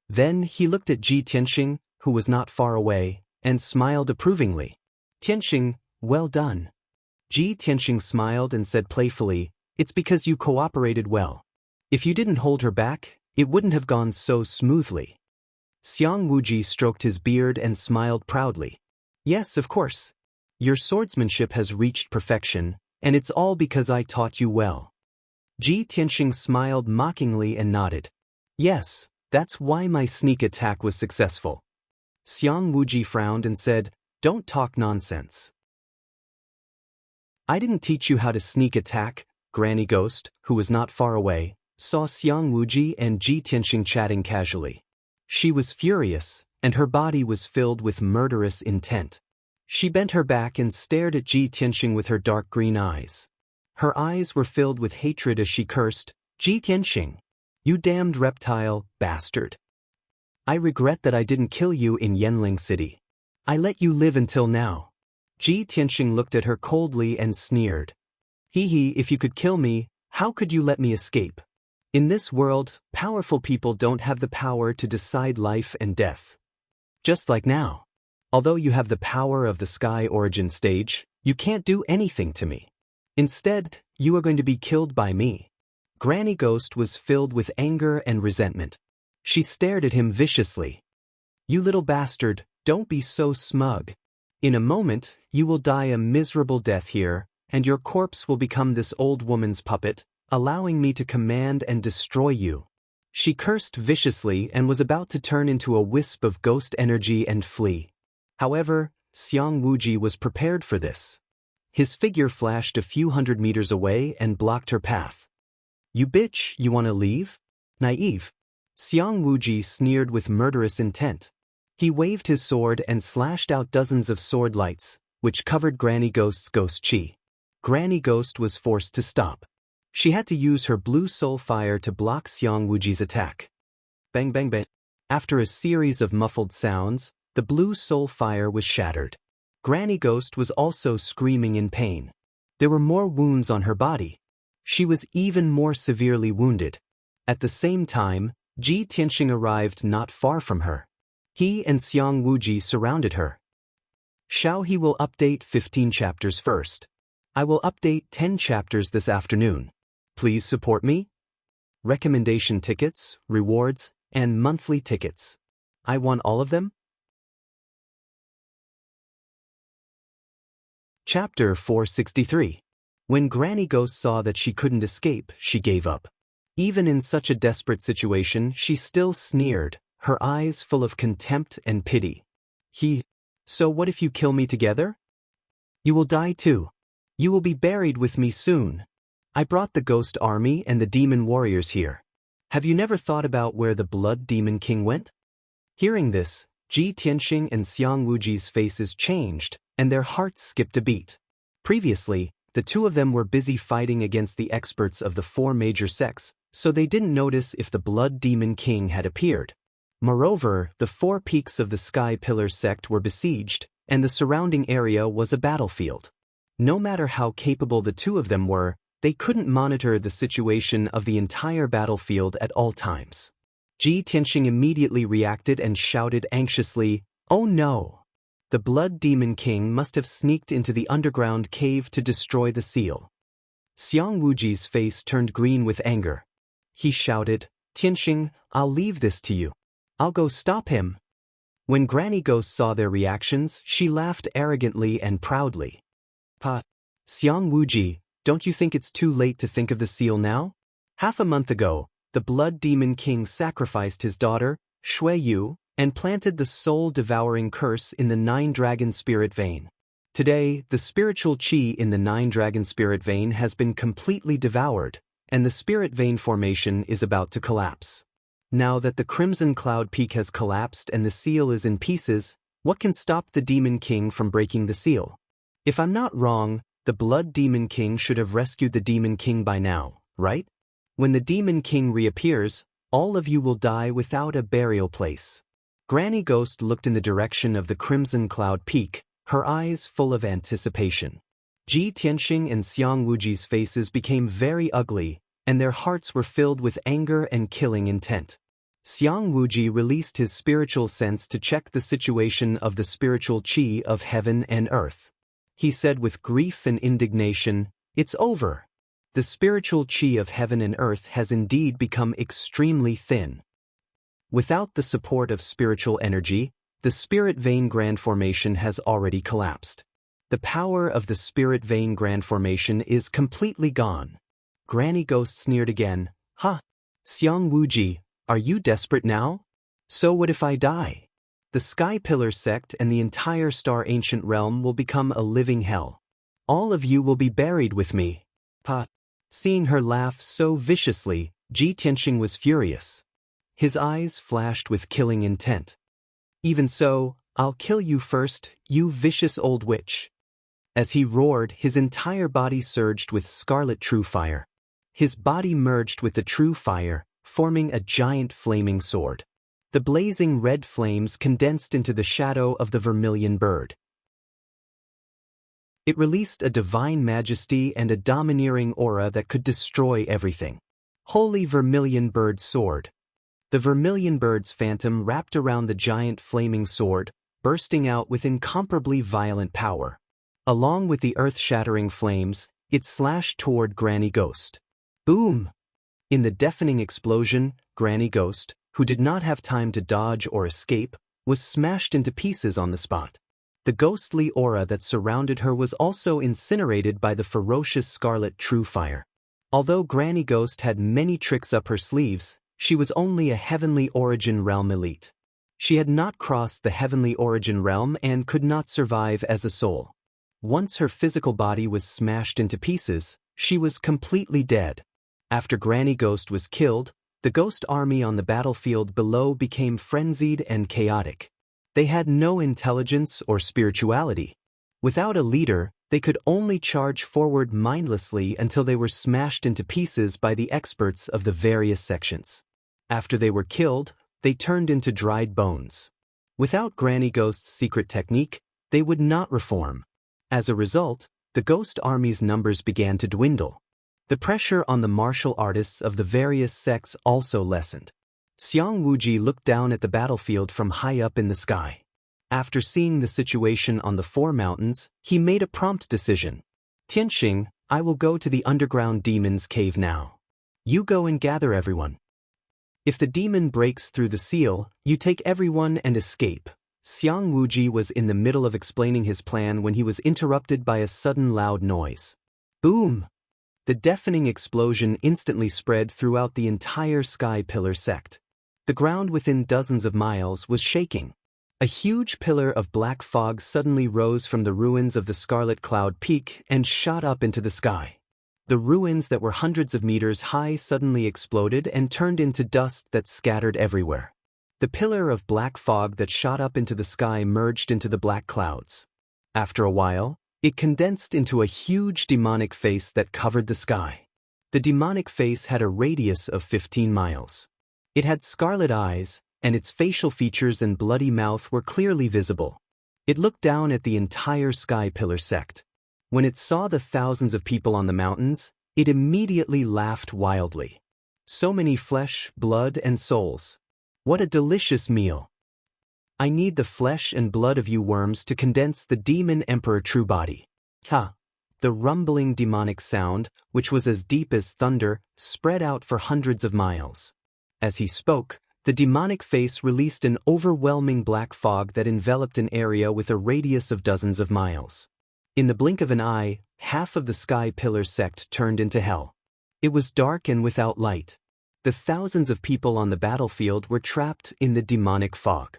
Then he looked at Ji Tianxing, who was not far away, and smiled approvingly. Tianxing, well done. Ji Tianxing smiled and said playfully, it's because you cooperated well. If you didn't hold her back, it wouldn't have gone so smoothly. Xiang Wuji stroked his beard and smiled proudly. Yes, of course. Your swordsmanship has reached perfection, and it's all because I taught you well. Ji Tianxing smiled mockingly and nodded. Yes, that's why my sneak attack was successful. Xiang Wuji frowned and said, don't talk nonsense. I didn't teach you how to sneak attack. Granny Ghost, who was not far away, saw Xiang Wuji and Ji Tianxing chatting casually. She was furious, and her body was filled with murderous intent. She bent her back and stared at Ji Tianxing with her dark green eyes. Her eyes were filled with hatred as she cursed, Ji Tianxing, you damned reptile, bastard. I regret that I didn't kill you in Yanling City. I let you live until now. Ji Tianxing looked at her coldly and sneered. Hee, if you could kill me, how could you let me escape? In this world, powerful people don't have the power to decide life and death. Just like now. Although you have the power of the Sky Origin stage, you can't do anything to me. Instead, you are going to be killed by me. Granny Ghost was filled with anger and resentment. She stared at him viciously. You little bastard, don't be so smug. In a moment, you will die a miserable death here, and your corpse will become this old woman's puppet, allowing me to command and destroy you. She cursed viciously and was about to turn into a wisp of ghost energy and flee. However, Xiang Wuji was prepared for this. His figure flashed a few hundred meters away and blocked her path. You bitch, you wanna leave? Naive. Xiang Wuji sneered with murderous intent. He waved his sword and slashed out dozens of sword lights, which covered Granny Ghost's ghost chi. Granny Ghost was forced to stop. She had to use her blue soul fire to block Xiang Wuji's attack. Bang bang bang. After a series of muffled sounds, the blue soul fire was shattered. Granny Ghost was also screaming in pain. There were more wounds on her body. She was even more severely wounded. At the same time, Ji Tianxing arrived not far from her. He and Xiang Wuji surrounded her. Xiao He will update 15 chapters first. I will update 10 chapters this afternoon. Please support me? Recommendation tickets, rewards, and monthly tickets. I want all of them? Chapter 463. When Granny Ghost saw that she couldn't escape, she gave up. Even in such a desperate situation, she still sneered, her eyes full of contempt and pity. So what if you kill me together? You will die too. You will be buried with me soon. I brought the ghost army and the demon warriors here. Have you never thought about where the Blood Demon King went? Hearing this, Ji Tianxing and Xiang Wuji's faces changed, and their hearts skipped a beat. Previously, the two of them were busy fighting against the experts of the four major sects, so they didn't notice if the Blood Demon King had appeared. Moreover, the 4 peaks of the Sky Pillar sect were besieged, and the surrounding area was a battlefield. No matter how capable the two of them were, they couldn't monitor the situation of the entire battlefield at all times. Ji Tianxing immediately reacted and shouted anxiously, "Oh no! The Blood Demon King must have sneaked into the underground cave to destroy the seal." Xiang Wuji's face turned green with anger. He shouted, "Tianxing, I'll leave this to you. I'll go stop him." When Granny Ghost saw their reactions, she laughed arrogantly and proudly. Xiang Wuji, don't you think it's too late to think of the seal now? Half a month ago, the Blood Demon King sacrificed his daughter, Shui Yu, and planted the soul-devouring curse in the 9-dragon spirit vein. Today, the spiritual chi in the 9-dragon spirit vein has been completely devoured, and the spirit vein formation is about to collapse. Now that the Crimson Cloud Peak has collapsed and the seal is in pieces, what can stop the Demon King from breaking the seal? If I'm not wrong, the Blood Demon King should have rescued the Demon King by now, right? When the Demon King reappears, all of you will die without a burial place. Granny Ghost looked in the direction of the Crimson Cloud Peak, her eyes full of anticipation. Ji Tianxing and Xiang Wuji's faces became very ugly, and their hearts were filled with anger and killing intent. Xiang Wuji released his spiritual sense to check the situation of the spiritual chi of heaven and earth. He said with grief and indignation, "It's over. The spiritual chi of heaven and earth has indeed become extremely thin." Without the support of spiritual energy, the spirit vein grand formation has already collapsed. The power of the spirit vein grand formation is completely gone. Granny Ghost sneered again. Xiang Wuji, are you desperate now? So what if I die? The Sky Pillar sect and the entire Star Ancient Realm will become a living hell. All of you will be buried with me. Seeing her laugh so viciously, Ji Tianxing was furious. His eyes flashed with killing intent. "Even so, I'll kill you first, you vicious old witch." As he roared, his entire body surged with scarlet true fire. His body merged with the true fire, forming a giant flaming sword. The blazing red flames condensed into the shadow of the vermilion bird. It released a divine majesty and a domineering aura that could destroy everything. Holy vermilion bird sword. The vermilion bird's phantom wrapped around the giant flaming sword, bursting out with incomparably violent power. Along with the earth-shattering flames, it slashed toward Granny Ghost. Boom! In the deafening explosion, Granny Ghost, who did not have time to dodge or escape, was smashed into pieces on the spot. The ghostly aura that surrounded her was also incinerated by the ferocious scarlet true fire. Although Granny Ghost had many tricks up her sleeves, she was only a heavenly origin realm elite. She had not crossed the heavenly origin realm and could not survive as a soul. Once her physical body was smashed into pieces, she was completely dead. After Granny Ghost was killed, the ghost army on the battlefield below became frenzied and chaotic. They had no intelligence or spirituality. Without a leader, they could only charge forward mindlessly until they were smashed into pieces by the experts of the various sections. After they were killed, they turned into dried bones. Without Granny Ghost's secret technique, they would not reform. As a result, the ghost army's numbers began to dwindle. The pressure on the martial artists of the various sects also lessened. Xiang Wuji looked down at the battlefield from high up in the sky. After seeing the situation on the four mountains, he made a prompt decision. Tianxing, I will go to the underground demon's cave now. You go and gather everyone. If the demon breaks through the seal, you take everyone and escape. Xiang Wuji was in the middle of explaining his plan when he was interrupted by a sudden loud noise. Boom! The deafening explosion instantly spread throughout the entire Sky Pillar sect. The ground within dozens of miles was shaking. A huge pillar of black fog suddenly rose from the ruins of the Scarlet Cloud Peak and shot up into the sky. The ruins that were hundreds of meters high suddenly exploded and turned into dust that scattered everywhere. The pillar of black fog that shot up into the sky merged into the black clouds. After a while, it condensed into a huge demonic face that covered the sky. The demonic face had a radius of 15 miles. It had scarlet eyes, and its facial features and bloody mouth were clearly visible. It looked down at the entire Sky Pillar sect. When it saw the thousands of people on the mountains, it immediately laughed wildly. So many flesh, blood, and souls. What a delicious meal! I need the flesh and blood of you worms to condense the Demon Emperor true body. Ha! The rumbling demonic sound, which was as deep as thunder, spread out for hundreds of miles. As he spoke, the demonic face released an overwhelming black fog that enveloped an area with a radius of dozens of miles. In the blink of an eye, half of the Sky Pillar sect turned into hell. It was dark and without light. The thousands of people on the battlefield were trapped in the demonic fog.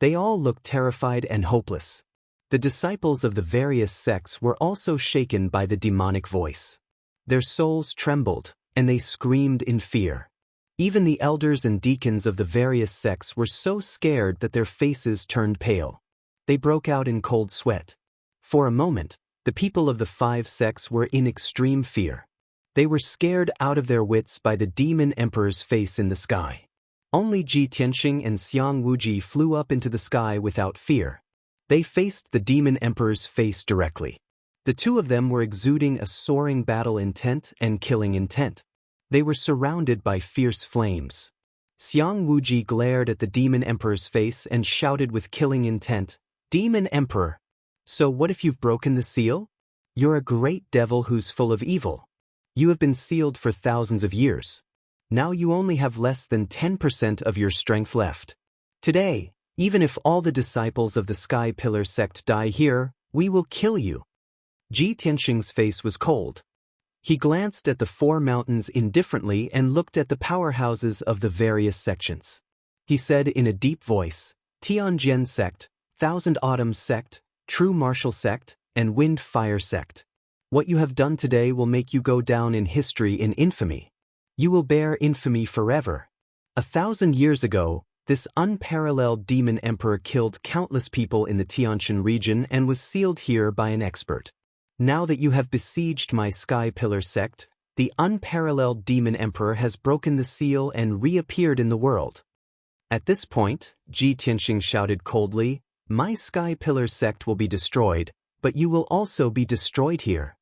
They all looked terrified and hopeless. The disciples of the various sects were also shaken by the demonic voice. Their souls trembled, and they screamed in fear. Even the elders and deacons of the various sects were so scared that their faces turned pale. They broke out in cold sweat. For a moment, the people of the 5 sects were in extreme fear. They were scared out of their wits by the Demon Emperor's face in the sky. Only Ji Tianxing and Xiang Wuji flew up into the sky without fear. They faced the Demon Emperor's face directly. The two of them were exuding a soaring battle intent and killing intent. They were surrounded by fierce flames. Xiang Wuji glared at the Demon Emperor's face and shouted with killing intent, "Demon Emperor! So what if you've broken the seal? You're a great devil who's full of evil. You have been sealed for thousands of years. Now you only have less than 10% of your strength left. Today, even if all the disciples of the Sky Pillar sect die here, we will kill you." Ji Tianxing's face was cold. He glanced at the 4 mountains indifferently and looked at the powerhouses of the various sections. He said in a deep voice, "Tianjian sect, Thousand Autumn sect, True Martial sect, and Wind Fire sect. What you have done today will make you go down in history in infamy. You will bear infamy forever. 1,000 years ago, this unparalleled Demon Emperor killed countless people in the Tianshan region and was sealed here by an expert. Now that you have besieged my Sky Pillar sect, The unparalleled demon emperor has broken the seal and reappeared in the world. At this point, Ji Tianxing shouted coldly, "My Sky Pillar sect will be destroyed, but you will also be destroyed here.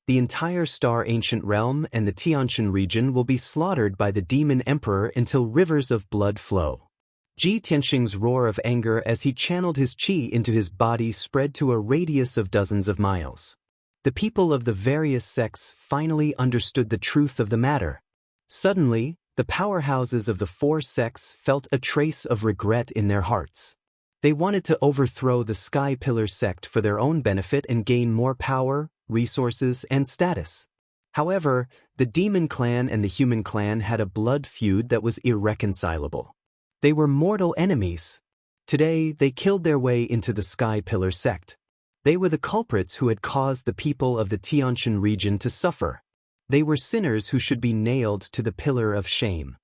The entire Star Ancient Realm and the Tianxin region will be slaughtered by the demon emperor until rivers of blood flow." Ji Tianxing's roar of anger as he channeled his qi into his body spread to a radius of dozens of miles. The people of the various sects finally understood the truth of the matter. Suddenly, the powerhouses of the four sects felt a trace of regret in their hearts. They wanted to overthrow the Sky Pillar sect for their own benefit and gain more power, resources, and status. However, the Demon Clan and the Human Clan had a blood feud that was irreconcilable. They were mortal enemies. Today, they killed their way into the Sky Pillar sect. They were the culprits who had caused the people of the Tianxin region to suffer. They were sinners who should be nailed to the pillar of shame.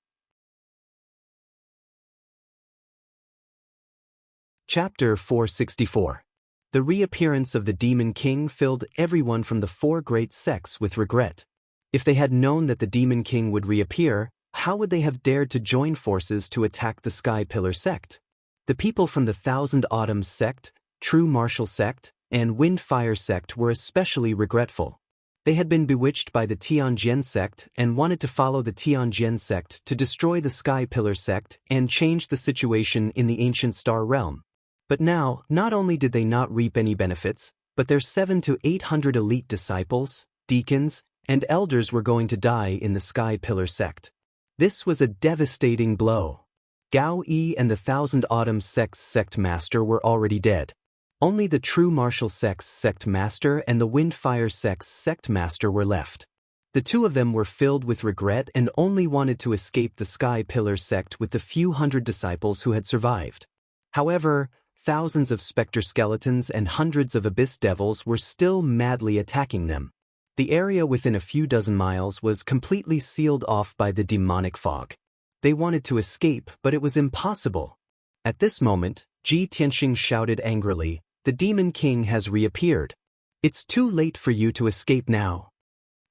Chapter 464. The reappearance of the Demon King filled everyone from the four great sects with regret. If they had known that the Demon King would reappear, how would they have dared to join forces to attack the Sky Pillar sect? The people from the Thousand Autumns sect, True Martial sect, and Wind Fire sect were especially regretful. They had been bewitched by the Tianjian sect and wanted to follow the Tianjian sect to destroy the Sky Pillar sect and change the situation in the ancient star realm. But now, not only did they not reap any benefits, but their 700 to 800 elite disciples, deacons, and elders were going to die in the Sky Pillar sect. This was a devastating blow. Gao Yi and the Thousand Autumns sect's sect master were already dead. Only the True Martial sect's sect master and the Wind Fire sect's sect master were left. The two of them were filled with regret and only wanted to escape the Sky Pillar sect with the few hundred disciples who had survived. However, thousands of specter skeletons and hundreds of abyss devils were still madly attacking them. The area within a few dozen miles was completely sealed off by the demonic fog. They wanted to escape, but it was impossible. At this moment, Ji Tianxing shouted angrily, "The Demon King has reappeared. It's too late for you to escape now.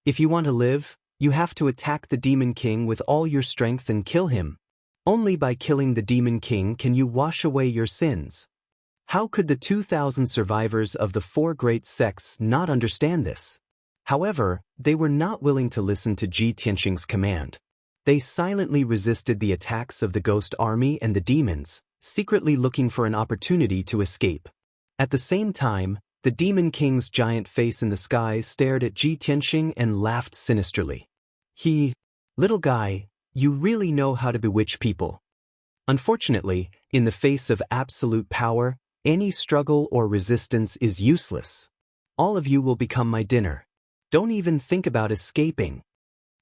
If you want to live, you have to attack the Demon King with all your strength and kill him. Only by killing the Demon King can you wash away your sins." How could the 2,000 survivors of the four great sects not understand this? However, they were not willing to listen to Ji Tianxing's command. They silently resisted the attacks of the Ghost Army and the demons, secretly looking for an opportunity to escape. At the same time, the Demon King's giant face in the sky stared at Ji Tianxing and laughed sinisterly. "Little guy, you really know how to bewitch people." Unfortunately, in the face of absolute power, any struggle or resistance is useless. All of you will become my dinner. Don't even think about escaping."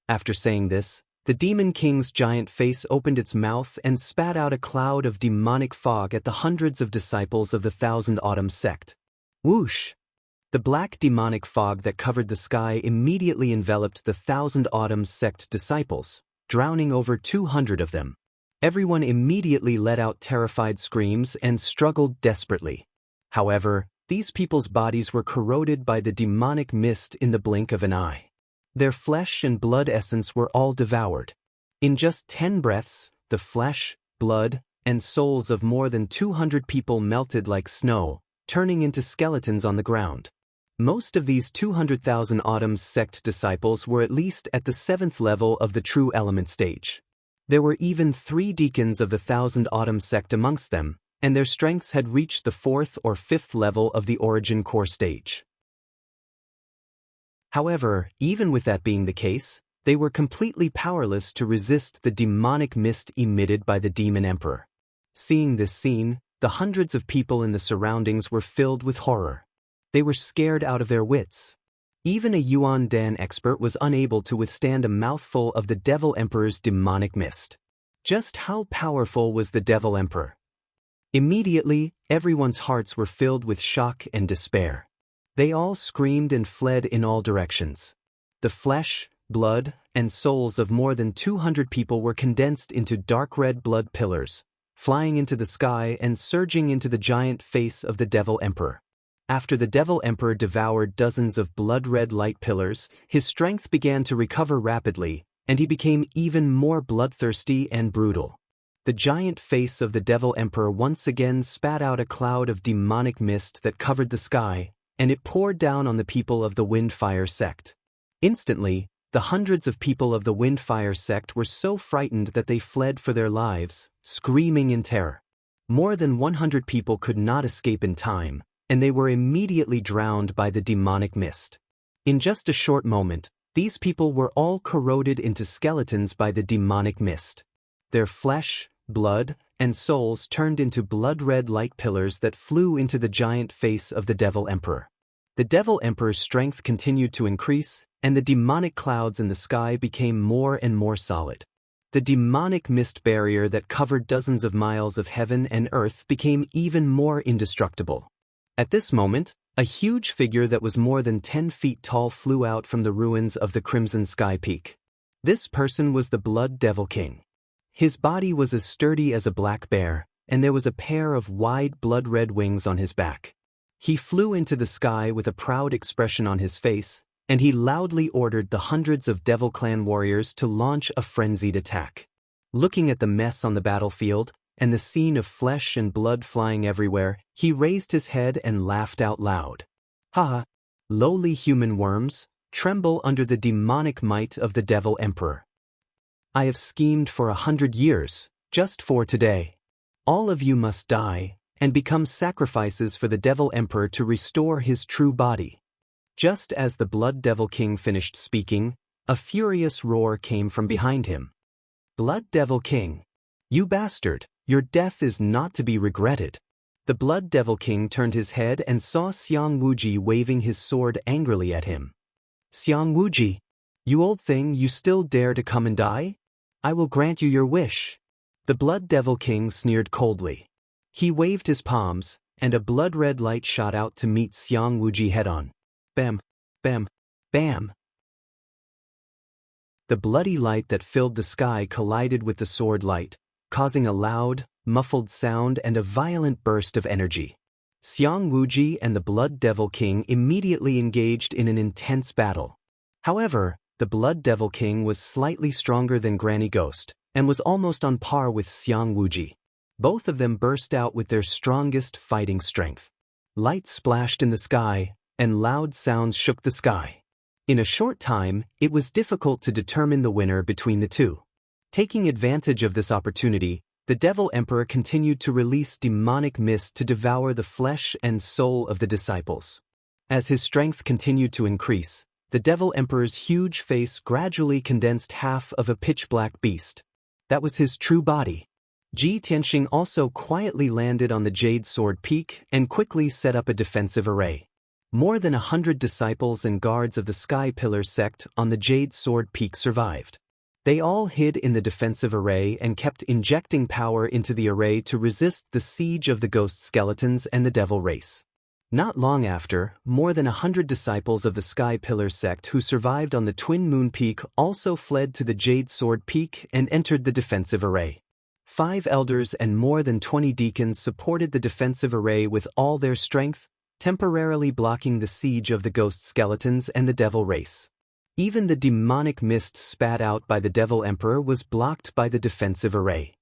After saying this, the Demon King's giant face opened its mouth and spat out a cloud of demonic fog at the hundreds of disciples of the Thousand Autumns sect. Whoosh! The black demonic fog that covered the sky immediately enveloped the Thousand Autumns sect disciples, drowning over 200 of them. Everyone immediately let out terrified screams and struggled desperately. However, these people's bodies were corroded by the demonic mist in the blink of an eye. Their flesh and blood essence were all devoured. In just 10 breaths, the flesh, blood, and souls of more than 200 people melted like snow, turning into skeletons on the ground. Most of these 200,000 Autumns sect disciples were at least at the 7th level of the True Element stage. There were even 3 deacons of the Thousand Autumns sect amongst them, and their strengths had reached the 4th or 5th level of the Origin Core stage. However, even with that being the case, they were completely powerless to resist the demonic mist emitted by the Demon Emperor. Seeing this scene, the hundreds of people in the surroundings were filled with horror. They were scared out of their wits. Even a Yuan Dan expert was unable to withstand a mouthful of the Devil Emperor's demonic mist. Just how powerful was the Devil Emperor? Immediately, everyone's hearts were filled with shock and despair. They all screamed and fled in all directions. The flesh, blood, and souls of more than 200 people were condensed into dark red blood pillars, flying into the sky and surging into the giant face of the Devil Emperor. After the Devil Emperor devoured dozens of blood-red light pillars, his strength began to recover rapidly, and he became even more bloodthirsty and brutal. The giant face of the Devil Emperor once again spat out a cloud of demonic mist that covered the sky, and it poured down on the people of the Windfire sect. Instantly, the hundreds of people of the Windfire sect were so frightened that they fled for their lives, screaming in terror. More than 100 people could not escape in time, and they were immediately drowned by the demonic mist. In just a short moment, these people were all corroded into skeletons by the demonic mist. Their flesh, blood, and souls turned into blood-red light pillars that flew into the giant face of the Devil Emperor. The Devil Emperor's strength continued to increase, and the demonic clouds in the sky became more and more solid. The demonic mist barrier that covered dozens of miles of heaven and earth became even more indestructible. At this moment, a huge figure that was more than 10 feet tall flew out from the ruins of the Crimson Sky Peak. This person was the Blood Devil King. His body was as sturdy as a black bear, and there was a pair of wide blood-red wings on his back. He flew into the sky with a proud expression on his face, and he loudly ordered the hundreds of Devil Clan warriors to launch a frenzied attack. Looking at the mess on the battlefield, and the scene of flesh and blood flying everywhere, he raised his head and laughed out loud. "Ha ha! Lowly human worms, tremble under the demonic might of the Devil Emperor. I have schemed for 100 years, just for today. All of you must die, and become sacrifices for the Devil Emperor to restore his true body." Just as the Blood Devil King finished speaking, a furious roar came from behind him. "Blood Devil King! You bastard, your death is not to be regretted." The Blood Devil King turned his head and saw Xiang Wuji waving his sword angrily at him. "Xiang Wuji, you old thing, you still dare to come and die? I will grant you your wish." The Blood Devil King sneered coldly. He waved his palms, and a blood-red light shot out to meet Xiang Wuji head-on. Bam, bam, bam. The bloody light that filled the sky collided with the sword light, causing a loud, muffled sound and a violent burst of energy. Xiang Wuji and the Blood Devil King immediately engaged in an intense battle. However, the Blood Devil King was slightly stronger than Granny Ghost, and was almost on par with Xiang Wuji. Both of them burst out with their strongest fighting strength. Light splashed in the sky, and loud sounds shook the sky. In a short time, it was difficult to determine the winner between the two. Taking advantage of this opportunity, the Devil Emperor continued to release demonic mist to devour the flesh and soul of the disciples. As his strength continued to increase, the Devil Emperor's huge face gradually condensed half of a pitch-black beast. That was his true body. Ji Tianxing also quietly landed on the Jade Sword Peak and quickly set up a defensive array. More than 100 disciples and guards of the Sky Pillar sect on the Jade Sword Peak survived. They all hid in the defensive array and kept injecting power into the array to resist the siege of the ghost skeletons and the devil race. Not long after, more than 100 disciples of the Sky Pillar sect who survived on the Twin Moon Peak also fled to the Jade Sword Peak and entered the defensive array. 5 elders and more than 20 deacons supported the defensive array with all their strength, temporarily blocking the siege of the ghost skeletons and the devil race. Even the demonic mist spat out by the Devil Emperor was blocked by the defensive array.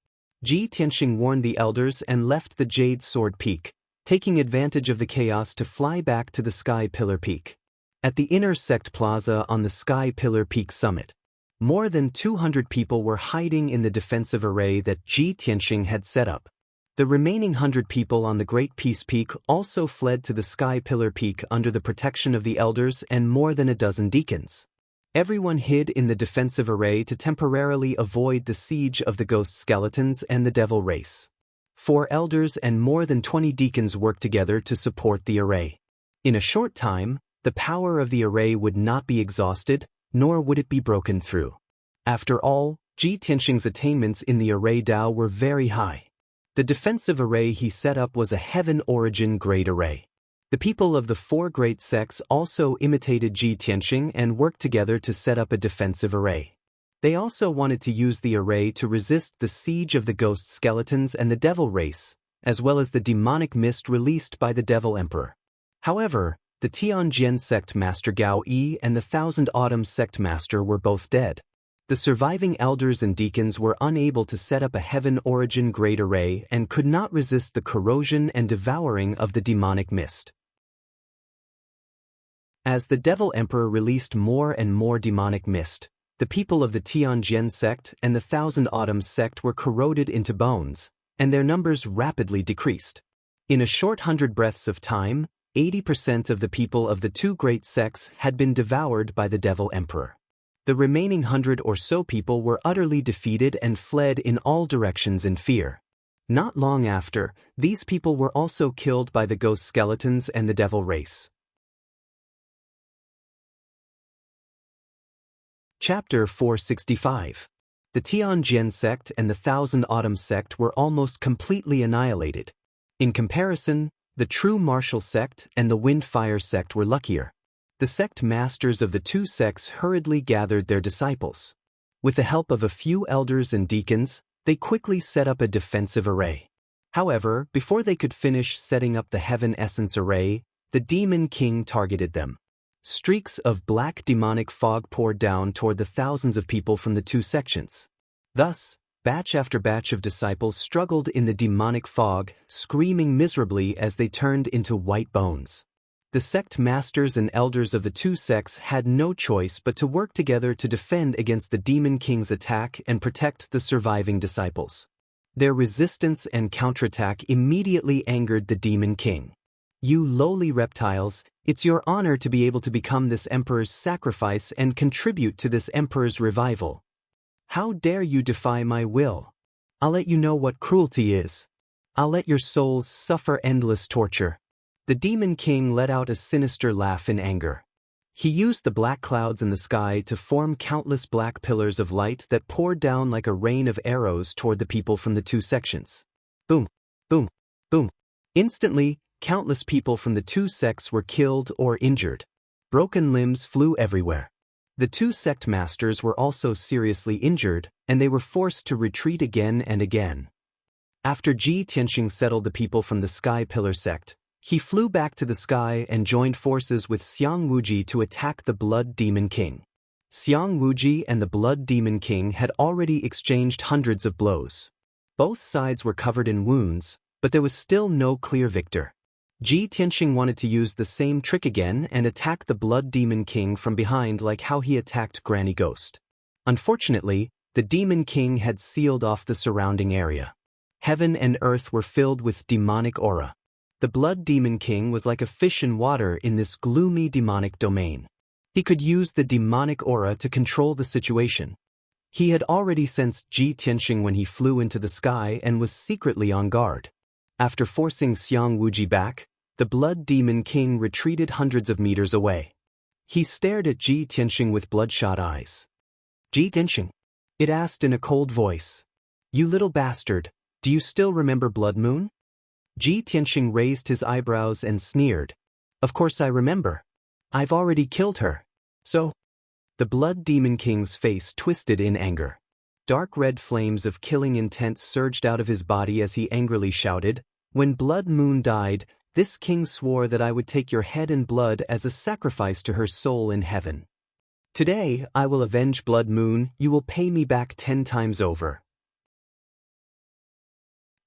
Ji Tianxing warned the elders and left the Jade Sword Peak, taking advantage of the chaos to fly back to the Sky Pillar Peak. At the Inner Sect Plaza on the Sky Pillar Peak summit, more than 200 people were hiding in the defensive array that Ji Tianxing had set up. The remaining 100 people on the Great Peace Peak also fled to the Sky Pillar Peak under the protection of the elders and more than a dozen deacons. Everyone hid in the defensive array to temporarily avoid the siege of the ghost skeletons and the devil race. 4 elders and more than 20 deacons worked together to support the array. In a short time, the power of the array would not be exhausted, nor would it be broken through. After all, Ji Tianxing's attainments in the array Dao were very high. The defensive array he set up was a Heaven Origin Grade array. The people of the 4 great sects also imitated Ji Tianxing and worked together to set up a defensive array. They also wanted to use the array to resist the siege of the ghost skeletons and the devil race, as well as the demonic mist released by the Devil Emperor. However, the Tianjin sect master Gao Yi and the Thousand Autumns sect master were both dead. The surviving elders and deacons were unable to set up a heaven origin grade array and could not resist the corrosion and devouring of the demonic mist. As the Devil Emperor released more and more demonic mist, the people of the Tianjin sect and the Thousand Autumns sect were corroded into bones, and their numbers rapidly decreased. In a short 100 breaths of time, 80% of the people of the two great sects had been devoured by the Devil Emperor. The remaining 100 or so people were utterly defeated and fled in all directions in fear. Not long after, these people were also killed by the ghost skeletons and the devil race. Chapter 465. The Tianjin sect and the Thousand Autumns sect were almost completely annihilated. In comparison, the true martial sect and the Wind-Fire sect were luckier. The sect masters of the two sects hurriedly gathered their disciples. With the help of a few elders and deacons, they quickly set up a defensive array. However, before they could finish setting up the Heaven Essence array, the Demon King targeted them. Streaks of black demonic fog poured down toward the thousands of people from the two sections. Thus, batch after batch of disciples struggled in the demonic fog, screaming miserably as they turned into white bones. The sect masters and elders of the two sects had no choice but to work together to defend against the Demon King's attack and protect the surviving disciples. Their resistance and counterattack immediately angered the Demon King. "You lowly reptiles, it's your honor to be able to become this emperor's sacrifice and contribute to this emperor's revival. How dare you defy my will? I'll let you know what cruelty is. I'll let your souls suffer endless torture." The Demon King let out a sinister laugh in anger. He used the black clouds in the sky to form countless black pillars of light that poured down like a rain of arrows toward the people from the two sections. Boom, boom, boom. Instantly, countless people from the two sects were killed or injured. Broken limbs flew everywhere. The two sect masters were also seriously injured, and they were forced to retreat again and again. After Ji Tianxing settled the people from the Sky Pillar sect, he flew back to the sky and joined forces with Xiang Wuji to attack the Blood Demon King. Xiang Wuji and the Blood Demon King had already exchanged hundreds of blows. Both sides were covered in wounds, but there was still no clear victor. Ji Tianxing wanted to use the same trick again and attack the Blood Demon King from behind like how he attacked Granny Ghost. Unfortunately, the Demon King had sealed off the surrounding area. Heaven and earth were filled with demonic aura. The Blood Demon King was like a fish in water in this gloomy demonic domain. He could use the demonic aura to control the situation. He had already sensed Ji Tianxing when he flew into the sky and was secretly on guard. After forcing Xiang Wuji back, the Blood Demon King retreated hundreds of meters away. He stared at Ji Tianxing with bloodshot eyes. "Ji Tianxing," it asked in a cold voice. "You little bastard, do you still remember Blood Moon?" Ji Tianxing raised his eyebrows and sneered. "Of course I remember. I've already killed her. So?" The Blood Demon King's face twisted in anger. Dark red flames of killing intent surged out of his body as he angrily shouted, "When Blood Moon died, this king swore that I would take your head and blood as a sacrifice to her soul in heaven. Today, I will avenge Blood Moon. You will pay me back 10 times over."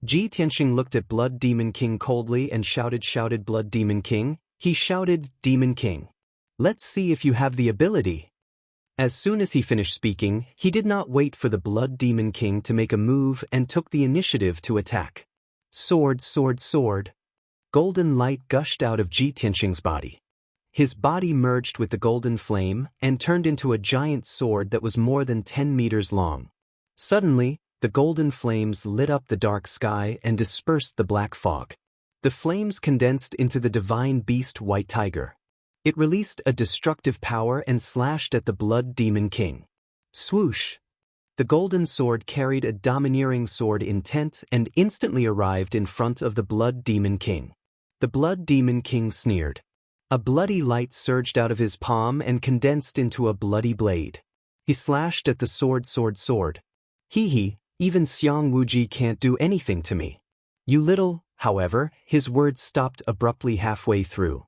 Ji Tianxing looked at Blood Demon King coldly and shouted Blood Demon King. He shouted, "Demon King. Let's see if you have the ability." As soon as he finished speaking, he did not wait for the Blood Demon King to make a move and took the initiative to attack. Sword, sword, sword. Golden light gushed out of Ji Tianxing's body. His body merged with the golden flame and turned into a giant sword that was more than 10 meters long. Suddenly, the golden flames lit up the dark sky and dispersed the black fog. The flames condensed into the divine beast White Tiger. It released a destructive power and slashed at the Blood Demon King. Swoosh! The golden sword carried a domineering sword intent and instantly arrived in front of the Blood Demon King. The Blood Demon King sneered. A bloody light surged out of his palm and condensed into a bloody blade. He slashed at the sword, sword, sword. Hee, even Xiang Wuji can't do anything to me. You little, however, his words stopped abruptly halfway through.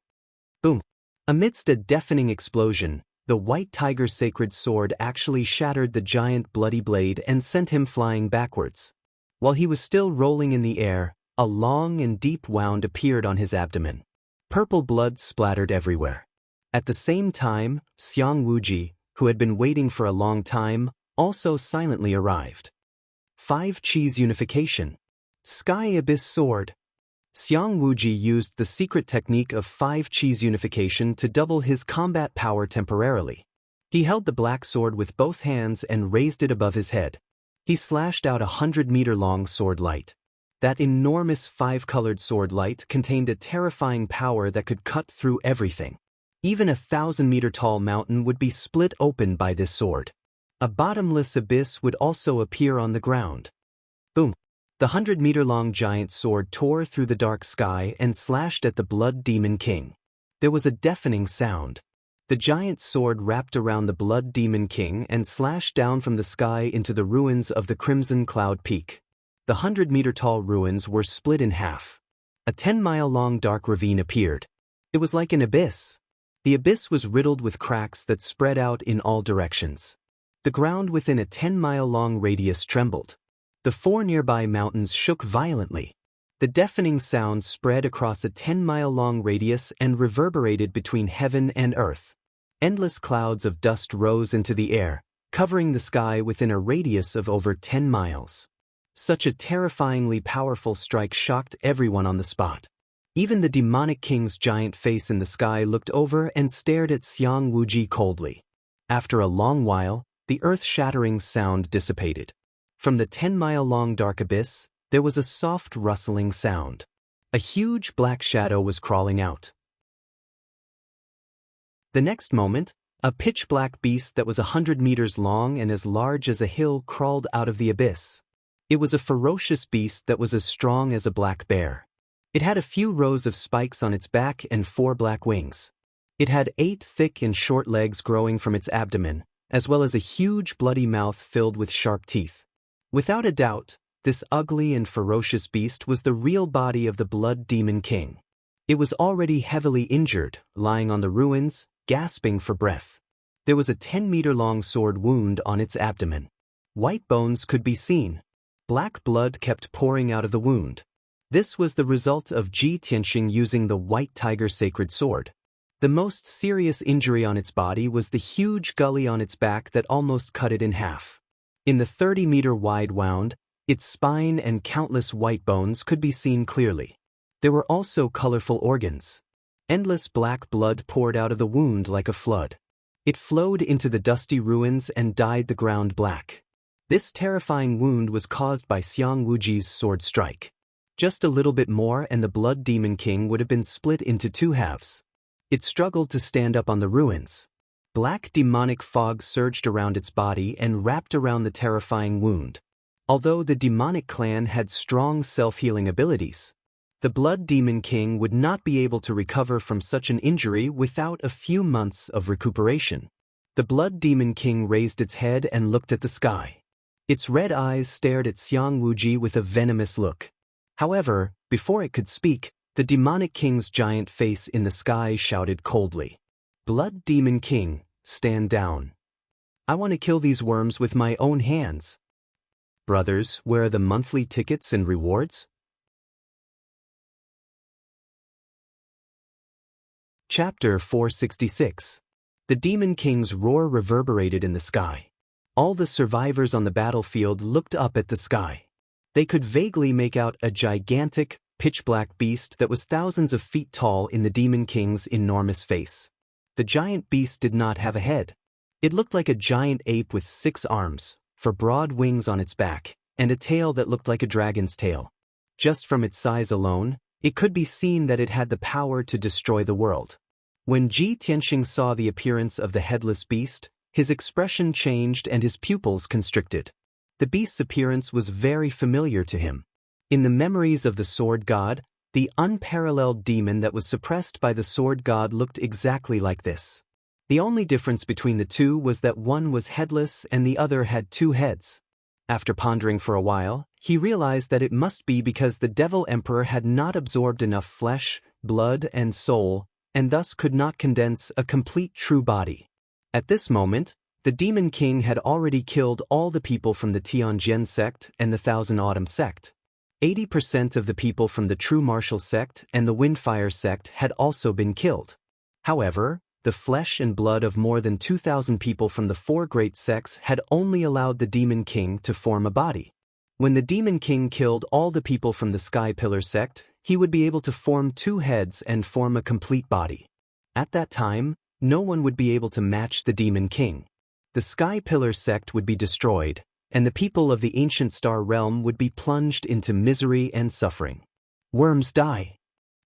Boom! Amidst a deafening explosion, the white tiger's sacred sword actually shattered the giant bloody blade and sent him flying backwards. While he was still rolling in the air, a long and deep wound appeared on his abdomen. Purple blood splattered everywhere. At the same time, Xiang Wuji, who had been waiting for a long time, also silently arrived. 5 Chi's unification. Sky Abyss Sword. Xiang Wuji used the secret technique of 5 Chi's unification to double his combat power temporarily. He held the black sword with both hands and raised it above his head. He slashed out 100-meter-long sword light. That enormous 5-colored sword light contained a terrifying power that could cut through everything. Even a 1,000-meter-tall mountain would be split open by this sword. A bottomless abyss would also appear on the ground. Boom! The 100-meter-long giant sword tore through the dark sky and slashed at the Blood Demon King. There was a deafening sound. The giant sword wrapped around the Blood Demon King and slashed down from the sky into the ruins of the Crimson Cloud Peak. The 100-meter-tall ruins were split in half. A 10-mile-long dark ravine appeared. It was like an abyss. The abyss was riddled with cracks that spread out in all directions. The ground within a 10-mile-long radius trembled. The 4 nearby mountains shook violently. The deafening sound spread across a 10-mile-long radius and reverberated between heaven and earth. Endless clouds of dust rose into the air, covering the sky within a radius of over 10 miles. Such a terrifyingly powerful strike shocked everyone on the spot. Even the demonic king's giant face in the sky looked over and stared at Xiang Wuji coldly. After a long while, the earth-shattering sound dissipated. From the 10-mile-long dark abyss, there was a soft rustling sound. A huge black shadow was crawling out. The next moment, a pitch-black beast that was 100 meters long and as large as a hill crawled out of the abyss. It was a ferocious beast that was as strong as a black bear. It had a few rows of spikes on its back and 4 black wings. It had 8 thick and short legs growing from its abdomen, as well as a huge bloody mouth filled with sharp teeth. Without a doubt, this ugly and ferocious beast was the real body of the Blood Demon King. It was already heavily injured, lying on the ruins, gasping for breath. There was a 10-meter-long sword wound on its abdomen. White bones could be seen. Black blood kept pouring out of the wound. This was the result of Ji Tianxing using the White Tiger Sacred Sword. The most serious injury on its body was the huge gully on its back that almost cut it in half. In the 30-meter-wide wound, its spine and countless white bones could be seen clearly. There were also colorful organs. Endless black blood poured out of the wound like a flood. It flowed into the dusty ruins and dyed the ground black. This terrifying wound was caused by Xiang Wuji's sword strike. Just a little bit more and the Blood Demon King would have been split into 2 halves. It struggled to stand up on the ruins. Black demonic fog surged around its body and wrapped around the terrifying wound. Although the demonic clan had strong self-healing abilities, the Blood Demon King would not be able to recover from such an injury without a few months of recuperation. The Blood Demon King raised its head and looked at the sky. Its red eyes stared at Xiang Wuji with a venomous look. However, before it could speak, the demonic king's giant face in the sky shouted coldly, "Blood Demon King, stand down. I want to kill these worms with my own hands." Brothers, where are the monthly tickets and rewards? Chapter 466. The Demon King's roar reverberated in the sky. All the survivors on the battlefield looked up at the sky. They could vaguely make out a gigantic, pitch-black beast that was thousands of feet tall in the Demon King's enormous face. The giant beast did not have a head. It looked like a giant ape with 6 arms, 4 broad wings on its back, and a tail that looked like a dragon's tail. Just from its size alone, it could be seen that it had the power to destroy the world. When Ji Tianxing saw the appearance of the headless beast, his expression changed and his pupils constricted. The beast's appearance was very familiar to him. In the memories of the Sword God, the unparalleled demon that was suppressed by the Sword God looked exactly like this. The only difference between the two was that one was headless and the other had 2 heads. After pondering for a while, he realized that it must be because the Devil Emperor had not absorbed enough flesh, blood, and soul, and thus could not condense a complete true body. At this moment, the Demon King had already killed all the people from the Tianjin sect and the Thousand Autumn sect. 80% of the people from the True Martial sect and the Windfire sect had also been killed. However, the flesh and blood of more than 2,000 people from the four great sects had only allowed the Demon King to form a body. When the Demon King killed all the people from the Sky Pillar sect, he would be able to form two heads and form a complete body. At that time, no one would be able to match the Demon King. The Sky Pillar sect would be destroyed, and the people of the Ancient Star Realm would be plunged into misery and suffering. Worms die.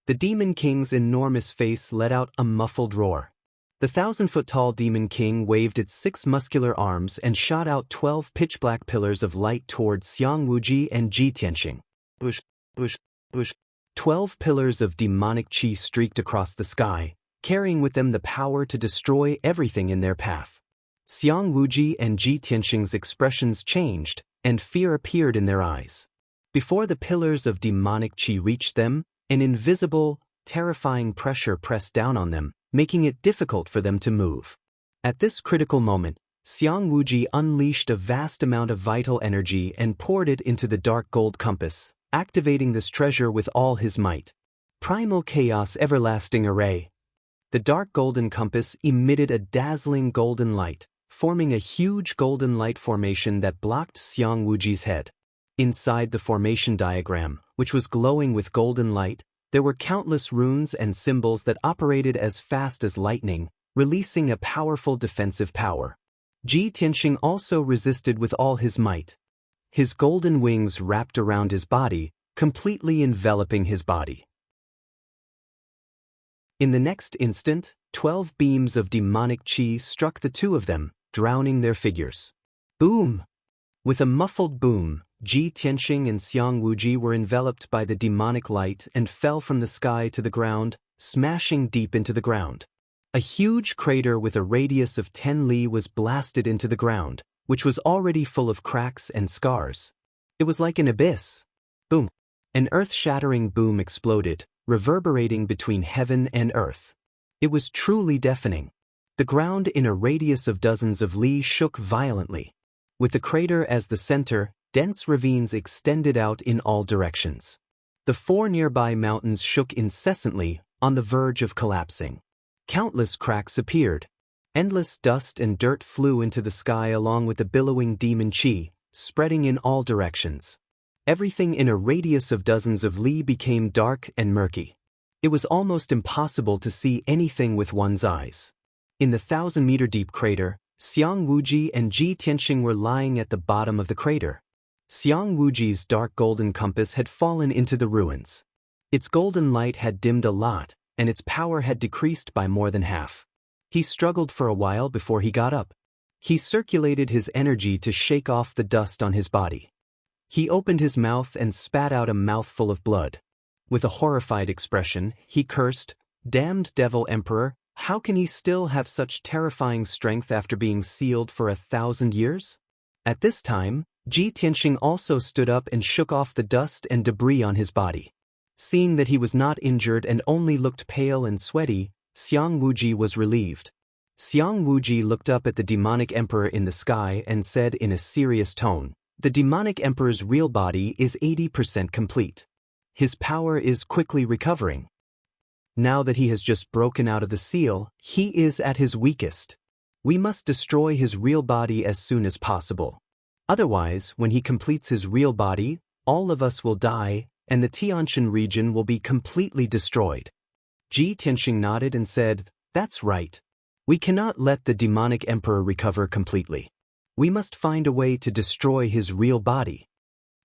The Demon King's enormous face let out a muffled roar. The 1,000-foot-tall Demon King waved its 6 muscular arms and shot out 12 pitch-black pillars of light towards Xiang Wuji and Ji Tianxing. 12 pillars of demonic qi streaked across the sky, carrying with them the power to destroy everything in their path. Xiang Wuji and Ji Tianxing's expressions changed, and fear appeared in their eyes. Before the pillars of demonic qi reached them, an invisible, terrifying pressure pressed down on them, making it difficult for them to move. At this critical moment, Xiang Wuji unleashed a vast amount of vital energy and poured it into the dark gold compass, activating this treasure with all his might. Primal Chaos Everlasting Array. The dark golden compass emitted a dazzling golden light, forming a huge golden light formation that blocked Xiang Wuji's head. Inside the formation diagram, which was glowing with golden light, there were countless runes and symbols that operated as fast as lightning, releasing a powerful defensive power. Ji Tianxing also resisted with all his might. His golden wings wrapped around his body, completely enveloping his body. In the next instant, 12 beams of demonic qi struck the two of them, drowning their figures. Boom! With a muffled boom, Ji Tianxing and Xiang Wuji were enveloped by the demonic light and fell from the sky to the ground, smashing deep into the ground. A huge crater with a radius of 10 li was blasted into the ground, which was already full of cracks and scars. It was like an abyss. Boom! An earth-shattering boom exploded, reverberating between heaven and earth. It was truly deafening. The ground in a radius of dozens of li shook violently. With the crater as the center, dense ravines extended out in all directions. The 4 nearby mountains shook incessantly, on the verge of collapsing. Countless cracks appeared. Endless dust and dirt flew into the sky along with the billowing demon qi, spreading in all directions. Everything in a radius of dozens of li became dark and murky. It was almost impossible to see anything with one's eyes. In the 1,000-meter-deep crater, Xiang Wuji and Ji Tianxing were lying at the bottom of the crater. Xiang Wuji's dark golden compass had fallen into the ruins. Its golden light had dimmed a lot, and its power had decreased by more than half. He struggled for a while before he got up. He circulated his energy to shake off the dust on his body. He opened his mouth and spat out a mouthful of blood. With a horrified expression, he cursed, "Damned Devil Emperor, how can he still have such terrifying strength after being sealed for 1,000 years?" At this time, Ji Tianxing also stood up and shook off the dust and debris on his body. Seeing that he was not injured and only looked pale and sweaty, Xiang Wuji was relieved. Xiang Wuji looked up at the demonic emperor in the sky and said in a serious tone, "The demonic emperor's real body is 80% complete. His power is quickly recovering. Now that he has just broken out of the seal, he is at his weakest. We must destroy his real body as soon as possible. Otherwise, when he completes his real body, all of us will die, and the Tianjin region will be completely destroyed." Ji Tianxing nodded and said, "That's right. We cannot let the demonic emperor recover completely. We must find a way to destroy his real body."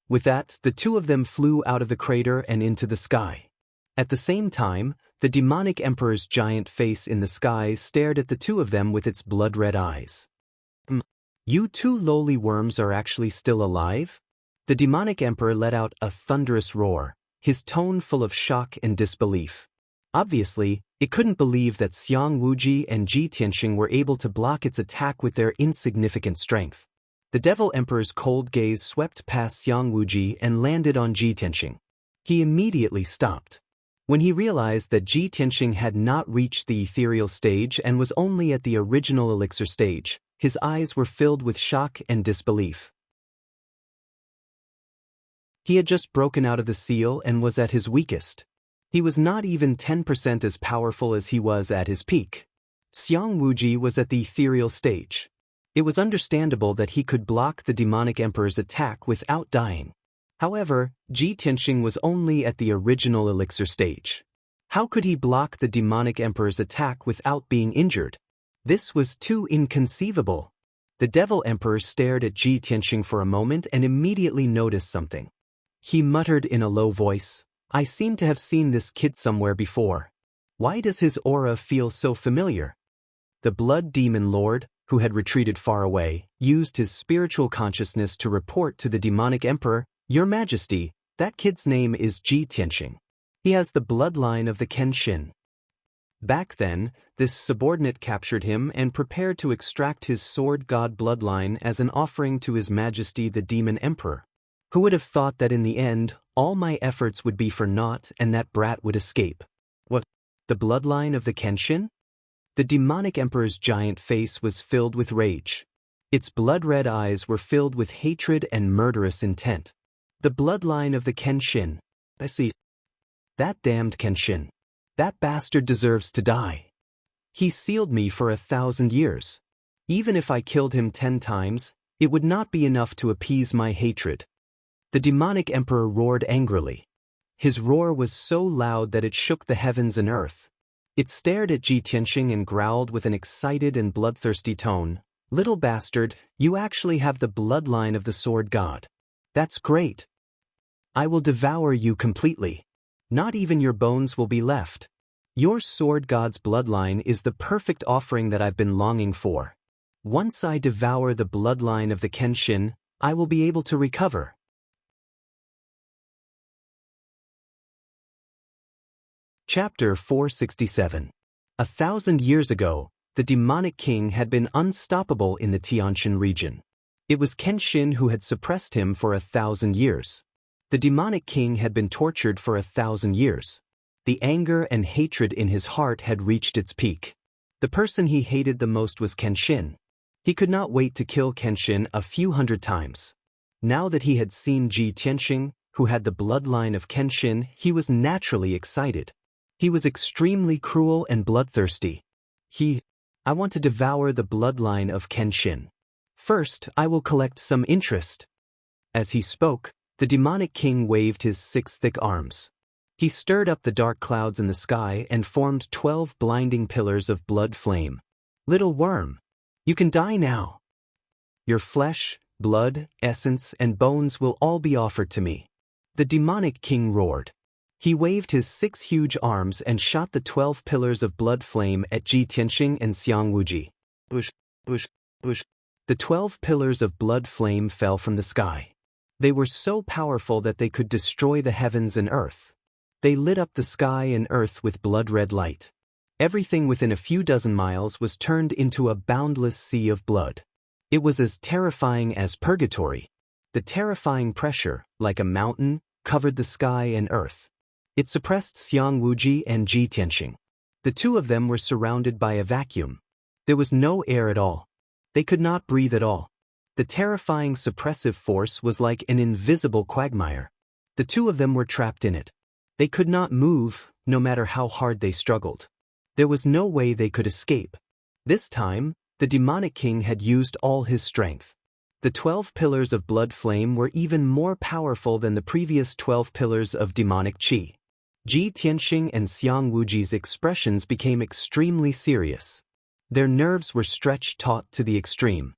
With that, the two of them flew out of the crater and into the sky. At the same time, the demonic emperor's giant face in the sky stared at the two of them with its blood-red eyes. "You two lowly worms are actually still alive?" The demonic emperor let out a thunderous roar, his tone full of shock and disbelief. Obviously, it couldn't believe that Xiang Wuji and Ji Tianxing were able to block its attack with their insignificant strength. The Devil Emperor's cold gaze swept past Xiang Wuji and landed on Ji Tianxing. He immediately stopped. When he realized that Ji Tianxing had not reached the ethereal stage and was only at the original elixir stage, his eyes were filled with shock and disbelief. He had just broken out of the seal and was at his weakest. He was not even 10% as powerful as he was at his peak. Xiang Wuji was at the ethereal stage. It was understandable that he could block the demonic emperor's attack without dying. However, Ji Tianxing was only at the original elixir stage. How could he block the demonic emperor's attack without being injured? This was too inconceivable. The devil emperor stared at Ji Tianxing for a moment and immediately noticed something. He muttered in a low voice, "I seem to have seen this kid somewhere before. Why does his aura feel so familiar?" The blood demon lord, who had retreated far away, used his spiritual consciousness to report to the demonic emperor, "Your Majesty, that kid's name is Ji Tianxing. He has the bloodline of the Kenshin." Back then, this subordinate captured him and prepared to extract his sword god bloodline as an offering to His Majesty the Demon Emperor. Who would have thought that in the end, all my efforts would be for naught and that brat would escape? What? The bloodline of the Kenshin? The demonic emperor's giant face was filled with rage. Its blood-red eyes were filled with hatred and murderous intent. The bloodline of the Kenshin. I see. That damned Kenshin. That bastard deserves to die. He sealed me for 1,000 years. Even if I killed him 10 times, it would not be enough to appease my hatred. The demonic emperor roared angrily. His roar was so loud that it shook the heavens and earth. It stared at Ji Tianxing and growled with an excited and bloodthirsty tone, "Little bastard, you actually have the bloodline of the sword god. That's great. I will devour you completely. Not even your bones will be left. Your sword god's bloodline is the perfect offering that I've been longing for. Once I devour the bloodline of the Kenshin, I will be able to recover." Chapter 467. 1,000 years ago, the demonic king had been unstoppable in the Tianshan region. It was Kenshin who had suppressed him for 1,000 years. The demonic king had been tortured for 1,000 years. The anger and hatred in his heart had reached its peak. The person he hated the most was Kenshin. He could not wait to kill Kenshin a few hundred times. Now that he had seen Ji Tianxing, who had the bloodline of Kenshin, he was naturally excited. He was extremely cruel and bloodthirsty. I want to devour the bloodline of Kenshin. First, I will collect some interest." As he spoke, the demonic king waved his 6 thick arms. He stirred up the dark clouds in the sky and formed 12 blinding pillars of blood flame. "Little worm, you can die now. Your flesh, blood, essence, and bones will all be offered to me." The demonic king roared. He waved his 6 huge arms and shot the 12 pillars of blood flame at Ji Tianxing and Xiang Wuji. Bush, bush, bush. The 12 pillars of blood flame fell from the sky. They were so powerful that they could destroy the heavens and earth. They lit up the sky and earth with blood-red light. Everything within a few dozen miles was turned into a boundless sea of blood. It was as terrifying as purgatory. The terrifying pressure, like a mountain, covered the sky and earth. It suppressed Xiang Wuji and Ji Tianxing. The two of them were surrounded by a vacuum. There was no air at all. They could not breathe at all. The terrifying suppressive force was like an invisible quagmire. The two of them were trapped in it. They could not move, no matter how hard they struggled. There was no way they could escape. This time, the demonic king had used all his strength. The 12 pillars of blood flame were even more powerful than the previous 12 pillars of demonic qi. Ji Tianxing and Xiang Wuji's expressions became extremely serious. Their nerves were stretched taut to the extreme.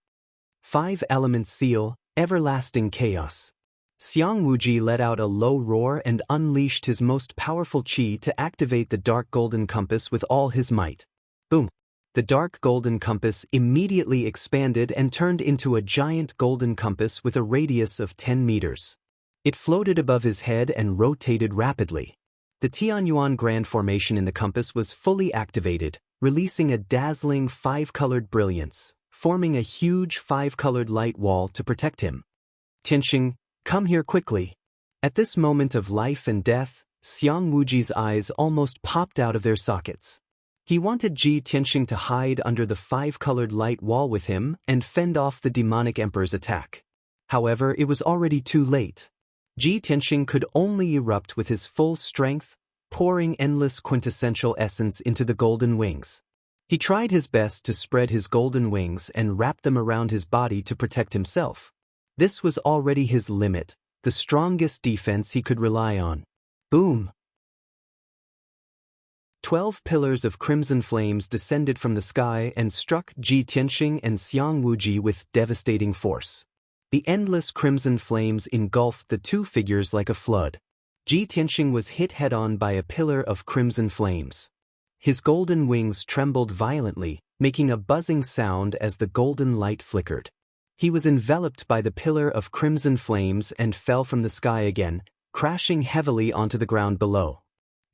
5 elements seal, everlasting chaos. Xiang Wuji let out a low roar and unleashed his most powerful qi to activate the dark golden compass with all his might. Boom! The dark golden compass immediately expanded and turned into a giant golden compass with a radius of 10 meters. It floated above his head and rotated rapidly. The Tianyuan Grand Formation in the compass was fully activated, releasing a dazzling 5-colored brilliance, forming a huge 5-colored light wall to protect him. "Tianxing, come here quickly." At this moment of life and death, Xiang Wuji's eyes almost popped out of their sockets. He wanted Ji Tianxing to hide under the five-colored light wall with him and fend off the demonic emperor's attack. However, it was already too late. Ji Tianxing could only erupt with his full strength, pouring endless quintessential essence into the golden wings. He tried his best to spread his golden wings and wrap them around his body to protect himself. This was already his limit, the strongest defense he could rely on. Boom! 12 pillars of crimson flames descended from the sky and struck Ji Tianxing and Xiang Wuji with devastating force. The endless crimson flames engulfed the two figures like a flood. Ji Tianxing was hit head-on by a pillar of crimson flames. His golden wings trembled violently, making a buzzing sound as the golden light flickered. He was enveloped by the pillar of crimson flames and fell from the sky again, crashing heavily onto the ground below.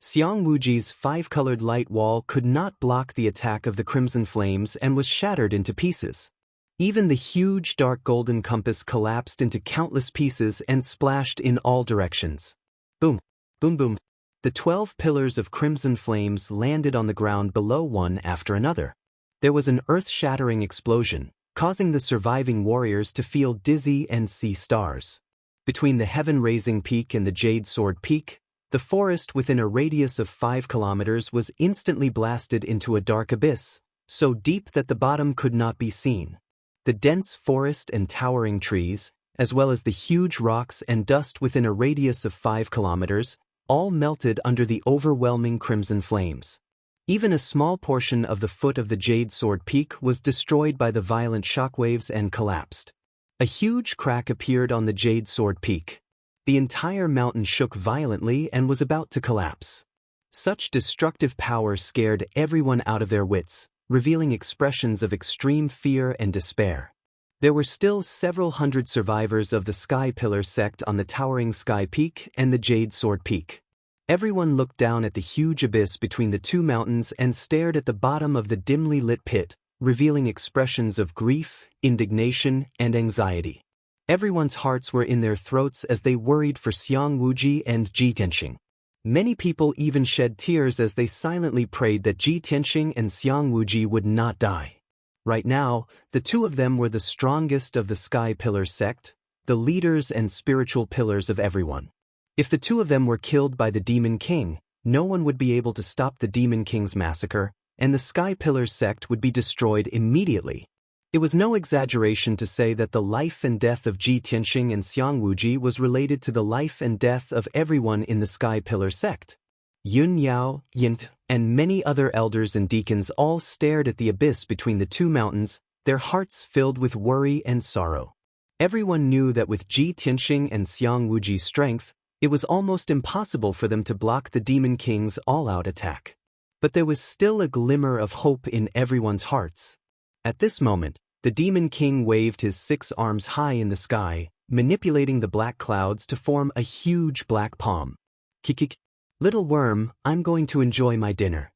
Xiang Wuji's five-colored light wall could not block the attack of the crimson flames and was shattered into pieces. Even the huge dark golden compass collapsed into countless pieces and splashed in all directions. Boom! Boom boom! The 12 pillars of crimson flames landed on the ground below one after another. There was an earth-shattering explosion, causing the surviving warriors to feel dizzy and see stars. Between the heaven-raising peak and the Jade Sword Peak, the forest within a radius of 5 kilometers was instantly blasted into a dark abyss, so deep that the bottom could not be seen. The dense forest and towering trees, as well as the huge rocks and dust within a radius of 5 kilometers, all melted under the overwhelming crimson flames. Even a small portion of the foot of the Jade Sword Peak was destroyed by the violent shockwaves and collapsed. A huge crack appeared on the Jade Sword Peak. The entire mountain shook violently and was about to collapse. Such destructive power scared everyone out of their wits, revealing expressions of extreme fear and despair. There were still several hundred survivors of the Sky Pillar sect on the towering Sky Peak and the Jade Sword Peak. Everyone looked down at the huge abyss between the two mountains and stared at the bottom of the dimly lit pit, revealing expressions of grief, indignation, and anxiety. Everyone's hearts were in their throats as they worried for Xiang Wuji and Ji Tianxing. Many people even shed tears as they silently prayed that Ji Tianxing and Xiang Wuji would not die. Right now, the two of them were the strongest of the Sky Pillar sect, the leaders and spiritual pillars of everyone. If the two of them were killed by the Demon King, no one would be able to stop the Demon King's massacre, and the Sky Pillar sect would be destroyed immediately. It was no exaggeration to say that the life and death of Ji Tianxing and Xiang Wuji was related to the life and death of everyone in the Sky Pillar sect. Yun Yao, Yint, and many other elders and deacons all stared at the abyss between the two mountains, their hearts filled with worry and sorrow. Everyone knew that with Ji Tianxing and Xiang Wuji's strength, it was almost impossible for them to block the Demon King's all-out attack. But there was still a glimmer of hope in everyone's hearts. At this moment, the Demon King waved his 6 arms high in the sky, manipulating the black clouds to form a huge black palm. Kikik. Little worm, I'm going to enjoy my dinner.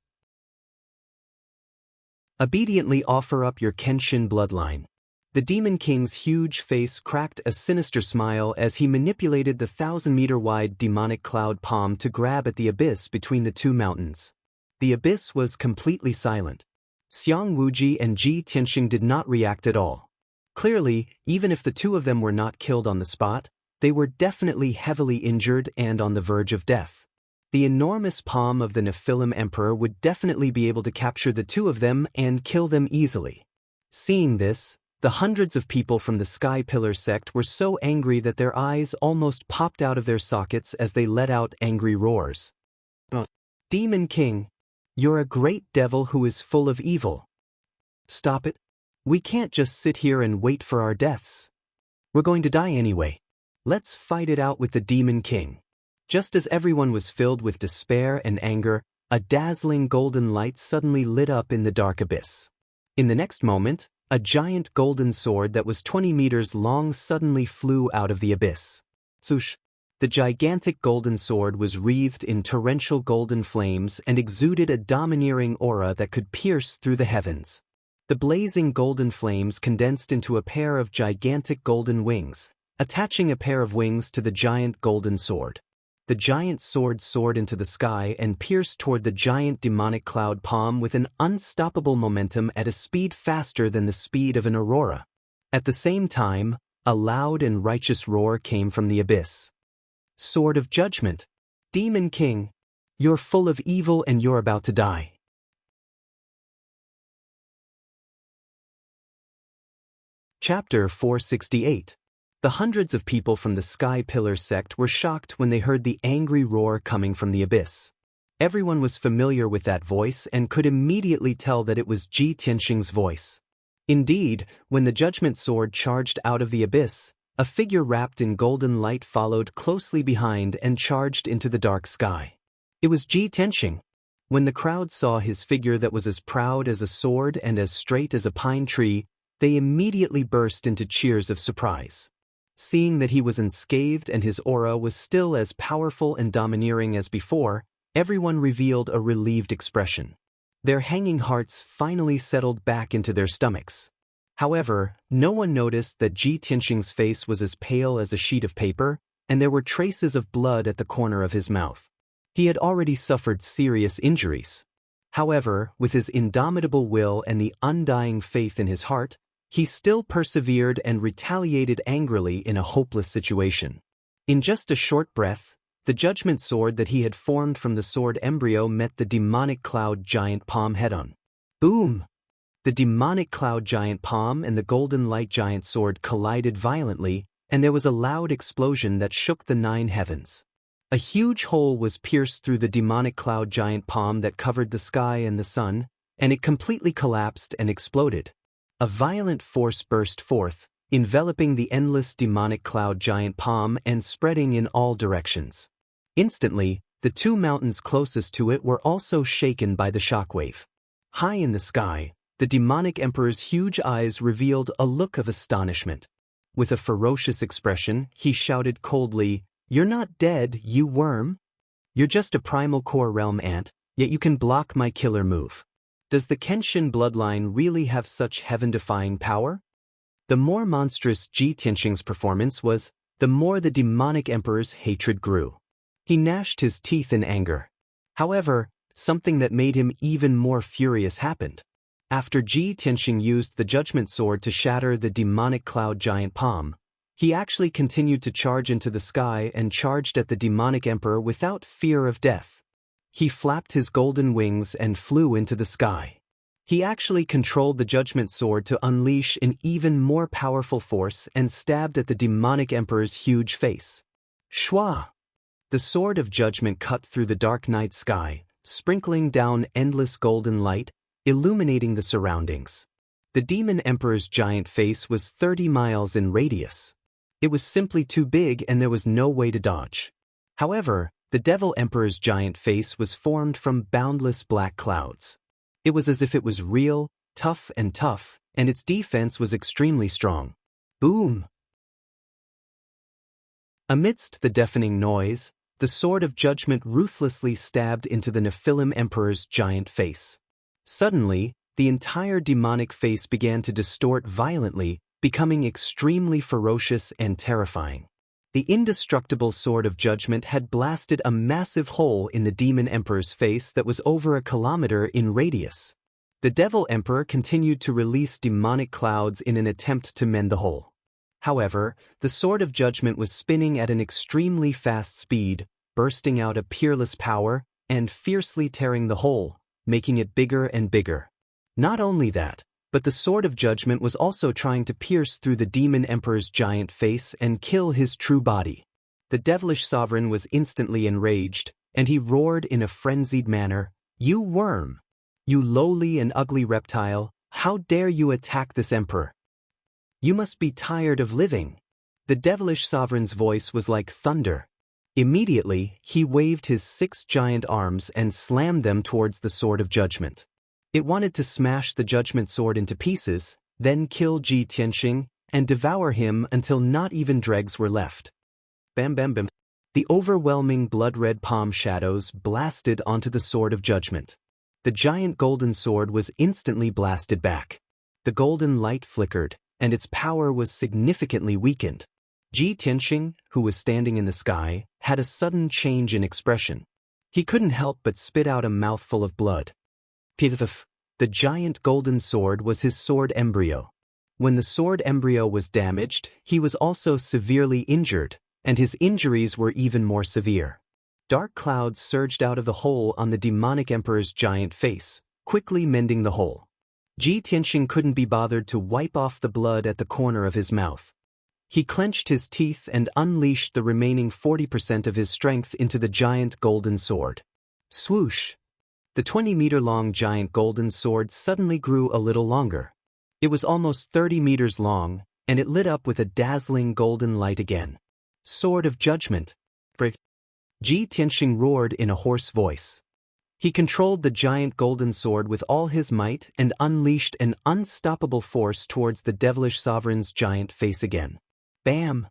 Obediently offer up your Kenshin bloodline. The Demon King's huge face cracked a sinister smile as he manipulated the 1,000-meter-wide demonic cloud palm to grab at the abyss between the two mountains. The abyss was completely silent. Xiang Wuji and Ji Tianxing did not react at all. Clearly, even if the two of them were not killed on the spot, they were definitely heavily injured and on the verge of death. The enormous palm of the Nephilim Emperor would definitely be able to capture the two of them and kill them easily. Seeing this, the hundreds of people from the Sky Pillar sect were so angry that their eyes almost popped out of their sockets as they let out angry roars. Demon King, you're a great devil who is full of evil. Stop it. We can't just sit here and wait for our deaths. We're going to die anyway. Let's fight it out with the Demon King. Just as everyone was filled with despair and anger, a dazzling golden light suddenly lit up in the dark abyss. In the next moment, a giant golden sword that was 20 meters long suddenly flew out of the abyss. Swoosh! The gigantic golden sword was wreathed in torrential golden flames and exuded a domineering aura that could pierce through the heavens. The blazing golden flames condensed into a pair of gigantic golden wings, attaching a pair of wings to the giant golden sword. The giant sword soared into the sky and pierced toward the giant demonic cloud palm with an unstoppable momentum at a speed faster than the speed of an aurora. At the same time, a loud and righteous roar came from the abyss. Sword of Judgment! Demon King! You're full of evil and you're about to die. Chapter 468. The hundreds of people from the Sky Pillar sect were shocked when they heard the angry roar coming from the abyss. Everyone was familiar with that voice and could immediately tell that it was Ji Tianxing's voice. Indeed, when the Judgment Sword charged out of the abyss, a figure wrapped in golden light followed closely behind and charged into the dark sky. It was Ji Tianxing. When the crowd saw his figure that was as proud as a sword and as straight as a pine tree, they immediately burst into cheers of surprise. Seeing that he was unscathed and his aura was still as powerful and domineering as before, everyone revealed a relieved expression. Their hanging hearts finally settled back into their stomachs. However, no one noticed that Ji Tianxing's face was as pale as a sheet of paper, and there were traces of blood at the corner of his mouth. He had already suffered serious injuries. However, with his indomitable will and the undying faith in his heart, he still persevered and retaliated angrily in a hopeless situation. In just a short breath, the judgment sword that he had formed from the sword embryo met the demonic cloud giant palm head-on. Boom! The demonic cloud giant palm and the golden light giant sword collided violently, and there was a loud explosion that shook the 9 heavens. A huge hole was pierced through the demonic cloud giant palm that covered the sky and the sun, and it completely collapsed and exploded. A violent force burst forth, enveloping the endless demonic cloud giant palm and spreading in all directions. Instantly, the 2 mountains closest to it were also shaken by the shockwave. High in the sky, the demonic emperor's huge eyes revealed a look of astonishment. With a ferocious expression, he shouted coldly, "You're not dead, you worm! You're just a primal core realm ant, yet you can block my killer move. Does the Kenshin bloodline really have such heaven-defying power?" The more monstrous Ji Tianxing's performance was, the more the demonic emperor's hatred grew. He gnashed his teeth in anger. However, something that made him even more furious happened. After Ji Tianxing used the judgment sword to shatter the demonic cloud giant palm, he actually continued to charge into the sky and charged at the demonic emperor without fear of death. He flapped his golden wings and flew into the sky. He actually controlled the judgment sword to unleash an even more powerful force and stabbed at the demonic emperor's huge face. Shwa! The sword of judgment cut through the dark night sky, sprinkling down endless golden light, illuminating the surroundings. The demon emperor's giant face was 30 miles in radius. It was simply too big and there was no way to dodge. However, the devil emperor's giant face was formed from boundless black clouds. It was as if it was real, tough, and its defense was extremely strong. Boom! Amidst the deafening noise, the sword of judgment ruthlessly stabbed into the Nephilim emperor's giant face. Suddenly, the entire demonic face began to distort violently, becoming extremely ferocious and terrifying. The indestructible sword of judgment had blasted a massive hole in the demon emperor's face that was over a kilometer in radius. The devil emperor continued to release demonic clouds in an attempt to mend the hole. However, the sword of judgment was spinning at an extremely fast speed, bursting out a peerless power, and fiercely tearing the hole, making it bigger and bigger. Not only that, but the sword of judgment was also trying to pierce through the demon emperor's giant face and kill his true body. The devilish sovereign was instantly enraged, and he roared in a frenzied manner, "You worm! You lowly and ugly reptile, how dare you attack this emperor? You must be tired of living." The devilish sovereign's voice was like thunder. Immediately, he waved his 6 giant arms and slammed them towards the sword of judgment. It wanted to smash the judgment sword into pieces, then kill Ji Tianxing, and devour him until not even dregs were left. Bam bam bam. The overwhelming blood-red palm shadows blasted onto the sword of judgment. The giant golden sword was instantly blasted back. The golden light flickered, and its power was significantly weakened. Ji Tianxing, who was standing in the sky, had a sudden change in expression. He couldn't help but spit out a mouthful of blood. Pitiful. The giant golden sword was his sword embryo. When the sword embryo was damaged, he was also severely injured, and his injuries were even more severe. Dark clouds surged out of the hole on the demonic emperor's giant face, quickly mending the hole. Ji Tianxing couldn't be bothered to wipe off the blood at the corner of his mouth. He clenched his teeth and unleashed the remaining 40% of his strength into the giant golden sword. Swoosh! The 20-meter-long giant golden sword suddenly grew a little longer. It was almost 30 meters long, and it lit up with a dazzling golden light again. Sword of Judgment! Ji Tianxing roared in a hoarse voice. He controlled the giant golden sword with all his might and unleashed an unstoppable force towards the devilish sovereign's giant face again. Bam!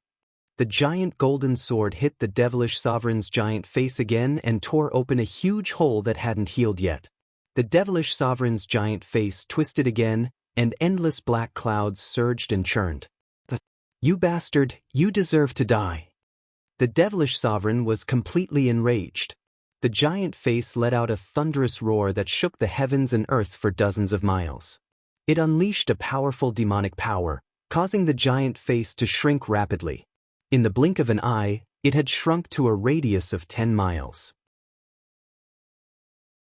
The giant golden sword hit the devilish sovereign's giant face again and tore open a huge hole that hadn't healed yet. The devilish sovereign's giant face twisted again, and endless black clouds surged and churned. You bastard, you deserve to die. The devilish sovereign was completely enraged. The giant face let out a thunderous roar that shook the heavens and earth for dozens of miles. It unleashed a powerful demonic power, causing the giant face to shrink rapidly. In the blink of an eye, it had shrunk to a radius of 10 miles.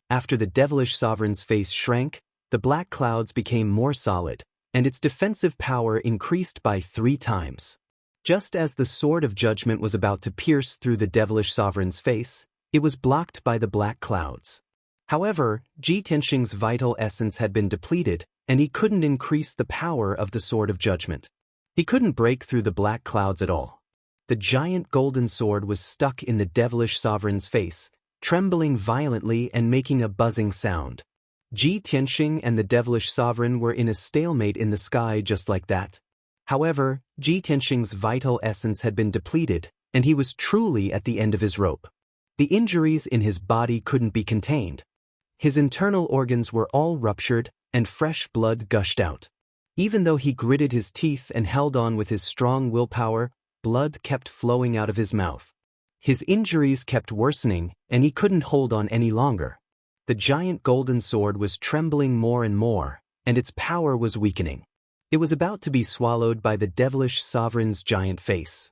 After the devilish sovereign's face shrank, the black clouds became more solid, and its defensive power increased by 3 times. Just as the sword of judgment was about to pierce through the devilish sovereign's face, it was blocked by the black clouds. However, Ji Tianxing's vital essence had been depleted, and he couldn't increase the power of the sword of judgment. He couldn't break through the black clouds at all. The giant golden sword was stuck in the devilish sovereign's face, trembling violently and making a buzzing sound. Ji Tianxing and the devilish sovereign were in a stalemate in the sky just like that. However, Ji Tianxing's vital essence had been depleted, and he was truly at the end of his rope. The injuries in his body couldn't be contained. His internal organs were all ruptured, and fresh blood gushed out. Even though he gritted his teeth and held on with his strong willpower, blood kept flowing out of his mouth. His injuries kept worsening, and he couldn't hold on any longer. The giant golden sword was trembling more and more, and its power was weakening. It was about to be swallowed by the devilish sovereign's giant face.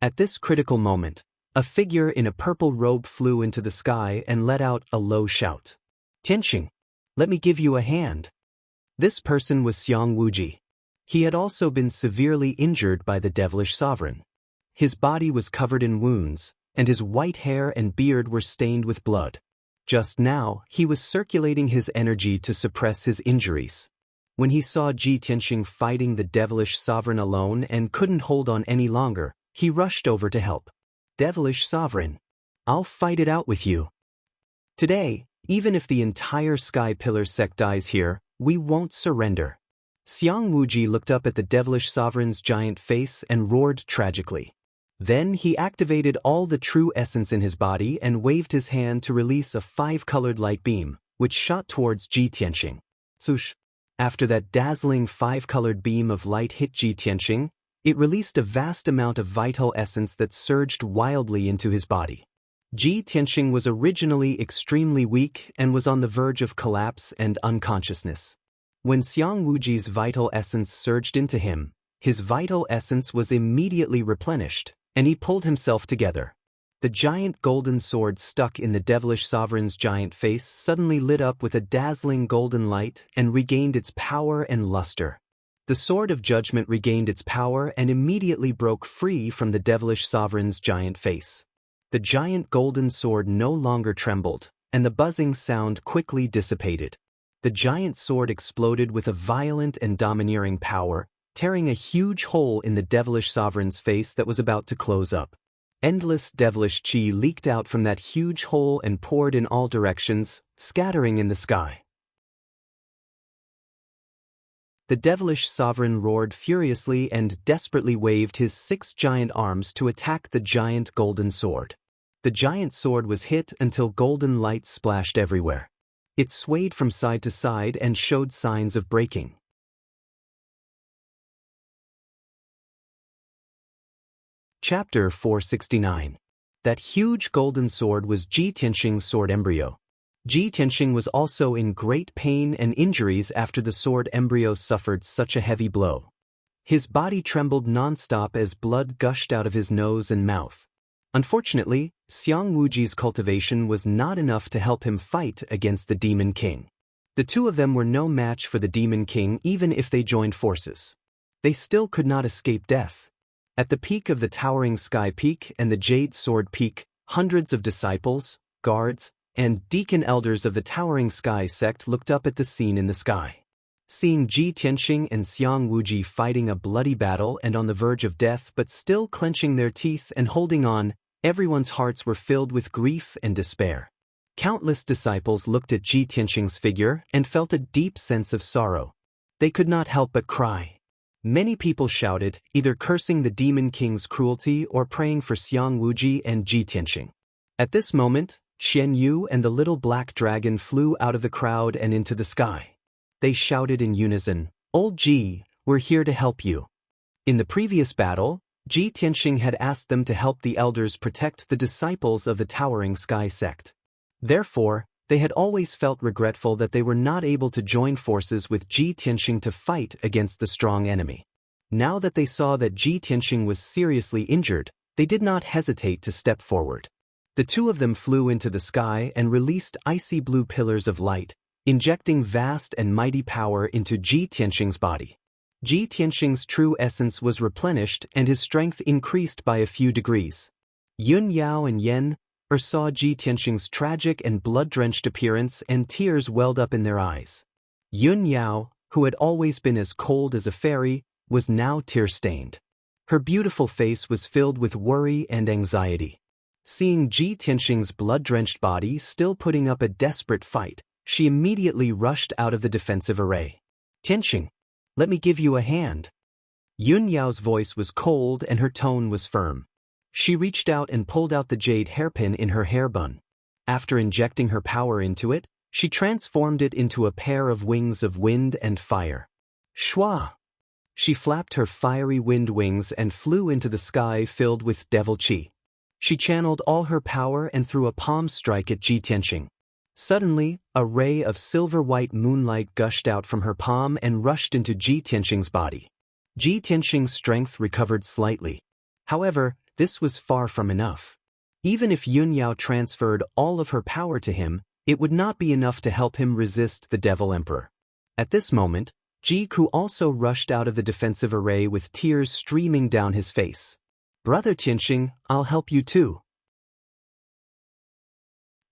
At this critical moment, a figure in a purple robe flew into the sky and let out a low shout. Tianxing, let me give you a hand. This person was Xiang Wuji. He had also been severely injured by the devilish sovereign. His body was covered in wounds, and his white hair and beard were stained with blood. Just now, he was circulating his energy to suppress his injuries. When he saw Ji Tianxing fighting the devilish sovereign alone and couldn't hold on any longer, he rushed over to help. Devilish sovereign, I'll fight it out with you. Today, even if the entire Sky Pillar sect dies here, we won't surrender. Xiang Wuji looked up at the devilish sovereign's giant face and roared tragically. Then he activated all the true essence in his body and waved his hand to release a 5-colored light beam, which shot towards Ji Tianxing. Swoosh! After that dazzling 5-colored beam of light hit Ji Tianxing, it released a vast amount of vital essence that surged wildly into his body. Ji Tianxing was originally extremely weak and was on the verge of collapse and unconsciousness. When Xiang Wuji's vital essence surged into him, his vital essence was immediately replenished, and he pulled himself together. The giant golden sword stuck in the devilish sovereign's giant face suddenly lit up with a dazzling golden light and regained its power and luster. The sword of judgment regained its power and immediately broke free from the devilish sovereign's giant face. The giant golden sword no longer trembled, and the buzzing sound quickly dissipated. The giant sword exploded with a violent and domineering power, tearing a huge hole in the devilish sovereign's face that was about to close up. Endless devilish chi leaked out from that huge hole and poured in all directions, scattering in the sky. The devilish sovereign roared furiously and desperately waved his 6 giant arms to attack the giant golden sword. The giant sword was hit until golden light splashed everywhere. It swayed from side to side and showed signs of breaking. Chapter 469. That huge golden sword was Ji Tianxing's sword embryo. Ji Tianxing was also in great pain and injuries after the sword embryo suffered such a heavy blow. His body trembled non-stop as blood gushed out of his nose and mouth. Unfortunately, Xiang Wuji's cultivation was not enough to help him fight against the Demon King. The two of them were no match for the Demon King even if they joined forces. They still could not escape death. At the peak of the towering Sky Peak and the Jade Sword Peak, hundreds of disciples, guards, and deacon elders of the towering Sky sect looked up at the scene in the sky. Seeing Ji Tianxing and Xiang Wuji fighting a bloody battle and on the verge of death but still clenching their teeth and holding on, everyone's hearts were filled with grief and despair. Countless disciples looked at Ji Tianxing's figure and felt a deep sense of sorrow. They could not help but cry. Many people shouted, either cursing the Demon King's cruelty or praying for Xiang Wuji and Ji Tianxing. At this moment, Qian Yu and the little black dragon flew out of the crowd and into the sky. They shouted in unison, "Old Ji, we're here to help you." In the previous battle, Ji Tianxing had asked them to help the elders protect the disciples of the towering Sky sect. Therefore, they had always felt regretful that they were not able to join forces with Ji Tianxing to fight against the strong enemy. Now that they saw that Ji Tianxing was seriously injured, they did not hesitate to step forward. The two of them flew into the sky and released icy blue pillars of light, injecting vast and mighty power into Ji Tianxing's body. Ji Tianxing's true essence was replenished and his strength increased by a few degrees. Yun Yao and Yen saw Ji Tianxing's tragic and blood-drenched appearance and tears welled up in their eyes. Yun Yao, who had always been as cold as a fairy, was now tear-stained. Her beautiful face was filled with worry and anxiety. Seeing Ji Tianxing's blood-drenched body still putting up a desperate fight, she immediately rushed out of the defensive array. "Tianxing, let me give you a hand." Yun Yao's voice was cold and her tone was firm. She reached out and pulled out the jade hairpin in her hair bun. After injecting her power into it, she transformed it into a pair of wings of wind and fire. Shua! She flapped her fiery wind wings and flew into the sky filled with devil chi. She channeled all her power and threw a palm strike at Ji Tianxing. Suddenly, a ray of silver-white moonlight gushed out from her palm and rushed into Ji Tianxing's body. Ji Tianxing's strength recovered slightly. However, this was far from enough. Even if Yun Yao transferred all of her power to him, it would not be enough to help him resist the Devil Emperor. At this moment, Ji Ku also rushed out of the defensive array with tears streaming down his face. "Brother Tianxing, I'll help you too."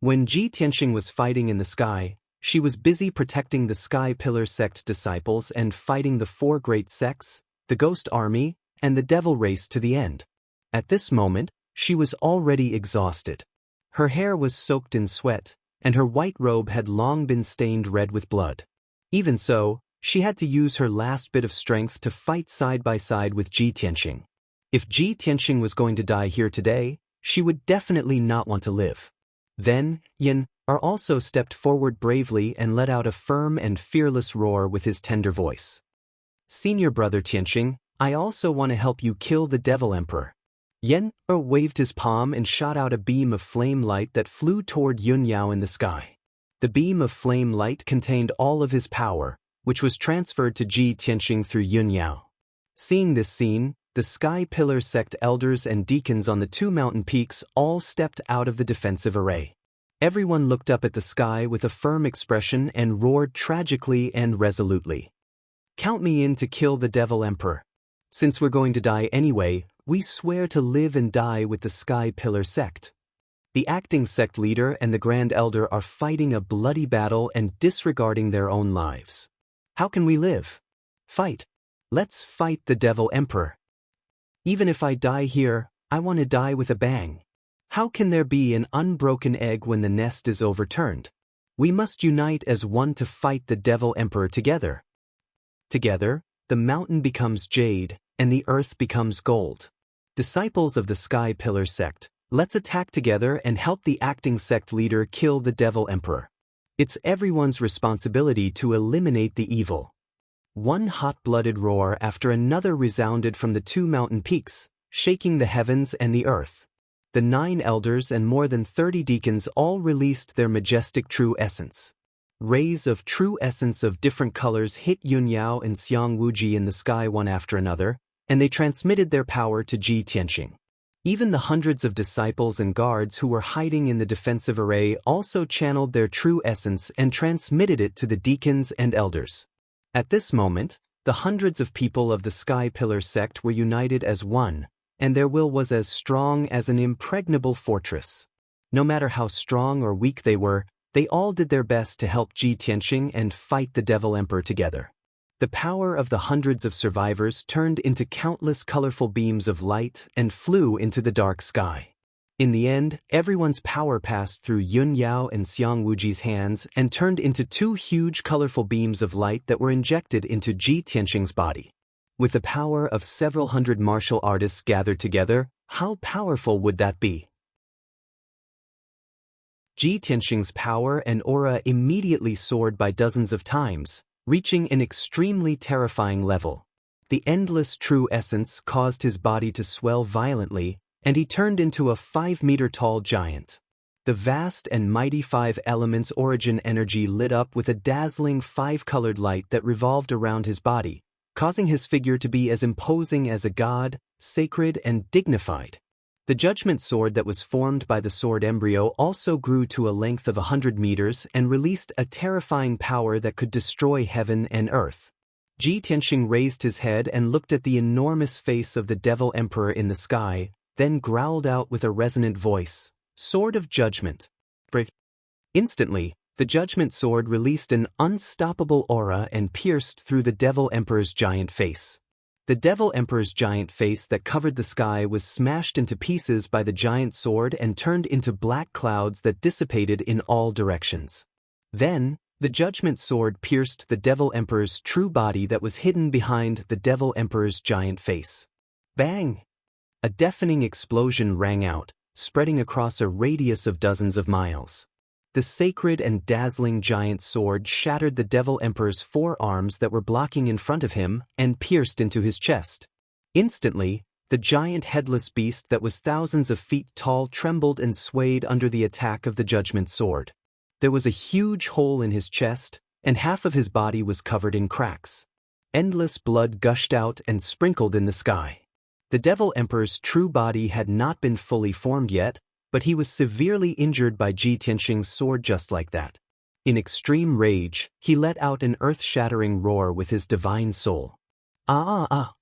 When Ji Tianxing was fighting in the sky, she was busy protecting the Sky Pillar sect disciples and fighting the four great sects, the Ghost Army, and the Devil Race to the end. At this moment, she was already exhausted. Her hair was soaked in sweat, and her white robe had long been stained red with blood. Even so, she had to use her last bit of strength to fight side by side with Ji Tianxing. If Ji Tianxing was going to die here today, she would definitely not want to live. Then, Yin also stepped forward bravely and let out a firm and fearless roar with his tender voice. "Senior brother Tianxing, I also want to help you kill the Devil Emperor." Yen waved his palm and shot out a beam of flame light that flew toward Yun Yao in the sky. The beam of flame light contained all of his power, which was transferred to Ji Tianxing through Yun Yao. Seeing this scene, the Sky Pillar sect elders and deacons on the two mountain peaks all stepped out of the defensive array. Everyone looked up at the sky with a firm expression and roared tragically and resolutely. "Count me in to kill the Devil Emperor. Since we're going to die anyway, we swear to live and die with the Sky Pillar sect." The acting sect leader and the Grand Elder are fighting a bloody battle and disregarding their own lives. "How can we live? Fight. Let's fight the Devil Emperor. Even if I die here, I want to die with a bang. How can there be an unbroken egg when the nest is overturned? We must unite as one to fight the Devil Emperor together." Together, the mountain becomes jade, and the earth becomes gold. Disciples of the Sky Pillar sect, let's attack together and help the acting sect leader kill the Devil Emperor. It's everyone's responsibility to eliminate the evil. One hot-blooded roar after another resounded from the two mountain peaks, shaking the heavens and the earth. The 9 elders and more than 30 deacons all released their majestic true essence. Rays of true essence of different colors hit Yunyao and Xiang Wuji in the sky one after another, and they transmitted their power to Ji Tianqing. Even the hundreds of disciples and guards who were hiding in the defensive array also channeled their true essence and transmitted it to the deacons and elders. At this moment, the hundreds of people of the Sky Pillar sect were united as one, and their will was as strong as an impregnable fortress. No matter how strong or weak they were, they all did their best to help Ji Tianqing and fight the Devil Emperor together. The power of the hundreds of survivors turned into countless colorful beams of light and flew into the dark sky. In the end, everyone's power passed through Yun Yao and Xiang Wuji's hands and turned into 2 huge colorful beams of light that were injected into Ji Tianqing's body. With the power of several hundred martial artists gathered together, how powerful would that be? Ji Tianqing's power and aura immediately soared by dozens of times, reaching an extremely terrifying level. The endless true essence caused his body to swell violently, and he turned into a 5-meter-tall giant. The vast and mighty 5 elements origin energy lit up with a dazzling 5-colored light that revolved around his body, causing his figure to be as imposing as a god, sacred and dignified. The judgment sword that was formed by the sword embryo also grew to a length of 100 meters and released a terrifying power that could destroy heaven and earth. Ji Tianqing raised his head and looked at the enormous face of the Devil Emperor in the sky, then growled out with a resonant voice, "Sword of Judgment." Instantly, the judgment sword released an unstoppable aura and pierced through the Devil Emperor's giant face. The Devil Emperor's giant face that covered the sky was smashed into pieces by the giant sword and turned into black clouds that dissipated in all directions. Then, the judgment sword pierced the Devil Emperor's true body that was hidden behind the Devil Emperor's giant face. Bang! A deafening explosion rang out, spreading across a radius of dozens of miles. The sacred and dazzling giant sword shattered the Devil Emperor's 4 arms that were blocking in front of him and pierced into his chest. Instantly, the giant headless beast that was thousands of feet tall trembled and swayed under the attack of the judgment sword. There was a huge hole in his chest, and half of his body was covered in cracks. Endless blood gushed out and sprinkled in the sky. The Devil Emperor's true body had not been fully formed yet, but he was severely injured by Ji Tianqing's sword just like that. In extreme rage, he let out an earth-shattering roar with his divine soul. Ah!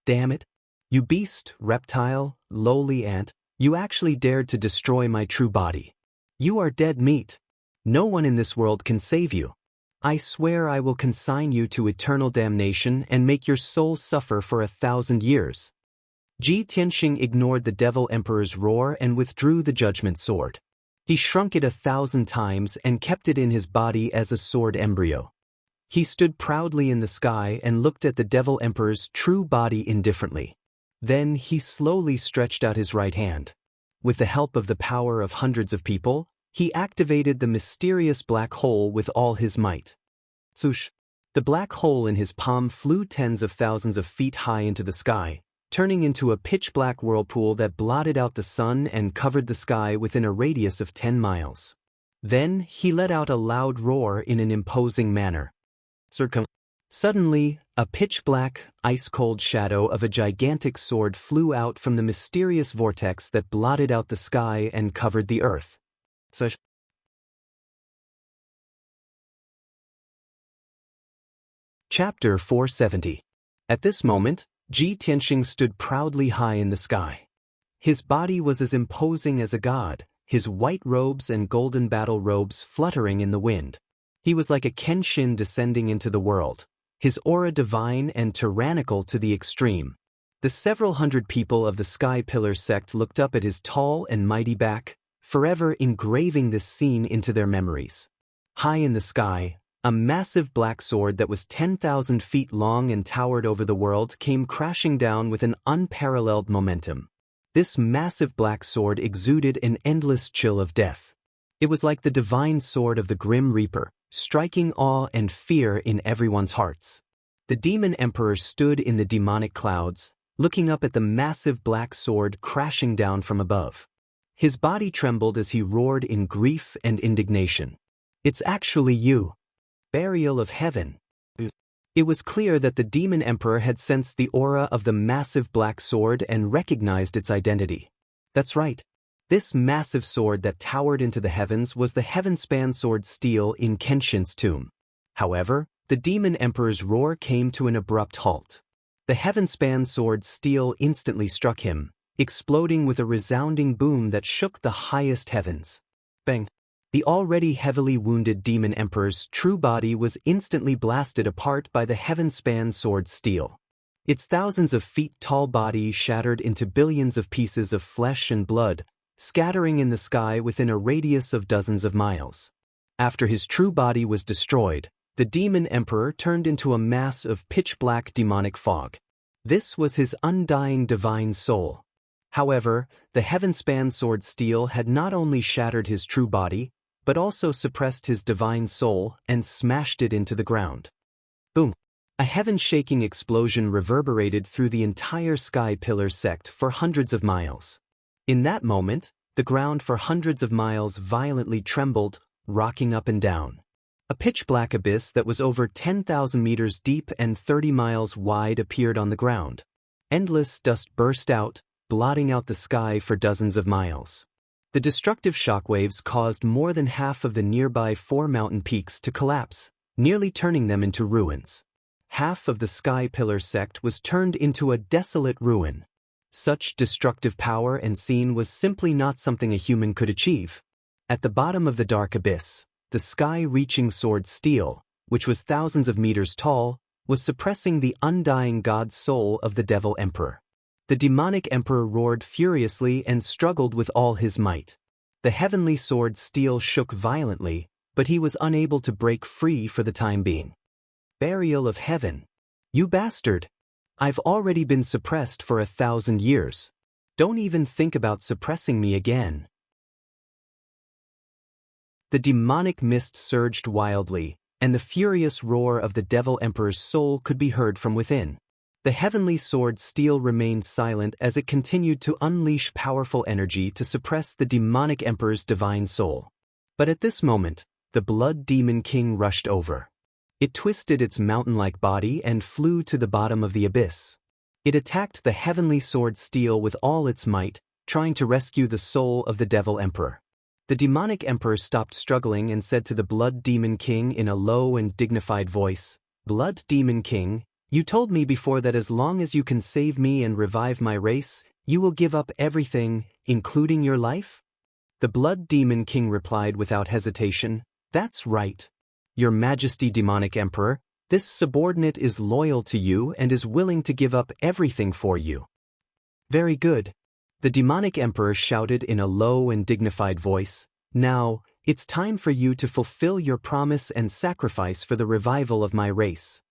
Damn it! You beast, reptile, lowly ant, you actually dared to destroy my true body. You are dead meat. No one in this world can save you. I swear I will consign you to eternal damnation and make your soul suffer for 1,000 years. Ji Tianqing ignored the Devil Emperor's roar and withdrew the judgment sword. He shrunk it 1,000 times and kept it in his body as a sword embryo. He stood proudly in the sky and looked at the Devil Emperor's true body indifferently. Then he slowly stretched out his right hand. With the help of the power of hundreds of people, he activated the mysterious black hole with all his might. Swoosh! The black hole in his palm flew tens of thousands of feet high into the sky, turning into a pitch-black whirlpool that blotted out the sun and covered the sky within a radius of 10 miles. Then he let out a loud roar in an imposing manner. Suddenly, a pitch-black, ice-cold shadow of a gigantic sword flew out from the mysterious vortex that blotted out the sky and covered the earth. Chapter 470. At this moment, Ji Tianqing stood proudly high in the sky. His body was as imposing as a god, his white robes and golden battle robes fluttering in the wind. He was like a kenshin descending into the world, his aura divine and tyrannical to the extreme. The several hundred people of the Sky Pillar sect looked up at his tall and mighty back, forever engraving this scene into their memories. High in the sky, a massive black sword that was 10,000 feet long and towered over the world came crashing down with an unparalleled momentum. This massive black sword exuded an endless chill of death. It was like the divine sword of the Grim Reaper, striking awe and fear in everyone's hearts. The demon emperor stood in the demonic clouds, looking up at the massive black sword crashing down from above. His body trembled as he roared in grief and indignation. "It's actually you. Burial of heaven." It was clear that the demon emperor had sensed the aura of the massive black sword and recognized its identity. That's right. This massive sword that towered into the heavens was the heaven-span sword steel in Kenshin's tomb. However, the demon emperor's roar came to an abrupt halt. The heaven-span sword steel instantly struck him, exploding with a resounding boom that shook the highest heavens. Bang! The already heavily wounded demon emperor's true body was instantly blasted apart by the heaven-span sword steel. Its thousands of feet tall body shattered into billions of pieces of flesh and blood, scattering in the sky within a radius of dozens of miles. After his true body was destroyed, the demon emperor turned into a mass of pitch-black demonic fog. This was his undying divine soul. However, the heaven-span sword steel had not only shattered his true body, but also suppressed his divine soul and smashed it into the ground. Boom! A heaven-shaking explosion reverberated through the entire sky pillar sect for hundreds of miles. In that moment, the ground for hundreds of miles violently trembled, rocking up and down. A pitch-black abyss that was over 10,000 meters deep and 30 miles wide appeared on the ground. Endless dust burst out, blotting out the sky for dozens of miles. The destructive shockwaves caused more than half of the nearby 4 mountain peaks to collapse, nearly turning them into ruins. Half of the sky pillar sect was turned into a desolate ruin. Such destructive power and scene was simply not something a human could achieve. At the bottom of the dark abyss, the sky-reaching sword steel, which was thousands of meters tall, was suppressing the undying god soul of the devil emperor. The demonic emperor roared furiously and struggled with all his might. The heavenly sword steel shook violently, but he was unable to break free for the time being. Burial of heaven. You bastard! I've already been suppressed for 1,000 years. Don't even think about suppressing me again. The demonic mist surged wildly, and the furious roar of the devil emperor's soul could be heard from within. The heavenly sword steel remained silent as it continued to unleash powerful energy to suppress the demonic emperor's divine soul. But at this moment, the blood demon king rushed over. It twisted its mountain-like body and flew to the bottom of the abyss. It attacked the heavenly sword steel with all its might, trying to rescue the soul of the devil emperor. The demonic emperor stopped struggling and said to the blood demon king in a low and dignified voice, "Blood demon king, you told me before that as long as you can save me and revive my race, you will give up everything, including your life?" The blood demon king replied without hesitation, "That's right. Your Majesty demonic emperor, this subordinate is loyal to you and is willing to give up everything for you." "Very good." The demonic emperor shouted in a low and dignified voice, "Now, it's time for you to fulfill your promise and sacrifice for the revival of my race."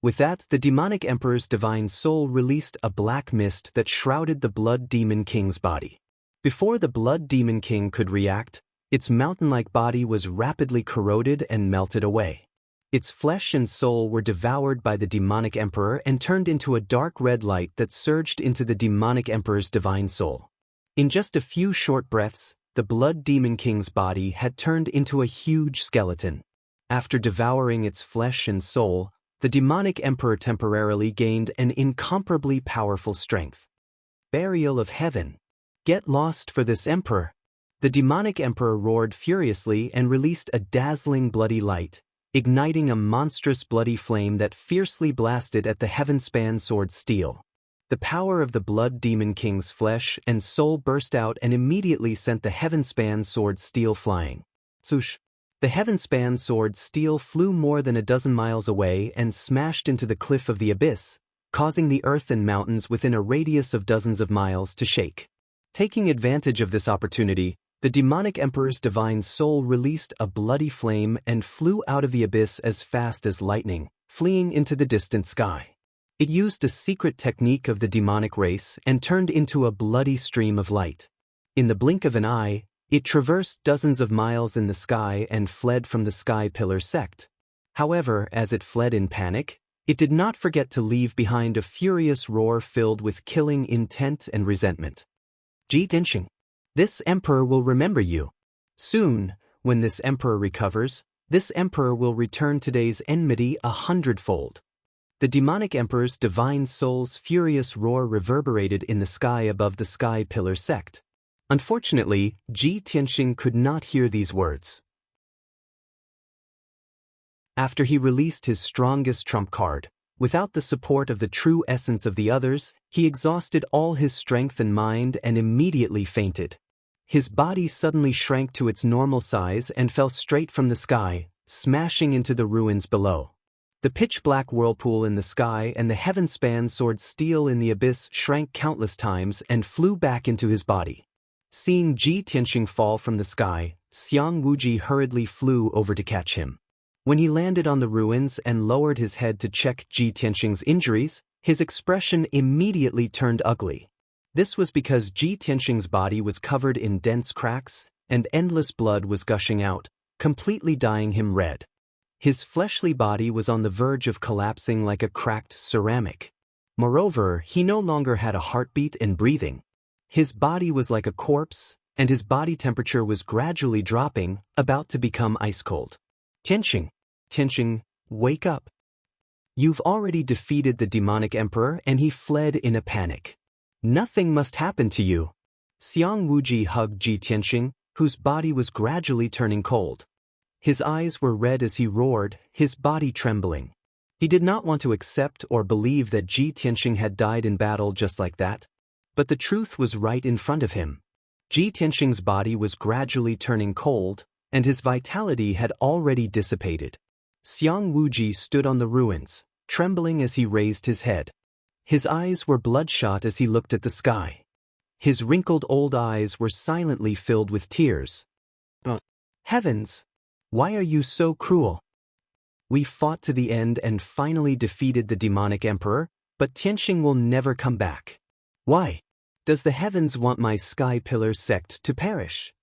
With that, the demonic emperor's divine soul released a black mist that shrouded the blood demon king's body. Before the blood demon king could react, its mountain-like body was rapidly corroded and melted away. Its flesh and soul were devoured by the demonic emperor and turned into a dark red light that surged into the demonic emperor's divine soul. In just a few short breaths, the blood demon king's body had turned into a huge skeleton. After devouring its flesh and soul, the demonic emperor temporarily gained an incomparably powerful strength. Burial of heaven. Get lost for this emperor. The demonic emperor roared furiously and released a dazzling bloody light, igniting a monstrous bloody flame that fiercely blasted at the heaven-span sword steel. The power of the blood demon king's flesh and soul burst out and immediately sent the heaven-span sword steel flying. Swoosh! The heaven-span sword steel flew more than a dozen miles away and smashed into the cliff of the abyss, causing the earth and mountains within a radius of dozens of miles to shake. Taking advantage of this opportunity, the demonic emperor's divine soul released a bloody flame and flew out of the abyss as fast as lightning, fleeing into the distant sky. It used a secret technique of the demonic race and turned into a bloody stream of light. In the blink of an eye, it traversed dozens of miles in the sky and fled from the sky pillar sect. However, as it fled in panic, it did not forget to leave behind a furious roar filled with killing intent and resentment. Ji Densheng. This emperor will remember you. Soon, when this emperor recovers, this emperor will return today's enmity 100-fold. The demonic emperor's divine soul's furious roar reverberated in the sky above the Sky Pillar sect. Unfortunately, Ji Tianxing could not hear these words. After he released his strongest trump card, without the support of the true essence of the others, he exhausted all his strength and mind and immediately fainted. His body suddenly shrank to its normal size and fell straight from the sky, smashing into the ruins below. The pitch-black whirlpool in the sky and the heaven-span sword steel in the abyss shrank countless times and flew back into his body. Seeing Ji Tianxing fall from the sky, Xiang Wuji hurriedly flew over to catch him. When he landed on the ruins and lowered his head to check Ji Tianxing's injuries, his expression immediately turned ugly. This was because Ji Tianxing's body was covered in dense cracks, and endless blood was gushing out, completely dyeing him red. His fleshly body was on the verge of collapsing like a cracked ceramic. Moreover, he no longer had a heartbeat and breathing. His body was like a corpse, and his body temperature was gradually dropping, about to become ice cold. Tianxing, wake up. You've already defeated the demonic emperor and he fled in a panic. Nothing must happen to you. Xiang Wuji hugged Ji Tianxing, whose body was gradually turning cold. His eyes were red as he roared, his body trembling. He did not want to accept or believe that Ji Tianxing had died in battle just like that. But the truth was right in front of him. Ji Tianxing's body was gradually turning cold, and his vitality had already dissipated. Xiang Wuji stood on the ruins, trembling as he raised his head. His eyes were bloodshot as he looked at the sky. His wrinkled old eyes were silently filled with tears. Heavens! Why are you so cruel? We fought to the end and finally defeated the demonic emperor, but Tianxing will never come back. Why? Does the heavens want my Sky Pillar sect to perish?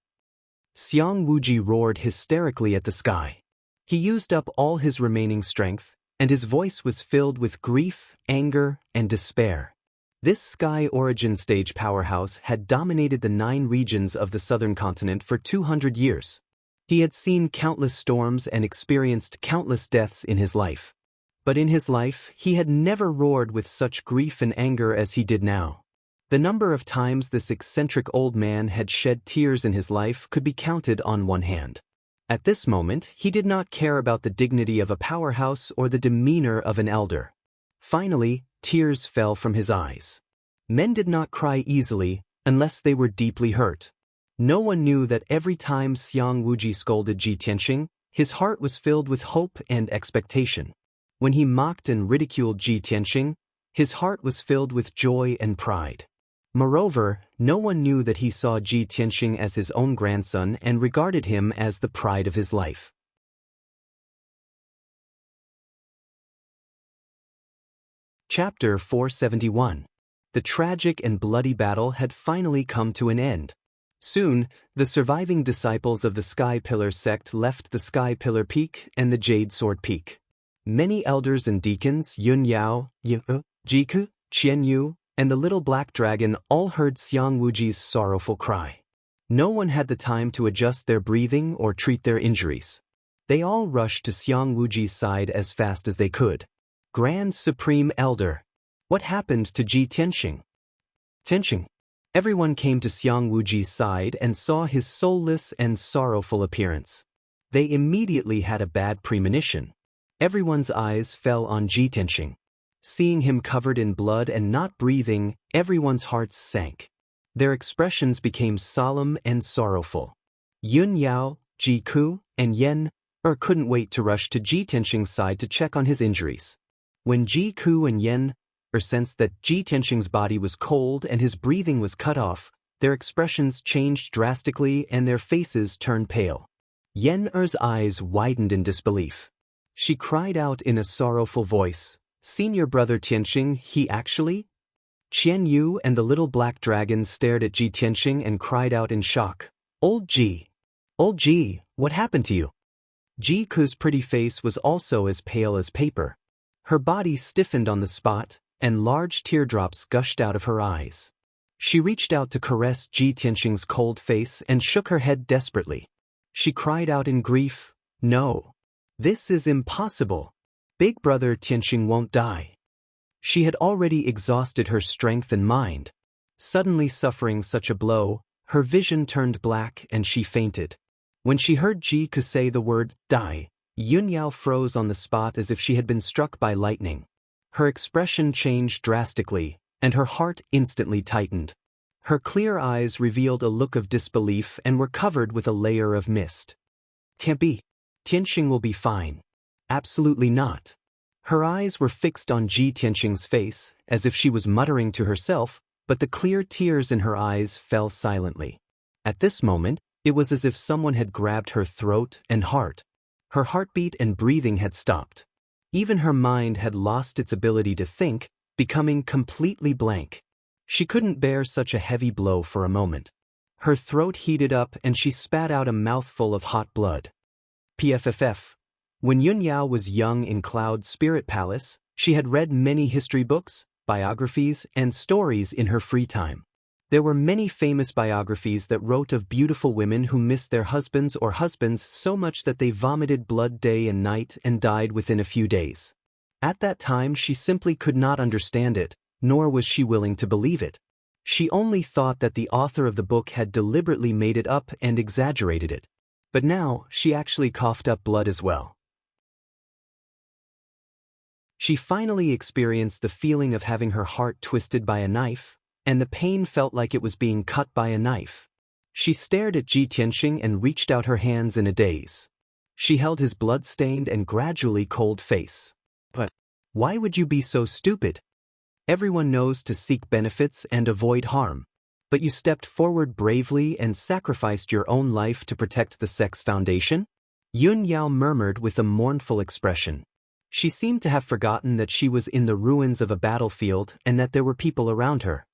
Xiang Wuji roared hysterically at the sky. He used up all his remaining strength, and his voice was filled with grief, anger, and despair. This Sky Origin Stage powerhouse had dominated the 9 regions of the southern continent for 200 years. He had seen countless storms and experienced countless deaths in his life. But in his life, he had never roared with such grief and anger as he did now. The number of times this eccentric old man had shed tears in his life could be counted on one hand. At this moment, he did not care about the dignity of a powerhouse or the demeanor of an elder. Finally, tears fell from his eyes. Men did not cry easily, unless they were deeply hurt. No one knew that every time Xiang Wuji scolded Ji Tianxing, his heart was filled with hope and expectation. When he mocked and ridiculed Ji Tianxing, his heart was filled with joy and pride. Moreover, no one knew that he saw Ji Tianxing as his own grandson and regarded him as the pride of his life. Chapter 471. The tragic and bloody battle had finally come to an end. Soon, the surviving disciples of the Sky Pillar sect left the Sky Pillar Peak and the Jade Sword Peak. Many elders and deacons, Yun Yao, Jiku, Qian Yu, and the little black dragon all heard Xiang Wuji's sorrowful cry. No one had the time to adjust their breathing or treat their injuries. They all rushed to Xiang Wuji's side as fast as they could. Grand Supreme Elder, what happened to Ji Tianxing? Tianxing. Everyone came to Xiang Wuji's side and saw his soulless and sorrowful appearance. They immediately had a bad premonition. Everyone's eyes fell on Ji Tianxing. Seeing him covered in blood and not breathing, everyone's hearts sank. Their expressions became solemn and sorrowful. Yun Yao, Ji Ku, and Yen couldn't wait to rush to Ji Tianxing's side to check on his injuries. When Ji Ku and Yen sensed that Ji Tianxing's body was cold and his breathing was cut off, their expressions changed drastically and their faces turned pale. Yen-er's eyes widened in disbelief. She cried out in a sorrowful voice, "Senior brother Tianxing, he actually?" Qian Yu and the little black dragon stared at Ji Tianxing and cried out in shock, Old Ji, what happened to you?" Ji Ku's pretty face was also as pale as paper. Her body stiffened on the spot, and large teardrops gushed out of her eyes. She reached out to caress Ji Tianxing's cold face and shook her head desperately. She cried out in grief, "No. This is impossible. Big brother Tianxing won't die." She had already exhausted her strength and mind. Suddenly suffering such a blow, her vision turned black and she fainted. When she heard Ji Ke say the word, "die," Yun Yao froze on the spot as if she had been struck by lightning. Her expression changed drastically, and her heart instantly tightened. Her clear eyes revealed a look of disbelief and were covered with a layer of mist. "Can't be. Tianxing will be fine." "Absolutely not." Her eyes were fixed on Ji Tianxing's face, as if she was muttering to herself, but the clear tears in her eyes fell silently. At this moment, it was as if someone had grabbed her throat and heart. Her heartbeat and breathing had stopped. Even her mind had lost its ability to think, becoming completely blank. She couldn't bear such a heavy blow for a moment. Her throat heated up and she spat out a mouthful of hot blood. PFFF. When Yun Yao was young in Cloud Spirit Palace, she had read many history books, biographies, and stories in her free time. There were many famous biographies that wrote of beautiful women who missed their husbands or husbands so much that they vomited blood day and night and died within a few days. At that time she simply could not understand it, nor was she willing to believe it. She only thought that the author of the book had deliberately made it up and exaggerated it. But now, she actually coughed up blood as well. She finally experienced the feeling of having her heart twisted by a knife, and the pain felt like it was being cut by a knife. She stared at Ji Tianxing and reached out her hands in a daze. She held his blood-stained and gradually cold face. "But why would you be so stupid? Everyone knows to seek benefits and avoid harm. But you stepped forward bravely and sacrificed your own life to protect the Sex Foundation?" Yun Yao murmured with a mournful expression. She seemed to have forgotten that she was in the ruins of a battlefield and that there were people around her.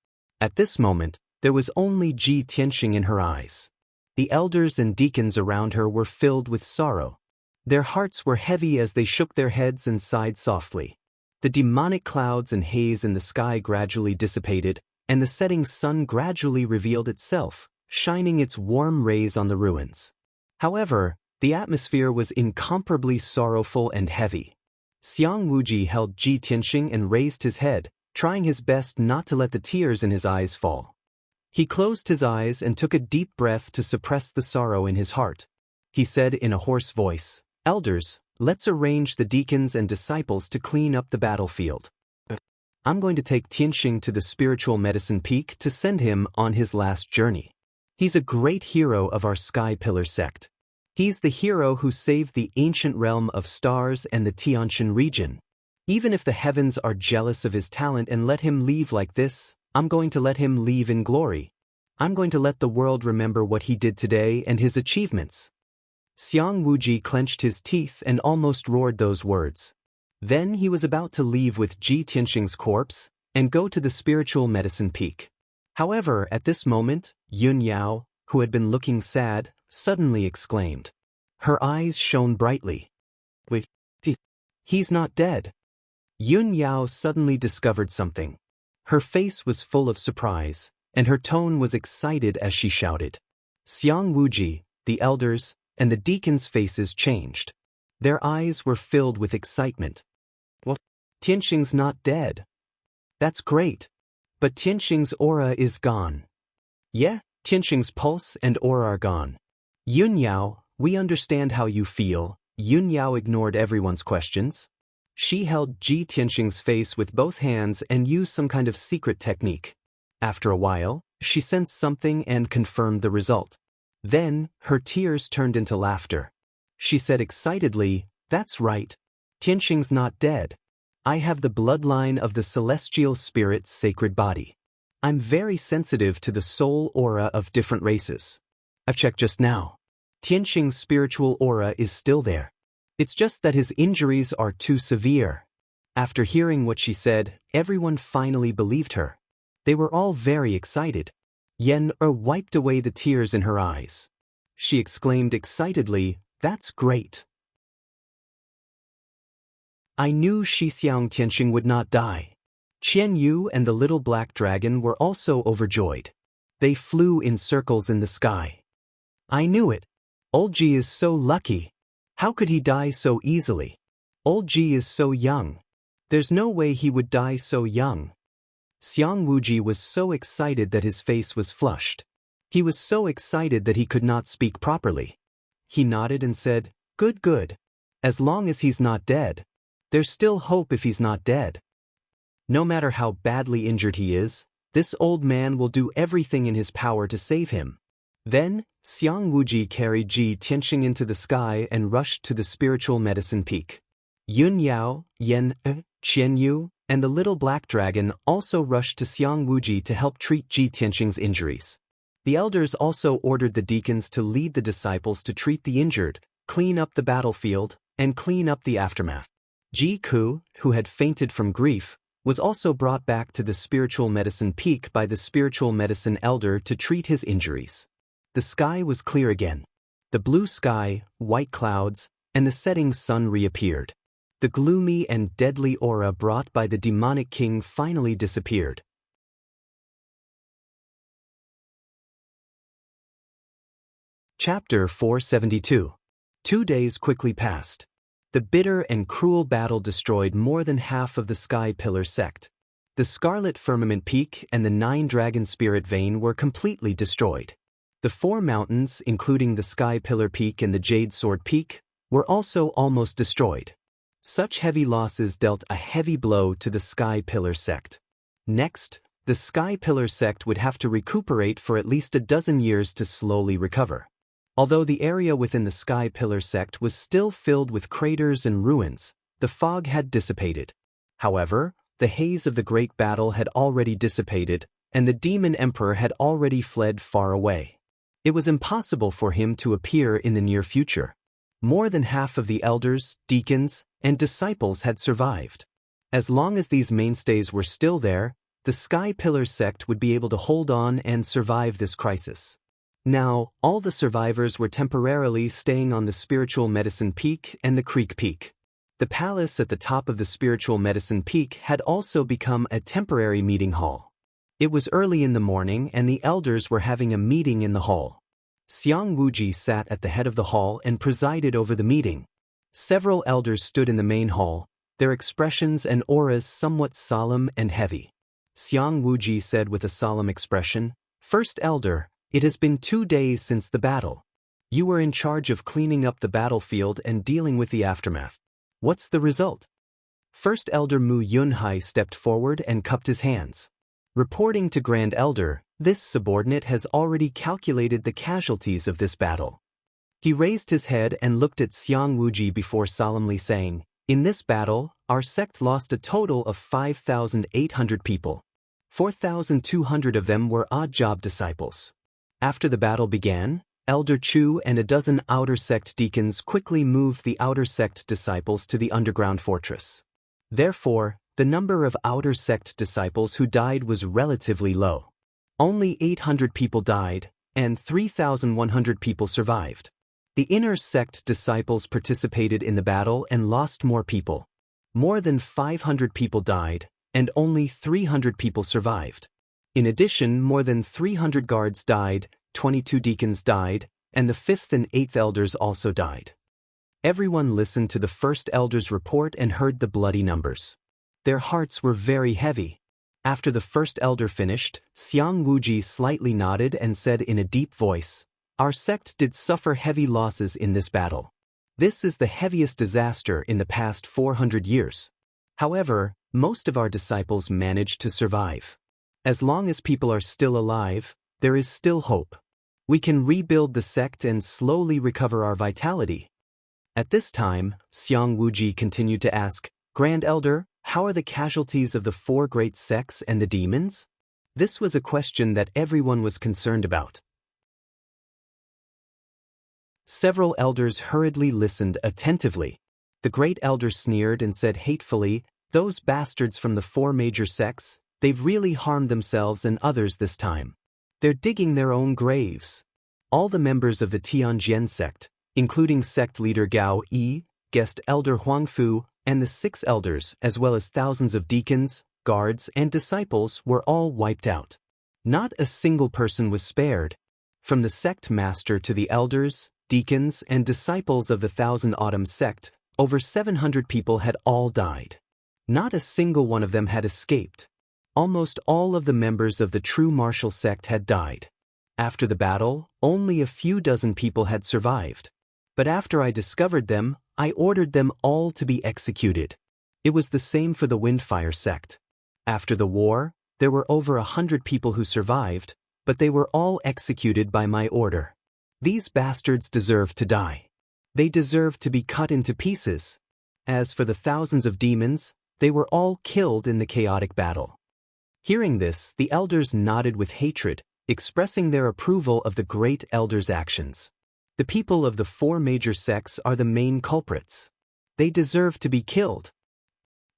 At this moment, there was only Ji Tianxing in her eyes. The elders and deacons around her were filled with sorrow. Their hearts were heavy as they shook their heads and sighed softly. The demonic clouds and haze in the sky gradually dissipated, and the setting sun gradually revealed itself, shining its warm rays on the ruins. However, the atmosphere was incomparably sorrowful and heavy. Xiang Wuji held Ji Tianxing and raised his head, trying his best not to let the tears in his eyes fall. He closed his eyes and took a deep breath to suppress the sorrow in his heart. He said in a hoarse voice, "Elders, let's arrange the deacons and disciples to clean up the battlefield. I'm going to take Tianxing to the spiritual medicine peak to send him on his last journey. He's a great hero of our Sky Pillar sect. He's the hero who saved the ancient realm of stars and the Tianxin region. Even if the heavens are jealous of his talent and let him leave like this, I'm going to let him leave in glory. I'm going to let the world remember what he did today and his achievements." Xiang Wuji clenched his teeth and almost roared those words. Then he was about to leave with Ji Tianxing's corpse and go to the spiritual medicine peak. However, at this moment, Yun Yao, who had been looking sad, suddenly exclaimed. Her eyes shone brightly. "Wait, he's not dead." Yun Yao suddenly discovered something. Her face was full of surprise, and her tone was excited as she shouted. Xiang Wuji, the elders, and the deacons' faces changed. Their eyes were filled with excitement. "What? Tianxing's not dead. That's great. But Tianxing's aura is gone." "Yeah, Tianxing's pulse and aura are gone." "Yun Yao, we understand how you feel." Yun Yao ignored everyone's questions. She held Ji Tianxing's face with both hands and used some kind of secret technique. After a while, she sensed something and confirmed the result. Then, her tears turned into laughter. She said excitedly, "That's right. Tianxing's not dead. I have the bloodline of the celestial spirit's sacred body. I'm very sensitive to the soul aura of different races. I've checked just now. Tianxing's spiritual aura is still there. It's just that his injuries are too severe." After hearing what she said, everyone finally believed her. They were all very excited. Yen wiped away the tears in her eyes. She exclaimed excitedly, "That's great. I knew Xiang Tianxing would not die. Qian Yu and the little black dragon were also overjoyed. They flew in circles in the sky. I knew it. Old Ji is so lucky. How could he die so easily? Old Ji is so young. There's no way he would die so young. Xiang Wuji was so excited that his face was flushed. He was so excited that he could not speak properly. He nodded and said, "Good, good. As long as he's not dead. There's still hope if he's not dead. No matter how badly injured he is, this old man will do everything in his power to save him." Then, Xiang Wuji carried Ji Tianxing into the sky and rushed to the spiritual medicine peak. Yun Yao, Yen, Qian Yu, and the little black dragon also rushed to Xiang Wuji to help treat Ji Tianxing's injuries. The elders also ordered the deacons to lead the disciples to treat the injured, clean up the battlefield, and clean up the aftermath. Ji Ku, who had fainted from grief, was also brought back to the spiritual medicine peak by the spiritual medicine elder to treat his injuries. The sky was clear again. The blue sky, white clouds, and the setting sun reappeared. The gloomy and deadly aura brought by the demonic king finally disappeared. Chapter 472. 2 days quickly passed. The bitter and cruel battle destroyed more than half of the Sky Pillar sect. The Scarlet Firmament Peak and the 9 Dragon Spirit Vein were completely destroyed. The 4 mountains, including the Sky Pillar Peak and the Jade Sword Peak, were also almost destroyed. Such heavy losses dealt a heavy blow to the Sky Pillar sect. Next, the Sky Pillar sect would have to recuperate for at least a dozen years to slowly recover. Although the area within the Sky Pillar sect was still filled with craters and ruins, the fog had dissipated. However, the haze of the great battle had already dissipated, and the demon emperor had already fled far away. It was impossible for him to appear in the near future. More than half of the elders, deacons, and disciples had survived. As long as these mainstays were still there, the Sky Pillar sect would be able to hold on and survive this crisis. Now, all the survivors were temporarily staying on the Spiritual Medicine Peak and the Creek Peak. The palace at the top of the Spiritual Medicine Peak had also become a temporary meeting hall. It was early in the morning and the elders were having a meeting in the hall. Xiang Wuji sat at the head of the hall and presided over the meeting. Several elders stood in the main hall, their expressions and auras somewhat solemn and heavy. Xiang Wuji said with a solemn expression, "First Elder, it has been 2 days since the battle. You were in charge of cleaning up the battlefield and dealing with the aftermath. What's the result?" First Elder Mu Yunhai stepped forward and cupped his hands. Reporting to Grand Elder, this subordinate has already calculated the casualties of this battle. He raised his head and looked at Xiang Wuji before solemnly saying, "In this battle, our sect lost a total of 5,800 people. 4,200 of them were odd-job disciples." After the battle began, Elder Chu and a dozen outer sect deacons quickly moved the outer sect disciples to the underground fortress. Therefore, the number of outer sect disciples who died was relatively low. Only 800 people died, and 3,100 people survived. The inner sect disciples participated in the battle and lost more people. More than 500 people died, and only 300 people survived. In addition, more than 300 guards died, 22 deacons died, and the 5th and 8th elders also died. Everyone listened to the first elder's report and heard the bloody numbers. Their hearts were very heavy. After the first elder finished, Xiang Wuji slightly nodded and said in a deep voice, "Our sect did suffer heavy losses in this battle. This is the heaviest disaster in the past 400 years. However, most of our disciples managed to survive. As long as people are still alive, there is still hope. We can rebuild the sect and slowly recover our vitality." At this time, Xiang Wuji continued to ask, "Grand Elder, how are the casualties of the 4 great sects and the demons?" This was a question that everyone was concerned about. Several elders hurriedly listened attentively. The great elder sneered and said hatefully, "Those bastards from the 4 major sects, they've really harmed themselves and others this time. They're digging their own graves." All the members of the Tianjian sect, including sect leader Gao Yi, guest elder Huangfu, and the 6 elders, as well as thousands of deacons, guards, and disciples were all wiped out. Not a single person was spared. From the sect master to the elders, deacons, and disciples of the Thousand Autumn sect, over 700 people had all died. Not a single one of them had escaped. Almost all of the members of the true martial sect had died. After the battle, only a few dozen people had survived. But after I discovered them, I ordered them all to be executed. It was the same for the Windfire sect. After the war, there were over 100 people who survived, but they were all executed by my order. These bastards deserved to die. They deserved to be cut into pieces. As for the thousands of demons, they were all killed in the chaotic battle. Hearing this, the elders nodded with hatred, expressing their approval of the great elder's actions. The people of the 4 major sects are the main culprits. They deserve to be killed.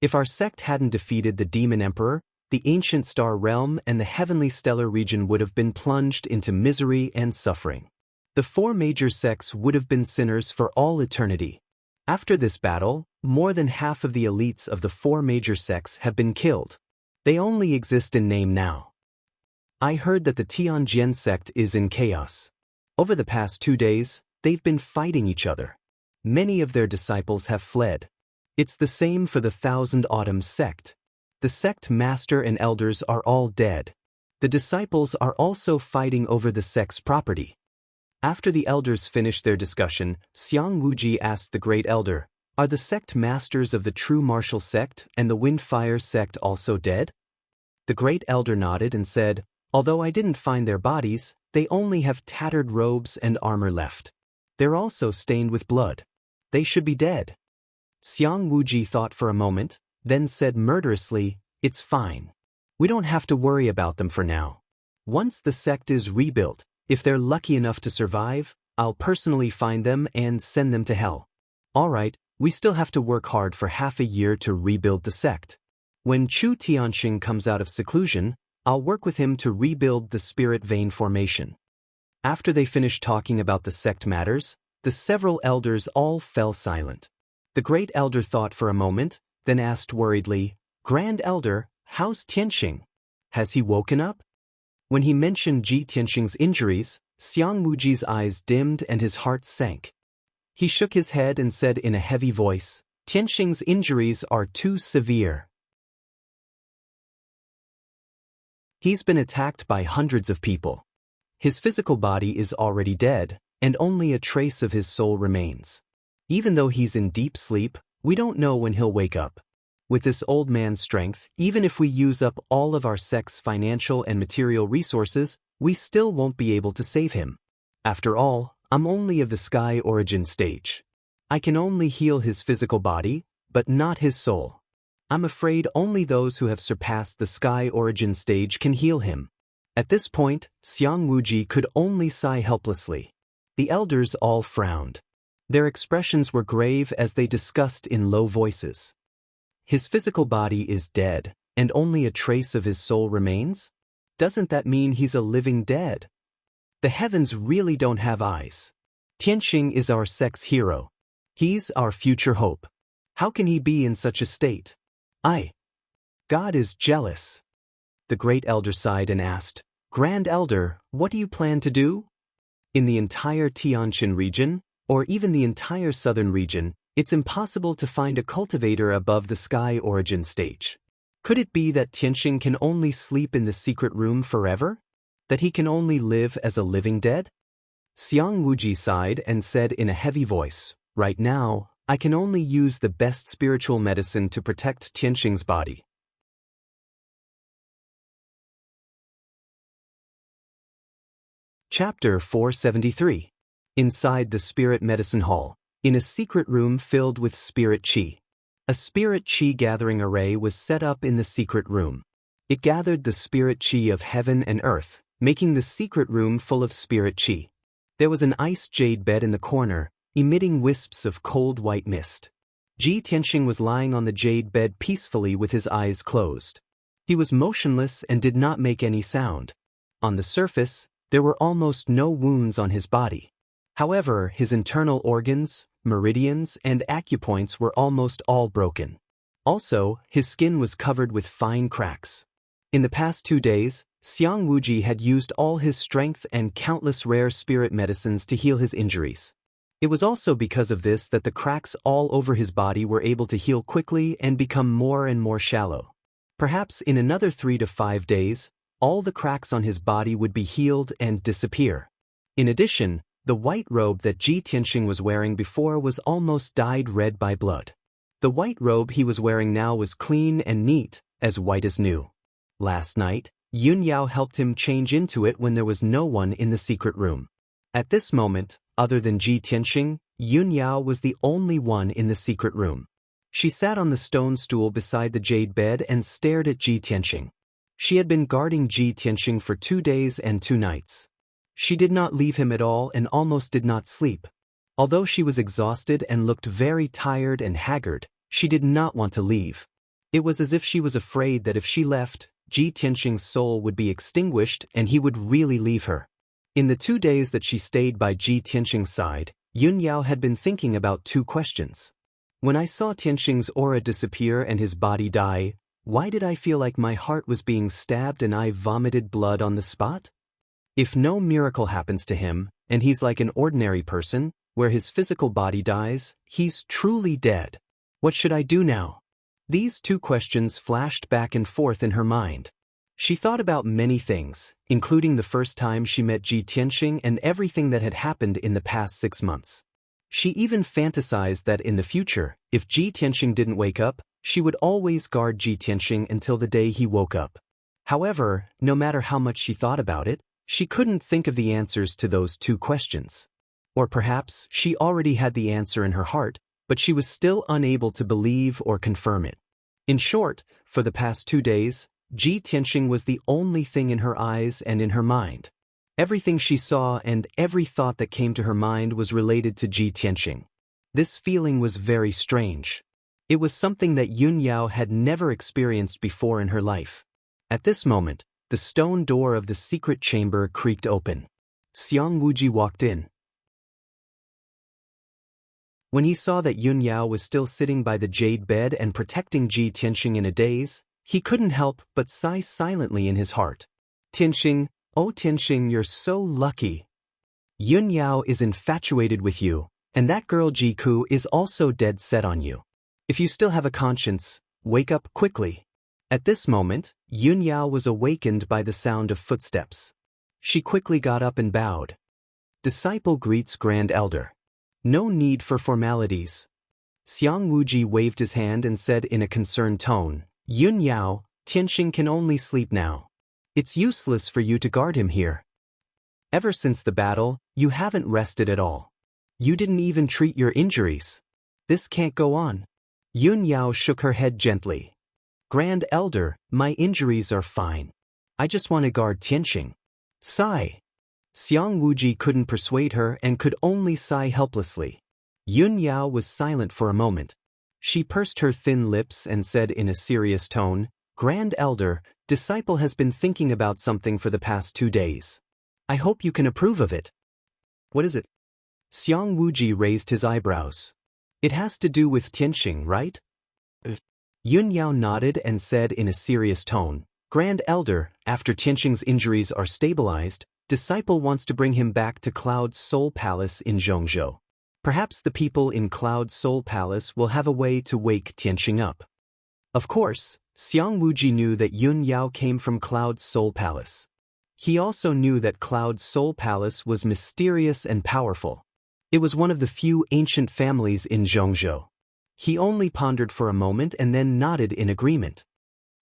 If our sect hadn't defeated the demon emperor, the ancient star realm and the heavenly stellar region would have been plunged into misery and suffering. The 4 major sects would have been sinners for all eternity. After this battle, more than half of the elites of the 4 major sects have been killed. They only exist in name now. I heard that the Tianjin sect is in chaos. Over the past 2 days, they've been fighting each other. Many of their disciples have fled. It's the same for the Thousand Autumn sect. The sect master and elders are all dead. The disciples are also fighting over the sect's property. After the elders finished their discussion, Xiang Wuji asked the great elder, "Are the sect masters of the true martial sect and the Windfire sect also dead?" The great elder nodded and said, "Although I didn't find their bodies, they only have tattered robes and armor left. They're also stained with blood. They should be dead." Xiang Wuji thought for a moment, then said murderously, "It's fine. We don't have to worry about them for now. Once the sect is rebuilt, if they're lucky enough to survive, I'll personally find them and send them to hell. All right, we still have to work hard for half a year to rebuild the sect. When Chu Tianxing comes out of seclusion, I'll work with him to rebuild the spirit vein formation." After they finished talking about the sect matters, the several elders all fell silent. The great elder thought for a moment, then asked worriedly, "Grand Elder, how's Tianxing? Has he woken up?" When he mentioned Ji Tianxing's injuries, Xiang Wuji's eyes dimmed and his heart sank. He shook his head and said in a heavy voice, "Tianxing's injuries are too severe. He's been attacked by hundreds of people. His physical body is already dead, and only a trace of his soul remains. Even though he's in deep sleep, we don't know when he'll wake up. With this old man's strength, even if we use up all of our sect's financial and material resources, we still won't be able to save him. After all, I'm only of the Sky Origin stage. I can only heal his physical body, but not his soul. I'm afraid only those who have surpassed the Sky Origin stage can heal him." At this point, Xiang Wuji could only sigh helplessly. The elders all frowned. Their expressions were grave as they discussed in low voices. His physical body is dead, and only a trace of his soul remains? Doesn't that mean he's a living dead? The heavens really don't have eyes. Tianxing is our sect's hero. He's our future hope. How can he be in such a state? God is jealous." The great elder sighed and asked, "Grand Elder, what do you plan to do?" In the entire Tianjin region, or even the entire southern region, it's impossible to find a cultivator above the Sky Origin stage. Could it be that Tianxing can only sleep in the secret room forever? That he can only live as a living dead? Xiang Wuji sighed and said in a heavy voice, "Right now, I can only use the best spiritual medicine to protect Tianxing's body." Chapter 473. Inside the Spirit Medicine Hall, in a secret room filled with spirit qi. A spirit qi gathering array was set up in the secret room. It gathered the spirit qi of heaven and earth, making the secret room full of spirit qi. There was an ice jade bed in the corner, emitting wisps of cold white mist. Ji Tianxing was lying on the jade bed peacefully with his eyes closed. He was motionless and did not make any sound. On the surface, there were almost no wounds on his body. However, his internal organs, meridians, and acupoints were almost all broken. Also, his skin was covered with fine cracks. In the past 2 days, Xiang Wuji had used all his strength and countless rare spirit medicines to heal his injuries. It was also because of this that the cracks all over his body were able to heal quickly and become more and more shallow. Perhaps in another 3 to 5 days, all the cracks on his body would be healed and disappear. In addition, the white robe that Ji Tianxing was wearing before was almost dyed red by blood. The white robe he was wearing now was clean and neat, as white as new. Last night, Yun Yao helped him change into it when there was no one in the secret room. At this moment, other than Ji Tianxing, Yun Yao was the only one in the secret room. She sat on the stone stool beside the jade bed and stared at Ji Tianxing. She had been guarding Ji Tianxing for 2 days and 2 nights. She did not leave him at all and almost did not sleep. Although she was exhausted and looked very tired and haggard, she did not want to leave. It was as if she was afraid that if she left, Ji Tianxing's soul would be extinguished and he would really leave her. In the 2 days that she stayed by Ji Tianxing's side, Yun Yao had been thinking about 2 questions. When I saw Tianxing's aura disappear and his body die, why did I feel like my heart was being stabbed and I vomited blood on the spot? If no miracle happens to him, and he's like an ordinary person, where his physical body dies, he's truly dead. What should I do now? These 2 questions flashed back and forth in her mind. She thought about many things, including the first time she met Ji Tianxing and everything that had happened in the past 6 months. She even fantasized that in the future, if Ji Tianxing didn't wake up, she would always guard Ji Tianxing until the day he woke up. However, no matter how much she thought about it, she couldn't think of the answers to those 2 questions. Or perhaps she already had the answer in her heart, but she was still unable to believe or confirm it. In short, for the past 2 days, Ji Tianxing was the only thing in her eyes and in her mind. Everything she saw and every thought that came to her mind was related to Ji Tianxing. This feeling was very strange. It was something that Yun Yao had never experienced before in her life. At this moment, the stone door of the secret chamber creaked open. Xiang Wuji walked in. When he saw that Yun Yao was still sitting by the jade bed and protecting Ji Tianxing in a daze, he couldn't help but sigh silently in his heart. Tianxing, oh Tianxing, you're so lucky. Yun Yao is infatuated with you, and that girl Ji Ku is also dead set on you. If you still have a conscience, wake up quickly. At this moment, Yun Yao was awakened by the sound of footsteps. She quickly got up and bowed. Disciple greets Grand Elder. No need for formalities. Xiang Wuji waved his hand and said in a concerned tone, Yun Yao, Tianxing can only sleep now. It's useless for you to guard him here. Ever since the battle, you haven't rested at all. You didn't even treat your injuries. This can't go on. Yun Yao shook her head gently. Grand Elder, my injuries are fine. I just want to guard Tianxing. Sigh. Xiang Wuji couldn't persuade her and could only sigh helplessly. Yun Yao was silent for a moment. She pursed her thin lips and said in a serious tone, Grand Elder, disciple has been thinking about something for the past 2 days. I hope you can approve of it. What is it? Xiang Wuji raised his eyebrows. It has to do with Tianxing, right? Yun Yao nodded and said in a serious tone, Grand Elder, after Tianxing's injuries are stabilized, disciple wants to bring him back to Cloud's Soul Palace in Zhongzhou. Perhaps the people in Cloud's Soul Palace will have a way to wake Tianxing up. Of course, Xiang Wuji knew that Yun Yao came from Cloud's Soul Palace. He also knew that Cloud's Soul Palace was mysterious and powerful. It was one of the few ancient families in Zhongzhou. He only pondered for a moment and then nodded in agreement.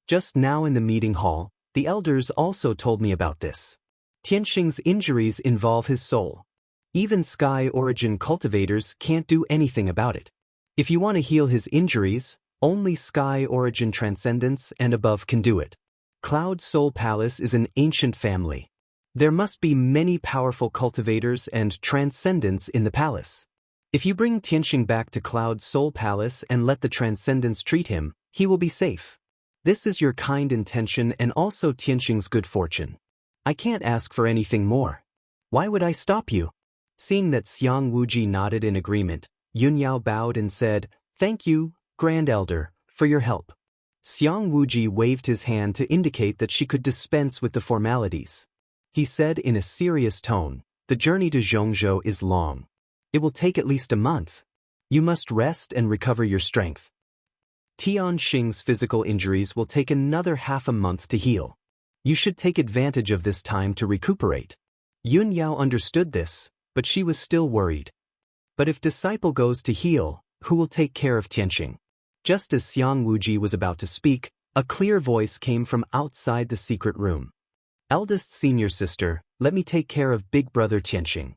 Just now in the meeting hall, the elders also told me about this. Tianxing's injuries involve his soul. Even Sky Origin cultivators can't do anything about it. If you want to heal his injuries, only Sky Origin Transcendence and above can do it. Cloud Soul Palace is an ancient family. There must be many powerful cultivators and transcendents in the palace. If you bring Tianxing back to Cloud Soul Palace and let the transcendents treat him, he will be safe. This is your kind intention and also Tianxing's good fortune. I can't ask for anything more. Why would I stop you? Seeing that Xiang Wuji nodded in agreement, Yun Yao bowed and said, Thank you, Grand Elder, for your help. Xiang Wuji waved his hand to indicate that she could dispense with the formalities. He said in a serious tone, the journey to Zhongzhou is long. It will take at least a month. You must rest and recover your strength. Tian Xing's physical injuries will take another half a month to heal. You should take advantage of this time to recuperate. Yun Yao understood this, but she was still worried. But if disciple goes to heal, who will take care of Tianxing? Just as Xiang Wuji was about to speak, a clear voice came from outside the secret room. Eldest senior sister, let me take care of big brother Tianxing.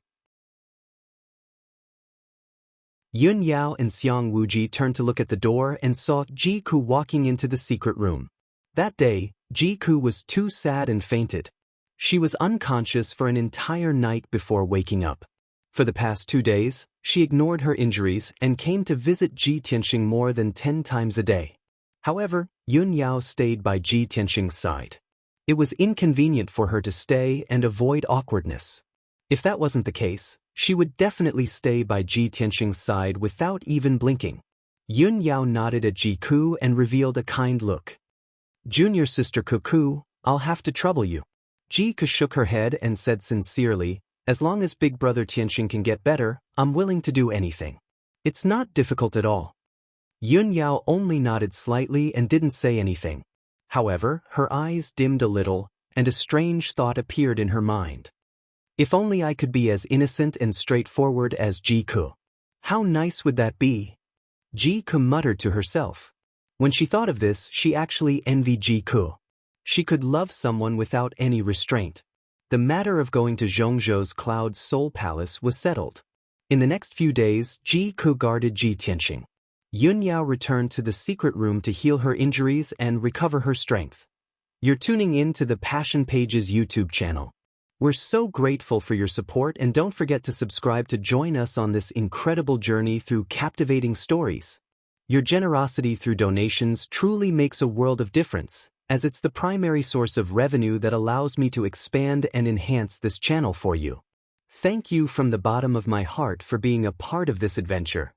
Yun Yao and Xiang Wuji turned to look at the door and saw Ji Ku walking into the secret room. That day, Ji Ku was too sad and fainted. She was unconscious for an entire night before waking up. For the past 2 days, she ignored her injuries and came to visit Ji Tianxing more than 10 times a day. However, Yun Yao stayed by Ji Tianxing's side. It was inconvenient for her to stay and avoid awkwardness. If that wasn't the case, she would definitely stay by Ji Tianxing's side without even blinking. Yun Yao nodded at Ji Ku and revealed a kind look. Junior sister Ku, I'll have to trouble you. Ji Ku shook her head and said sincerely, as long as big brother Tianxing can get better, I'm willing to do anything. It's not difficult at all. Yun Yao only nodded slightly and didn't say anything. However, her eyes dimmed a little, and a strange thought appeared in her mind. If only I could be as innocent and straightforward as Ji Ku. How nice would that be? Ji Ku muttered to herself. When she thought of this, she actually envied Ji Ku. She could love someone without any restraint. The matter of going to Zhongzhou's Cloud Soul Palace was settled. In the next few days, Ji Ku guarded Ji Tianxing. Yun Yao returned to the secret room to heal her injuries and recover her strength. You're tuning in to the Passion Pages YouTube channel. We're so grateful for your support, and don't forget to subscribe to join us on this incredible journey through captivating stories. Your generosity through donations truly makes a world of difference, as it's the primary source of revenue that allows me to expand and enhance this channel for you. Thank you from the bottom of my heart for being a part of this adventure.